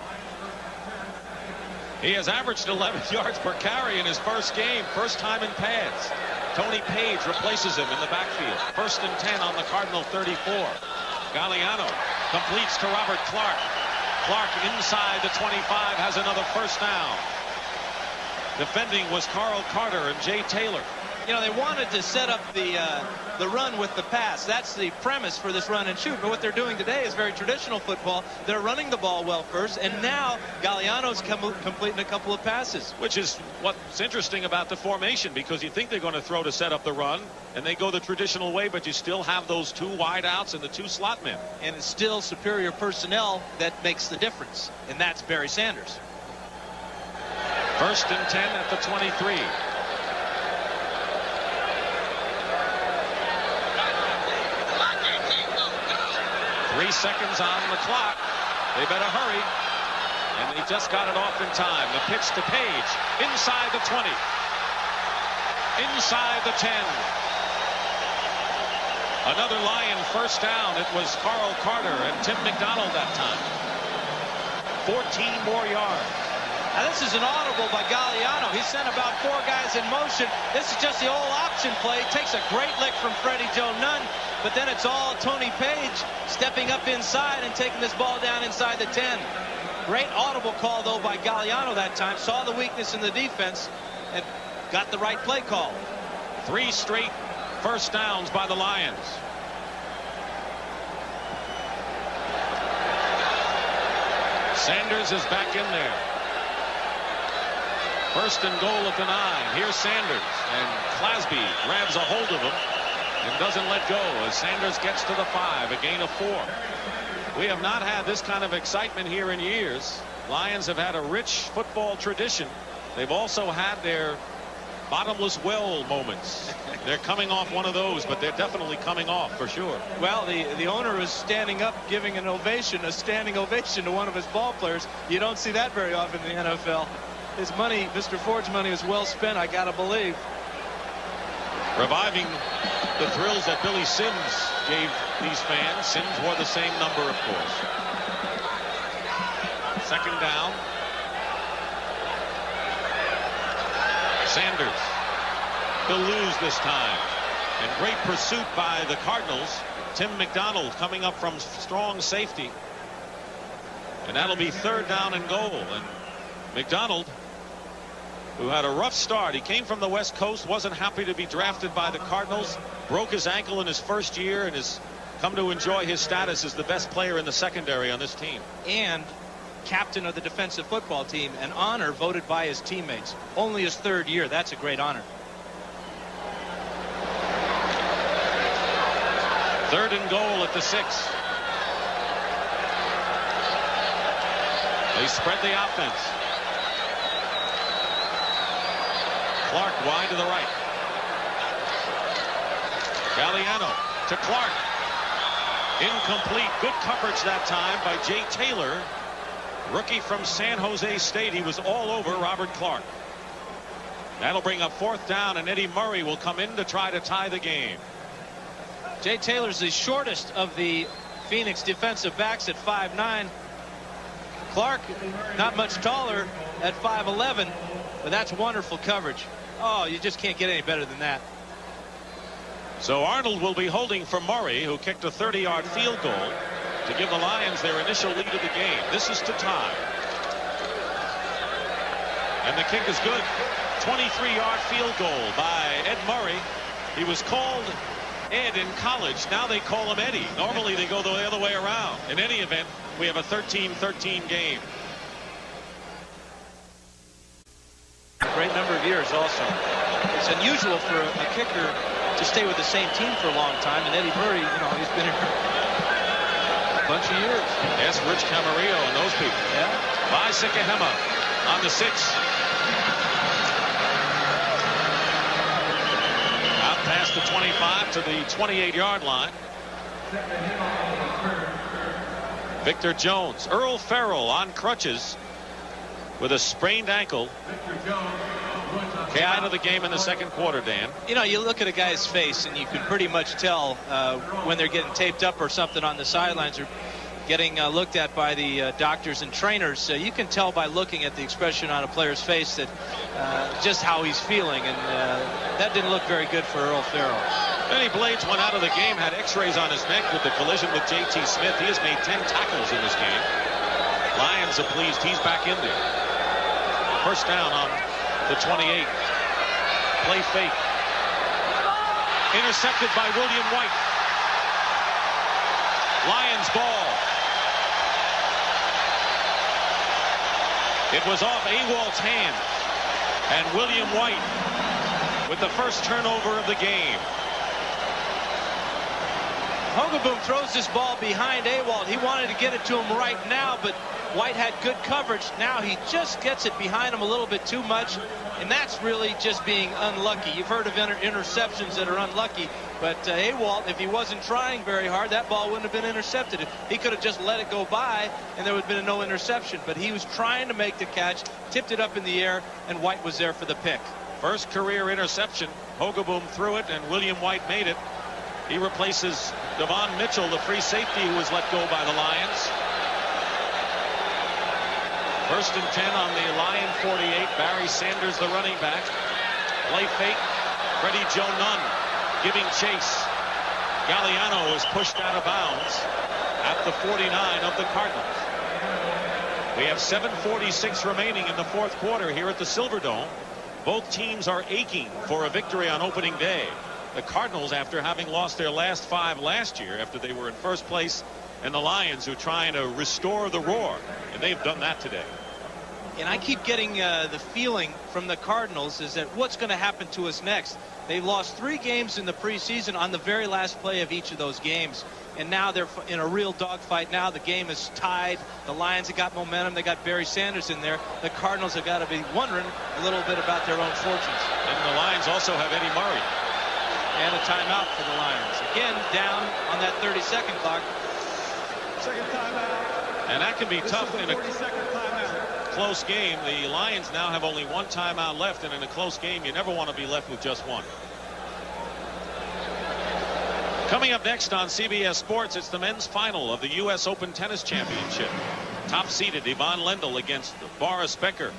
[SPEAKER 1] He has averaged 11 yards per carry in his first game, first time in pads. Tony Page replaces him in the backfield. 1st and 10 on the Cardinal 34. Galliano completes to Robert Clark. Clark inside the 25 has another first down. Defending was Carl Carter and Jay Taylor.
[SPEAKER 2] You know, they wanted to set up the run with the pass. That's the premise for this run and shoot. But what they're doing today is very traditional football. They're running the ball well first, and now Galliano's completing a couple of passes.
[SPEAKER 1] Which is what's interesting about the formation, because you think they're going to throw to set up the run, and they go the traditional way, but you still have those 2 wideouts and the 2 slot men.
[SPEAKER 2] And it's still superior personnel that makes the difference, and that's Barry Sanders.
[SPEAKER 1] 1st and 10 at the 23. 3 seconds on the clock. They better hurry. And he just got it off in time. The pitch to Page. Inside the 20. Inside the 10. Another Lion first down. It was Carl Carter and Tim McDonald that time. 14 more yards.
[SPEAKER 2] Now this is an audible by Galliano. He sent about 4 guys in motion. This is just the old option play. Takes a great lick from Freddie Joe Nunn, but then it's all Tony Page stepping up inside and taking this ball down inside the 10. Great audible call, though, by Galliano that time. Saw the weakness in the defense and got the right play call.
[SPEAKER 1] 3 straight first downs by the Lions. Sanders is back in there. 1st and goal at the 9. Here's Sanders, and Clasby grabs a hold of him and doesn't let go as Sanders gets to the 5, a gain of 4. We have not had this kind of excitement here in years. Lions have had a rich football tradition. They've also had their bottomless well moments. They're coming off one of those, but they're definitely coming off for sure.
[SPEAKER 2] Well, the owner is standing up giving a standing ovation to one of his ball players. You don't see that very often in the NFL. His money, Mr. Ford's money, was well spent, I gotta believe.
[SPEAKER 1] Reviving the thrills that Billy Sims gave these fans. Sims wore the same number, of course. Second down. Sanders. He'll lose this time. And great pursuit by the Cardinals. Tim McDonald coming up from strong safety. And that'll be third down and goal. And McDonald, who had a rough start. He came from the West Coast, wasn't happy to be drafted by the Cardinals, broke his ankle in his first year, and has come to enjoy his status as the best player in the secondary on this team.
[SPEAKER 2] And captain of the defensive football team, an honor voted by his teammates. Only his third year. That's a great honor.
[SPEAKER 1] Third and goal at the 6. They spread the offense. Clark wide to the right. Galliano to Clark. Incomplete. Good coverage that time by Jay Taylor. Rookie from San Jose State. He was all over Robert Clark. That'll bring up fourth down, and Eddie Murray will come in to try to tie the game.
[SPEAKER 2] Jay Taylor's the shortest of the Phoenix defensive backs at 5'9". Clark not much taller at 5'11", but that's wonderful coverage. Oh, you just can't get any better than that.
[SPEAKER 1] So Arnold will be holding for Murray, who kicked a 30-yard field goal to give the Lions their initial lead of the game. This is to tie. And the kick is good. 23-yard field goal by Ed Murray. He was called Ed in college. Now they call him Eddie. Normally they go the other way around. In any event, we have a 13-13 game.
[SPEAKER 2] A great number of years also. It's unusual for a kicker to stay with the same team for a long time, and Eddie Murray, you know, he's been here a bunch of years.
[SPEAKER 1] Yes, Rich Camarillo and those people.
[SPEAKER 2] Yeah.
[SPEAKER 1] By Sikahema on the 6. Out past the 25 to the 28-yard line. Victor Jones. Earl Farrell on crutches with a sprained ankle. Came out of the game in the second quarter, Dan.
[SPEAKER 2] You know, you look at a guy's face and you can pretty much tell when they're getting taped up or something on the sidelines or getting looked at by the doctors and trainers. You can tell by looking at the expression on a player's face that just how he's feeling, and that didn't look very good for Earl Farrell.
[SPEAKER 1] Benny Blades went out of the game, had x-rays on his neck with the collision with J.T. Smith. He has made 10 tackles in this game. Lions are pleased he's back in there. First down on the 28. Play fake. Intercepted by William White. Lions ball. It was off Awalt's hand. And William White with the first turnover of the game.
[SPEAKER 2] Hogaboom throws this ball behind Awalt. He wanted to get it to him right now, but White had good coverage. Now he just gets it behind him a little bit too much, and that's really just being unlucky. You've heard of interceptions that are unlucky, but Awalt, if he wasn't trying very hard, that ball wouldn't have been intercepted. He could have just let it go by, and there would have been no interception. But he was trying to make the catch, tipped it up in the air, and White was there for the pick.
[SPEAKER 1] First career interception. Hogaboom threw it, and William White made it. He replaces Devon Mitchell, the free safety who was let go by the Lions. First and 10 on the Lion 48. Barry Sanders, the running back. Play fake. Freddie Joe Nunn giving chase. Galliano is pushed out of bounds at the 49 of the Cardinals. We have 7:46 remaining in the fourth quarter here at the Silverdome. Both teams are aching for a victory on opening day. The Cardinals, after having lost their last 5 last year, after they were in first place, and the Lions, who are trying to restore the roar, and they've done that today.
[SPEAKER 2] And I keep getting the feeling from the Cardinals is that what's going to happen to us next? They've lost 3 games in the preseason on the very last play of each of those games. And now they're in a real dogfight now. The game is tied. The Lions have got momentum. They got Barry Sanders in there. The Cardinals have got to be wondering a little bit about their own fortunes.
[SPEAKER 1] And the Lions also have Eddie Murray.
[SPEAKER 2] And a timeout for the Lions. Again, down on that 30-second clock.
[SPEAKER 3] Second timeout.
[SPEAKER 1] And that can be tough in a
[SPEAKER 3] 42nd timeout.
[SPEAKER 1] close game. The Lions now have only 1 timeout left, and in a close game, you never want to be left with just 1. Coming up next on CBS Sports, it's the men's final of the U.S. Open Tennis Championship. Top-seeded Yvonne Lendl against Boris Becker,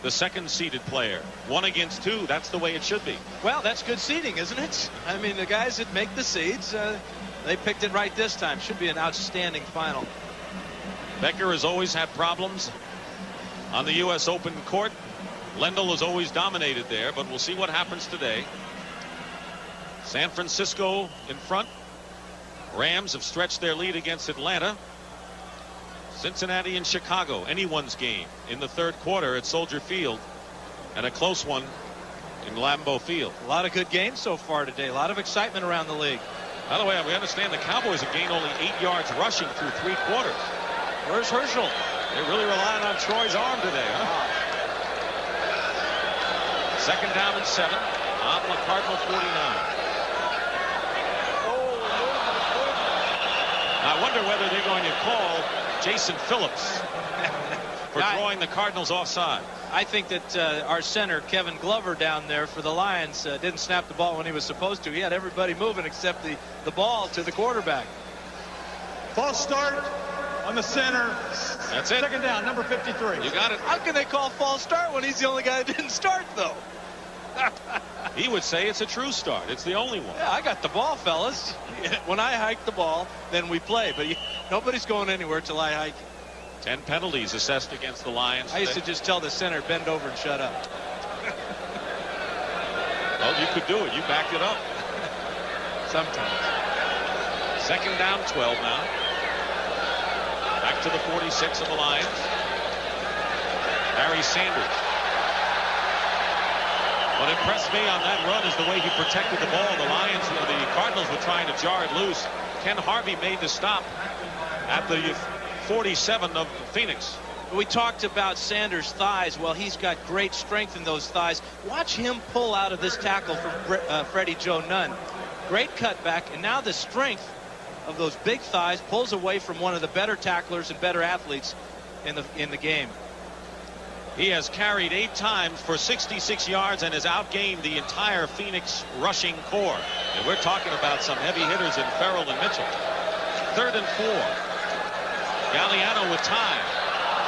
[SPEAKER 1] the second-seeded player. 1 against 2. That's the way it should be.
[SPEAKER 2] Well, that's good seeding, isn't it? I mean, the guys that make the seeds, they picked it right this time. Should be an outstanding final.
[SPEAKER 1] Becker has always had problems on the U.S. Open court. Lendl has always dominated there, but we'll see what happens today. San Francisco in front. Rams have stretched their lead against Atlanta. Cincinnati and Chicago, anyone's game in the 3rd quarter at Soldier Field, and a close one in Lambeau Field.
[SPEAKER 2] A lot of good games so far today. A lot of excitement around the league.
[SPEAKER 1] By the way, we understand the Cowboys have gained only 8 yards rushing through 3 quarters.
[SPEAKER 2] Where's Herschel?
[SPEAKER 1] They're really relying on Troy's arm today, huh? 2nd down and 7 on the Cardinal 49. I wonder whether they're going to call Jason Phillips for drawing the Cardinals offside.
[SPEAKER 2] I think that our center, Kevin Glover, down there for the Lions, didn't snap the ball when he was supposed to. He had everybody moving except the ball to the quarterback.
[SPEAKER 3] False start on the center.
[SPEAKER 1] That's it.
[SPEAKER 3] 2nd down, number 53.
[SPEAKER 1] You got it.
[SPEAKER 2] How can they call false start when he's the only guy that didn't start, though?
[SPEAKER 1] He would say it's a true start. It's the only one.
[SPEAKER 2] Yeah, I got the ball, fellas. When I hike the ball, then we play. But nobody's going anywhere till I hike.
[SPEAKER 1] 10 penalties assessed against the Lions.
[SPEAKER 2] I used to just tell the center, bend over and shut up.
[SPEAKER 1] Well, you could do it. You backed it up.
[SPEAKER 2] Sometimes.
[SPEAKER 1] 2nd down, 12 now. Back to the 46 of the Lions. Barry Sanders. What impressed me on that run is the way he protected the ball. The Cardinals were trying to jar it loose. Ken Harvey made the stop at the 47 of Phoenix.
[SPEAKER 2] We talked about Sanders' thighs. Well, he's got great strength in those thighs. Watch him pull out of this tackle from Freddie Joe Nunn. Great cutback, and now the strength of those big thighs pulls away from one of the better tacklers and better athletes in the game.
[SPEAKER 1] He has carried 8 times for 66 yards and has outgained the entire Phoenix rushing corps. And we're talking about some heavy hitters in Farrell and Mitchell. 3rd and 4. Galliano with time.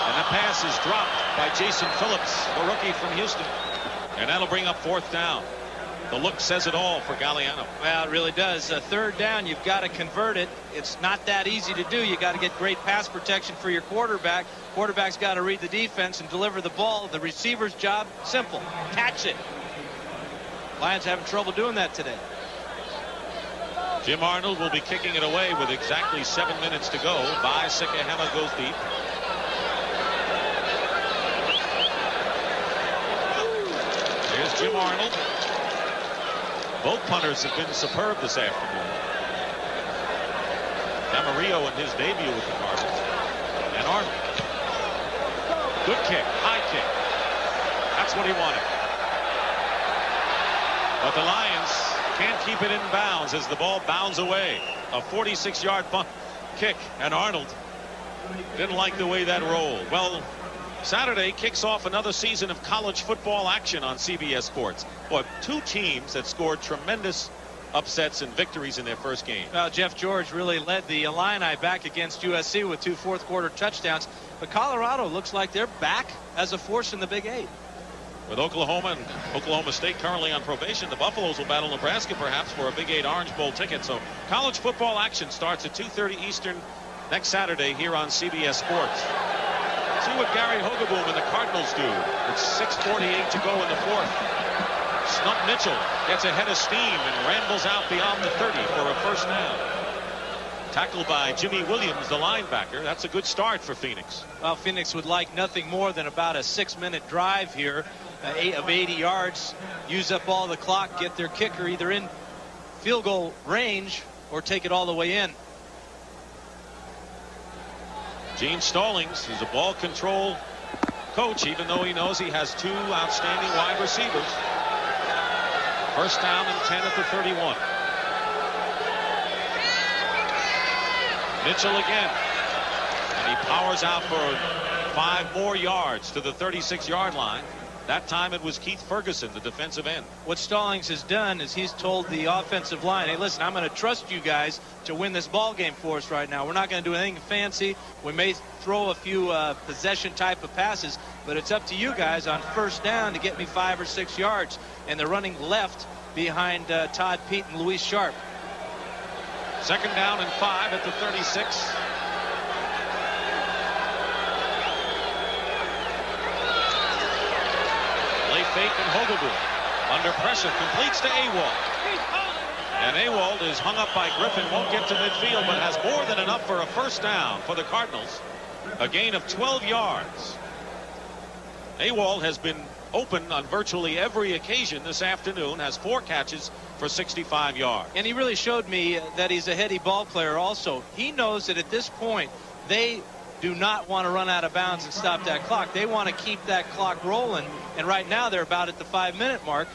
[SPEAKER 1] And the pass is dropped by Jason Phillips, the rookie from Houston. And that'll bring up 4th down. The look says it all for Galliano.
[SPEAKER 2] Well, it really does. 3rd down, you've got to convert it. It's not that easy to do. You got to get great pass protection for your quarterback. Quarterback's got to read the defense and deliver the ball. The receiver's job, simple. Catch it. Lions having trouble doing that today.
[SPEAKER 1] Jim Arnold will be kicking it away with exactly 7 minutes to go. Sikahema goes deep. Here's Jim Arnold. Both punters have been superb this afternoon. Camarillo in his debut with the Cardinals. And Arnold. Good kick, high kick. That's what he wanted. But the Lions can't keep it in bounds as the ball bounds away. A 46-yard kick, and Arnold didn't like the way that rolled. Well, Saturday kicks off another season of college football action on CBS Sports. Boy, 2 teams that scored tremendous upsets and victories in their first game.
[SPEAKER 2] Well, Jeff George really led the Illini back against USC with 2 fourth-quarter touchdowns. But Colorado looks like they're back as a force in the Big 8.
[SPEAKER 1] With Oklahoma and Oklahoma State currently on probation, the Buffaloes will battle Nebraska perhaps for a Big 8 Orange Bowl ticket. So college football action starts at 2:30 Eastern next Saturday here on CBS Sports. See what Gary Hogeboom and the Cardinals do. It's 6:48 to go in the 4th. Snump Mitchell gets ahead of steam and rambles out beyond the 30 for a 1st down. Tackled by Jimmy Williams, the linebacker. That's a good start for Phoenix.
[SPEAKER 2] Well, Phoenix would like nothing more than about a 6-minute drive here of 80 yards. Use up all the clock, get their kicker either in field goal range or take it all the way in.
[SPEAKER 1] Gene Stallings is a ball control coach, even though he knows he has 2 outstanding wide receivers. First down and 10 at the 31. Mitchell again, and he powers out for 5 more yards to the 36-yard line. That time it was Keith Ferguson, the defensive end.
[SPEAKER 2] What Stallings has done is he's told the offensive line, hey, listen, I'm going to trust you guys to win this ball game for us right now. We're not going to do anything fancy. We may throw a few possession type of passes, but it's up to you guys on first down to get me 5 or 6 yards. And they're running left behind Todd Pete and Luis Sharp.
[SPEAKER 1] Second down and 5 at the 36. Fake and Hogaboom under pressure completes to Ewald. And Ewald is hung up by Griffin, won't get to midfield, but has more than enough for a first down for the Cardinals. A gain of 12 yards. Ewald has been open on virtually every occasion this afternoon, has 4 catches for 65 yards.
[SPEAKER 2] And he really showed me that he's a heady ball player also. He knows that at this point they do not want to run out of bounds and stop that clock. They want to keep that clock rolling, and right now they're about at the 5-minute mark.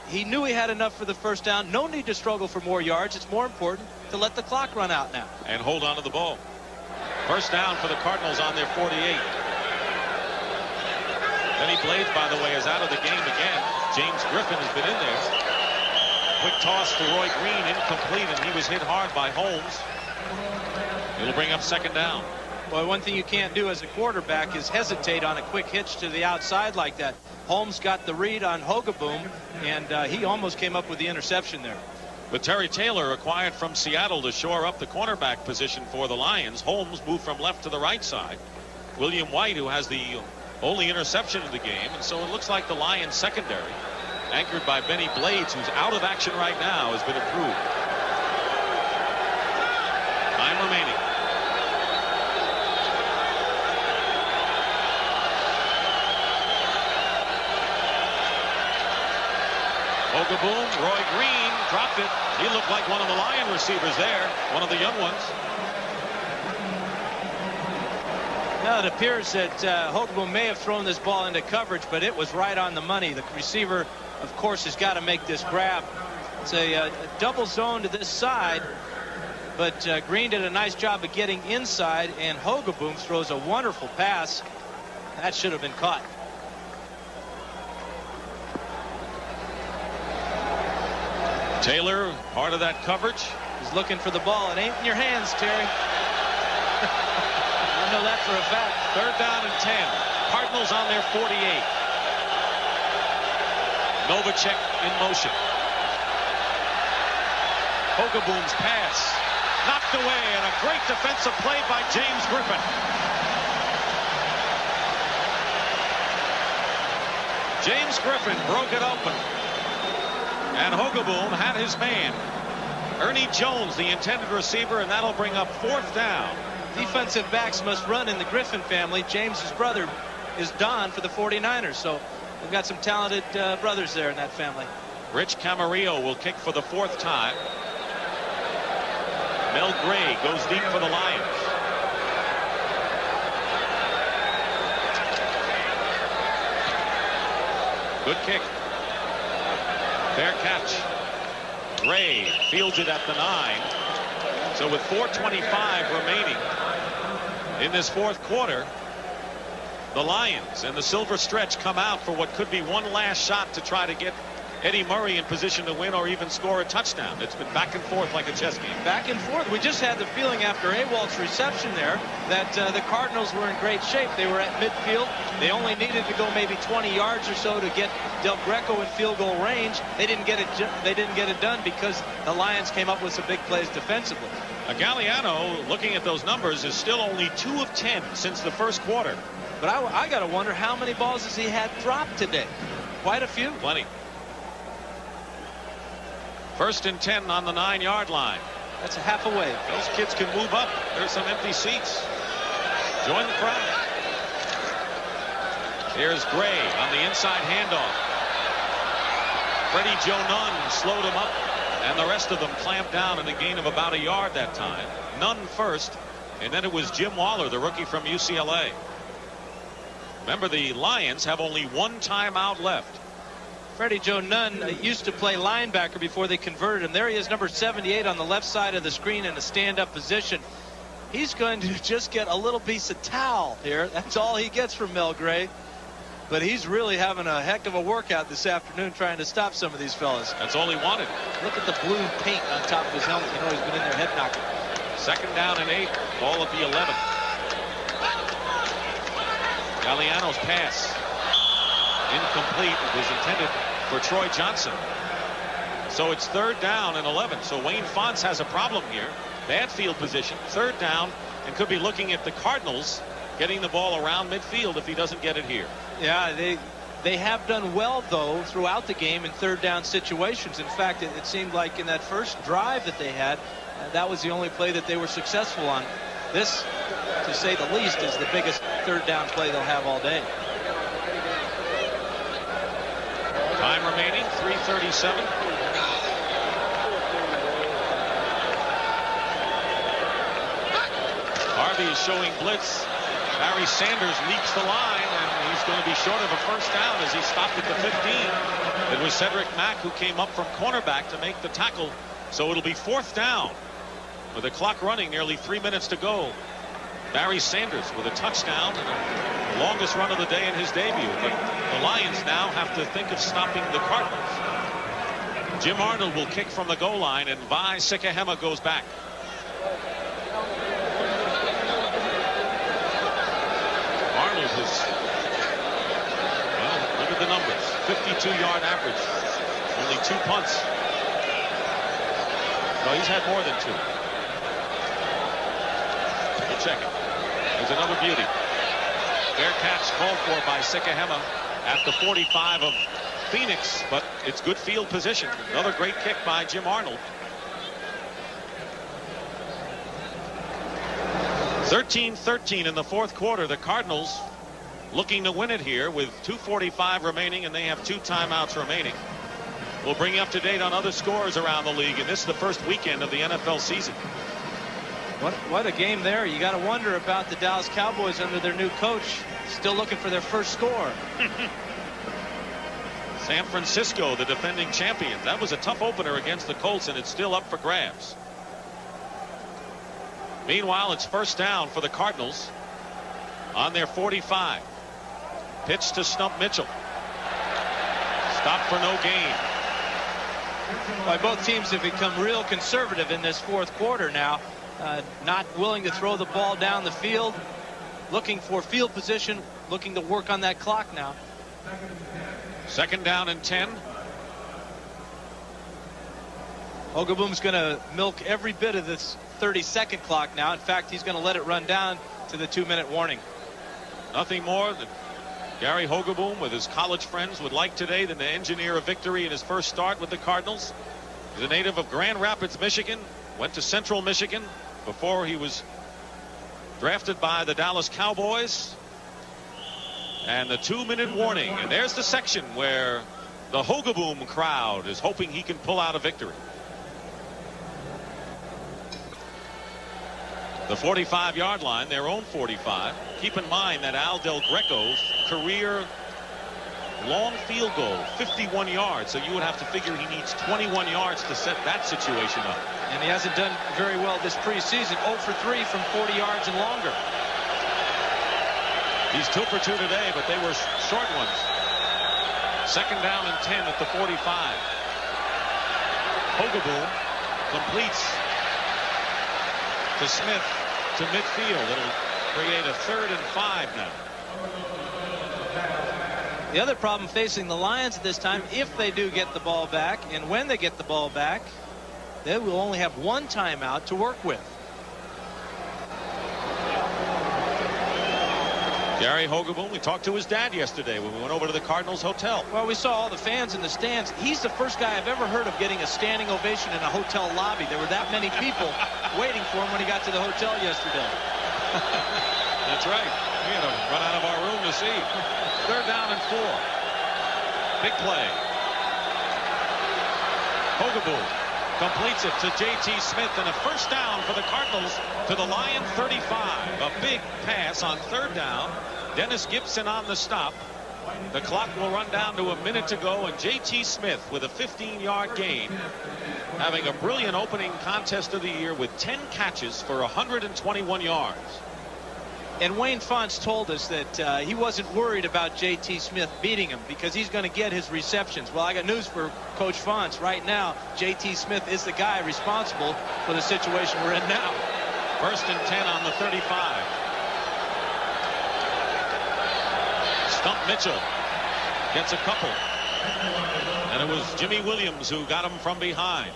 [SPEAKER 2] He knew he had enough for the first down. No need to struggle for more yards. It's more important to let the clock run out now
[SPEAKER 1] and hold on to the ball. First down for the Cardinals on their 48. Benny Blades, by the way, is out of the game again. James Griffin has been in there. Quick toss to Roy Green, incomplete, and he was hit hard by Holmes. It'll bring up second down.
[SPEAKER 2] Well, one thing you can't do as a quarterback is hesitate on a quick hitch to the outside like that. Holmes got the read on Hogaboom, and he almost came up with the interception there.
[SPEAKER 1] But Terry Taylor acquired from Seattle to shore up the cornerback position for the Lions. Holmes moved from left to the right side. William White, who has the only interception of the game, and so it looks like the Lions secondary, anchored by Benny Blades, who's out of action right now, has been improved. Time remaining. Hogaboom, Roy Green dropped it. He looked like one of the Lion receivers there, one of the young ones.
[SPEAKER 2] Now it appears that Hogaboom may have thrown this ball into coverage, but it was right on the money. The receiver, of course, has got to make this grab. It's a double zone to this side, but Green did a nice job of getting inside, and Hogaboom throws a wonderful pass. That should have been caught.
[SPEAKER 1] Taylor, part of that coverage.
[SPEAKER 2] He's looking for the ball. It ain't in your hands, Terry. I know that for a fact.
[SPEAKER 1] Third down and 10. Cardinals on their 48. Novacek in motion. Hogaboom's pass knocked away, and a great defensive play by James Griffin. James Griffin broke it open. And Hogaboom had his man. Ernie Jones, the intended receiver, and that'll bring up fourth down.
[SPEAKER 2] Defensive backs must run in the Griffin family. James's brother is Don for the 49ers, so we've got some talented brothers there in that family.
[SPEAKER 1] Rich Camarillo will kick for the 4th time. Mel Gray goes deep for the Lions. Good kick. Fair catch. Gray fields it at the 9. So with 4:25 remaining in this 4th quarter, the Lions and the Silver Stretch come out for what could be one last shot to try to get Eddie Murray in position to win or even score a touchdown. It's been back and forth like a chess game.
[SPEAKER 2] Back and forth. We just had the feeling after Ewald's reception there that the Cardinals were in great shape. They were at midfield. They only needed to go maybe 20 yards or so to get Del Greco in field goal range. They didn't get it done because the Lions came up with some big plays defensively.
[SPEAKER 1] Galliano, looking at those numbers, is still only 2 of 10 since the 1st quarter.
[SPEAKER 2] But I got to wonder how many balls has he had dropped today. Quite a few.
[SPEAKER 1] Plenty. 1st and 10 on the 9-yard line.
[SPEAKER 2] That's a half a wave.
[SPEAKER 1] Those kids can move up. There's some empty seats. Join the crowd. Here's Gray on the inside handoff. Freddie Joe Nunn slowed him up, and the rest of them clamped down in a gain of about a yard that time. Nunn first, and then it was Jim Waller, the rookie from UCLA. Remember, the Lions have only one timeout left.
[SPEAKER 2] Freddie Joe Nunn used to play linebacker before they converted him. There he is, number 78 on the left side of the screen in a stand-up position. He's going to just get a little piece of towel here. That's all he gets from Mel Gray. But he's really having a heck of a workout this afternoon trying to stop some of these fellas.
[SPEAKER 1] That's all he wanted.
[SPEAKER 2] Look at the blue paint on top of his helmet. You know he's been in there head knocking.
[SPEAKER 1] 2nd down and 8. Ball at the 11. Galliano's pass. Incomplete. It was intended for Troy Johnson. So it's 3rd down and 11. So Wayne Fonts has a problem here. Bad field position. 3rd down, and could be looking at the Cardinals getting the ball around midfield if he doesn't get it here.
[SPEAKER 2] Yeah, they have done well, though, throughout the game in 3rd down situations. In fact, it seemed like in that first drive that they had, that was the only play that they were successful on. This, to say the least, is the biggest 3rd down play they'll have all day.
[SPEAKER 1] Time remaining, 3:37. Harvey is showing blitz. Barry Sanders leaks the line, and he's going to be short of a 1st down as he stopped at the 15. It was Cedric Mack who came up from cornerback to make the tackle. So it'll be 4th down with the clock running, nearly 3 minutes to go. Barry Sanders with a touchdown and the longest run of the day in his debut. But the Lions now have to think of stopping the Cardinals. Jim Arnold will kick from the goal line, and Vi Sikahema goes back. Arnold was, well, look at the numbers. 52-yard average. Only 2 punts. No, he's had more than 2. We'll check it. There's another beauty. Fair catch called for by Sikahema at the 45 of Phoenix, but it's good field position. Another great kick by Jim Arnold. 13-13 in the 4th quarter. The Cardinals looking to win it here with 2:45 remaining, and they have 2 timeouts remaining. We'll bring you up to date on other scores around the league, and this is the first weekend of the NFL season.
[SPEAKER 2] What a game there. You got to wonder about the Dallas Cowboys under their new coach. Still looking for their first score.
[SPEAKER 1] San Francisco, the defending champions. That was a tough opener against the Colts, and it's still up for grabs. Meanwhile, it's 1st down for the Cardinals on their 45. Pitch to Stump Mitchell. Stop for no gain.
[SPEAKER 2] Well, both teams have become real conservative in this 4th quarter now. Not willing to throw the ball down the field. Looking for field position. Looking to work on that clock now.
[SPEAKER 1] 2nd down and 10.
[SPEAKER 2] Ogaboom's going to milk every bit of this 30-second clock now. In fact, he's going to let it run down to the 2-minute warning.
[SPEAKER 1] Nothing more than Gary Hogaboom with his college friends would like today than to engineer a victory in his first start with the Cardinals. He's a native of Grand Rapids, Michigan. Went to Central Michigan before he was drafted by the Dallas Cowboys. And the 2-minute warning. And there's the section where the Hogaboom crowd is hoping he can pull out a victory. The 45-yard line, their own 45. Keep in mind that Al Del Greco's career long field goal, 51 yards. So you would have to figure he needs 21 yards to set that situation up.
[SPEAKER 2] And he hasn't done very well this preseason. 0 for 3 from 40 yards and longer.
[SPEAKER 1] He's 2 for 2 today, but they were short ones. 2nd down and 10 at the 45. Hogaboom completes to Smith to midfield. It'll create a 3rd and 5 now.
[SPEAKER 2] The other problem facing the Lions at this time, if they do get the ball back, and when they get the ball back, they will only have 1 timeout to work with.
[SPEAKER 1] Gary Hogeboom, we talked to his dad yesterday when we went over to the Cardinals hotel.
[SPEAKER 2] Well, we saw all the fans in the stands. He's the first guy I've ever heard of getting a standing ovation in a hotel lobby. There were that many people waiting for him when he got to the hotel yesterday.
[SPEAKER 1] That's right. We had to run out of our room to see. 3rd down and 4. Big play. Hogeboom completes it to J.T. Smith, and a first down for the Cardinals to the Lion 35. A big pass on 3rd down. Dennis Gibson on the stop. The clock will run down to a minute to go, and J.T. Smith with a 15-yard gain, having a brilliant opening contest of the year with 10 catches for 121 yards.
[SPEAKER 2] And Wayne Fonts told us that he wasn't worried about J.T. Smith beating him because he's going to get his receptions. Well, I got news for Coach Fonts. Right now, J.T. Smith is the guy responsible for the situation we're in now.
[SPEAKER 1] 1st and 10 on the 35. Stump Mitchell gets a couple. And it was Jimmy Williams who got him from behind.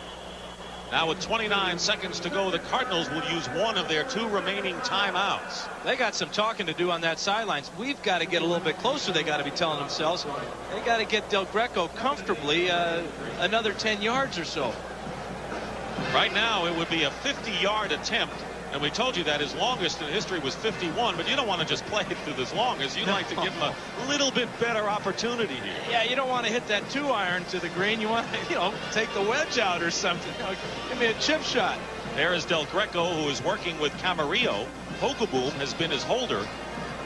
[SPEAKER 1] Now with 29 seconds to go, the Cardinals will use one of their 2 remaining timeouts.
[SPEAKER 2] They got some talking to do on that sidelines. We've got to get a little bit closer, they got to be telling themselves. They got to get Del Greco comfortably another 10 yards or so.
[SPEAKER 1] Right now it would be a 50-yard attempt, and we told you that his longest in history was 51, but you don't want to just play it through as long as you'd like to give him a little bit better opportunity here.
[SPEAKER 2] Yeah, you don't want to hit that 2-iron to the green. You want to, take the wedge out or something. Give me a chip shot.
[SPEAKER 1] There is Del Greco, who is working with Camarillo. Hogeboom has been his holder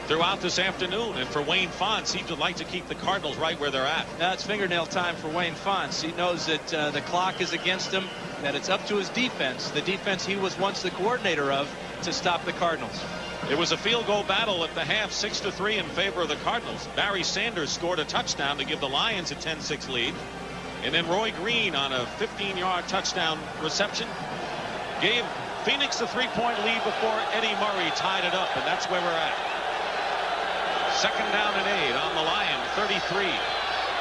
[SPEAKER 1] throughout this afternoon, and for Wayne Fonts, he'd like to keep the Cardinals right where they're at.
[SPEAKER 2] Now it's fingernail time for Wayne Fonts. He knows that the clock is against him, that it's up to his defense, the defense he was once the coordinator of, to stop the Cardinals.
[SPEAKER 1] It was a field goal battle at the half, 6-3 in favor of the Cardinals. Barry Sanders scored a touchdown to give the Lions a 10-6 lead. And then Roy Green on a 15-yard touchdown reception gave Phoenix a 3-point lead before Eddie Murray tied it up, and that's where we're at. 2nd down and 8 on the Lion 33.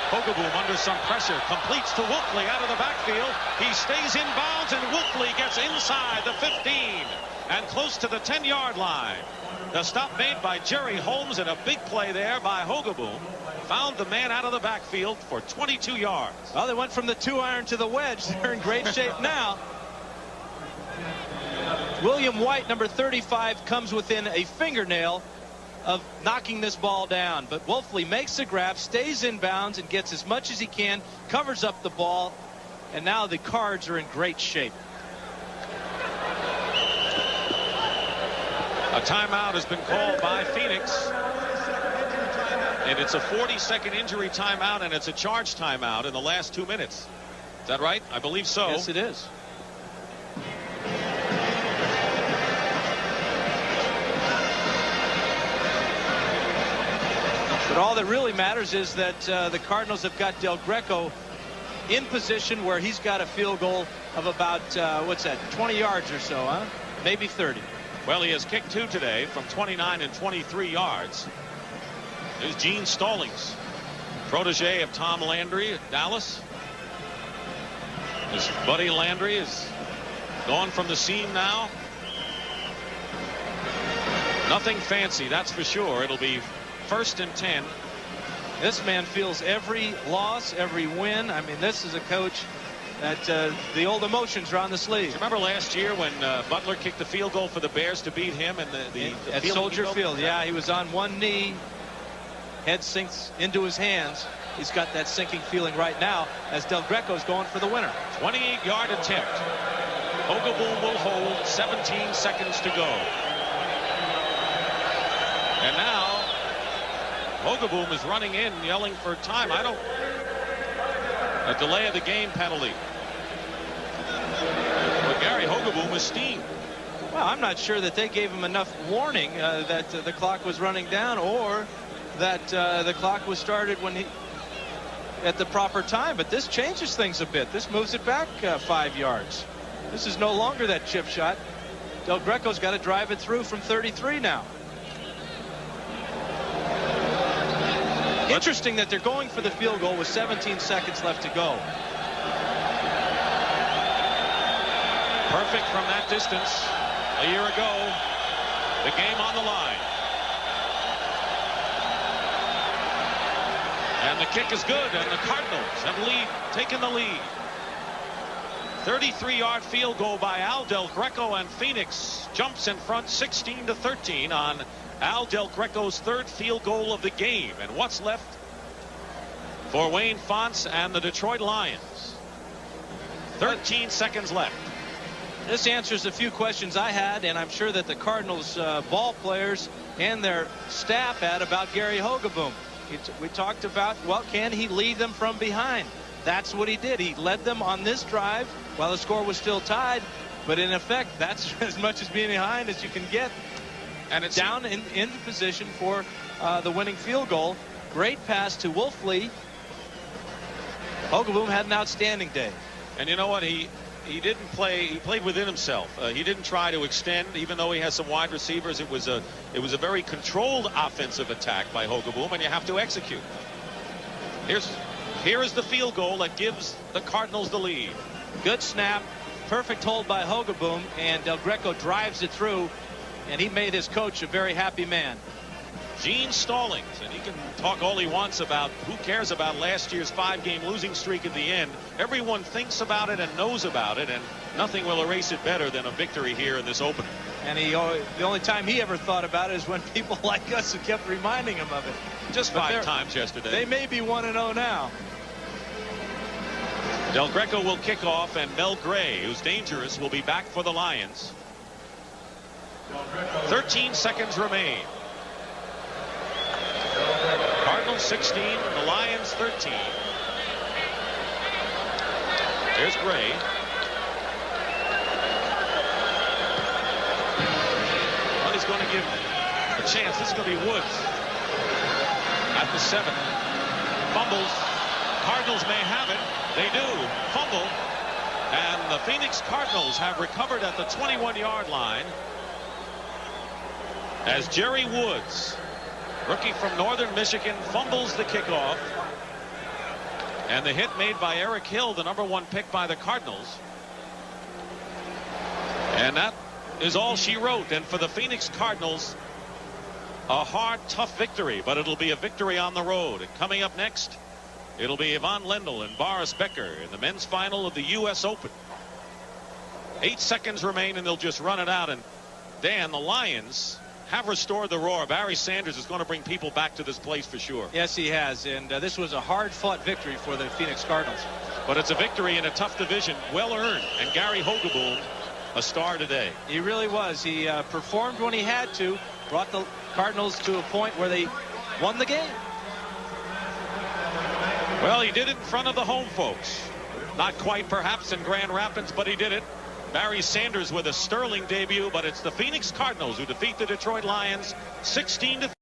[SPEAKER 1] Hogeboom under some pressure, completes to Wilkley out of the backfield. He stays in bounds, and Wilkley gets inside the 15 and close to the 10-yard line. The stop made by Jerry Holmes, and a big play there by Hogeboom. Found the man out of the backfield for 22 yards.
[SPEAKER 2] Well, they went from the 2-iron to the wedge. They're in great shape now. William White, number 35, comes within a fingernail of knocking this ball down, but Wolfley makes the grab, stays in bounds, and gets as much as he can, covers up the ball, and now the Cards are in great shape.
[SPEAKER 1] A timeout has been called by Phoenix, and it's a 40-second injury timeout, and it's a charge timeout in the last 2 minutes. Is that right? I believe so.
[SPEAKER 2] Yes, it is. But all that really matters is that the Cardinals have got Del Greco in position where he's got a field goal of about, 20 yards or so, huh? Maybe 30.
[SPEAKER 1] Well, he has kicked 2 today from 29 and 23 yards. There's Gene Stallings, protege of Tom Landry at Dallas. His buddy Landry is gone from the scene now. Nothing fancy, that's for sure. It'll be 1st and 10.
[SPEAKER 2] This man feels every loss, every win. I mean, this is a coach that the old emotions are on the sleeve.
[SPEAKER 1] Remember last year when Butler kicked the field goal for the Bears to beat him and the
[SPEAKER 2] at Soldier Field? Yeah, he was on one knee. Head sinks into his hands. He's got that sinking feeling right now as Del Greco's going for the winner.
[SPEAKER 1] 28-yard attempt. Hogeboom will hold. 17 seconds to go. And now Hogeboom is running in, yelling for time. A delay of the game penalty. But Gary Hogeboom is steamed.
[SPEAKER 2] Well, I'm not sure that they gave him enough warning that the clock was running down, or that the clock was started when he at the proper time. But this changes things a bit. This moves it back 5 yards. This is no longer that chip shot. Del Greco's got to drive it through from 33 now. Interesting that they're going for the field goal with 17 seconds left to go.
[SPEAKER 1] Perfect from that distance a year ago. The game on the line. And the kick is good, and the Cardinals have taken the lead. 33-yard field goal by Al Del Greco, and Phoenix jumps in front 16-13 on Al Del Greco's third field goal of the game. And what's left for Wayne Fonts and the Detroit Lions? 13 seconds left.
[SPEAKER 2] This answers a few questions I had, and I'm sure that the Cardinals ball players and their staff had about Gary Hogeboom. We talked about, well, can he lead them from behind? That's what he did. He led them on this drive while the score was still tied. But in effect, that's as much as being behind as you can get. And it's down in position for the winning field goal. Great pass to Wolfley. Hogeboom had an outstanding day.
[SPEAKER 1] And you know what? He didn't play. He played within himself. He didn't try to extend, even though he has some wide receivers. It was a very controlled offensive attack by Hogeboom, and you have to execute. Here is the field goal that gives the Cardinals the lead.
[SPEAKER 2] Good snap, perfect hold by Hogeboom, and Del Greco drives it through, and he made his coach a very happy man.
[SPEAKER 1] Gene Stallings, and he can talk all he wants about who cares about last year's 5-game losing streak at the end. Everyone thinks about it and knows about it, and nothing will erase it better than a victory here in this opener.
[SPEAKER 2] And the only time he ever thought about it is when people like us have kept reminding him of it.
[SPEAKER 1] Just 5 times yesterday.
[SPEAKER 2] They may be 1-0 now.
[SPEAKER 1] Del Greco will kick off, and Mel Gray, who's dangerous, will be back for the Lions. 13 seconds remain. Cardinals 16, the Lions 13. There's Gray. Well, he's going to give a chance. This is going to be Woods at the 7. Fumbles. Cardinals may have it. They do. Fumble. And the Phoenix Cardinals have recovered at the 21-yard line as Jerry Woods, rookie from Northern Michigan, fumbles the kickoff. And the hit made by Eric Hill, the #1 pick by the Cardinals. And that is all she wrote. And for the Phoenix Cardinals, a hard, tough victory, but it'll be a victory on the road. And coming up next, it'll be Yvonne Lendl and Boris Becker in the men's final of the U.S. Open. 8 seconds remain, and they'll just run it out. And Dan, the Lions have restored the roar. Barry Sanders is going to bring people back to this place for sure.
[SPEAKER 2] Yes, he has. And this was a hard-fought victory for the Phoenix Cardinals.
[SPEAKER 1] But it's a victory in a tough division, well earned. And Gary Hogeboom, a star today.
[SPEAKER 2] He really was. He performed when he had to, brought the Cardinals to a point where they won the game.
[SPEAKER 1] Well, he did it in front of the home folks. Not quite perhaps in Grand Rapids, but he did it. Barry Sanders with a sterling debut, but it's the Phoenix Cardinals who defeat the Detroit Lions 16-3.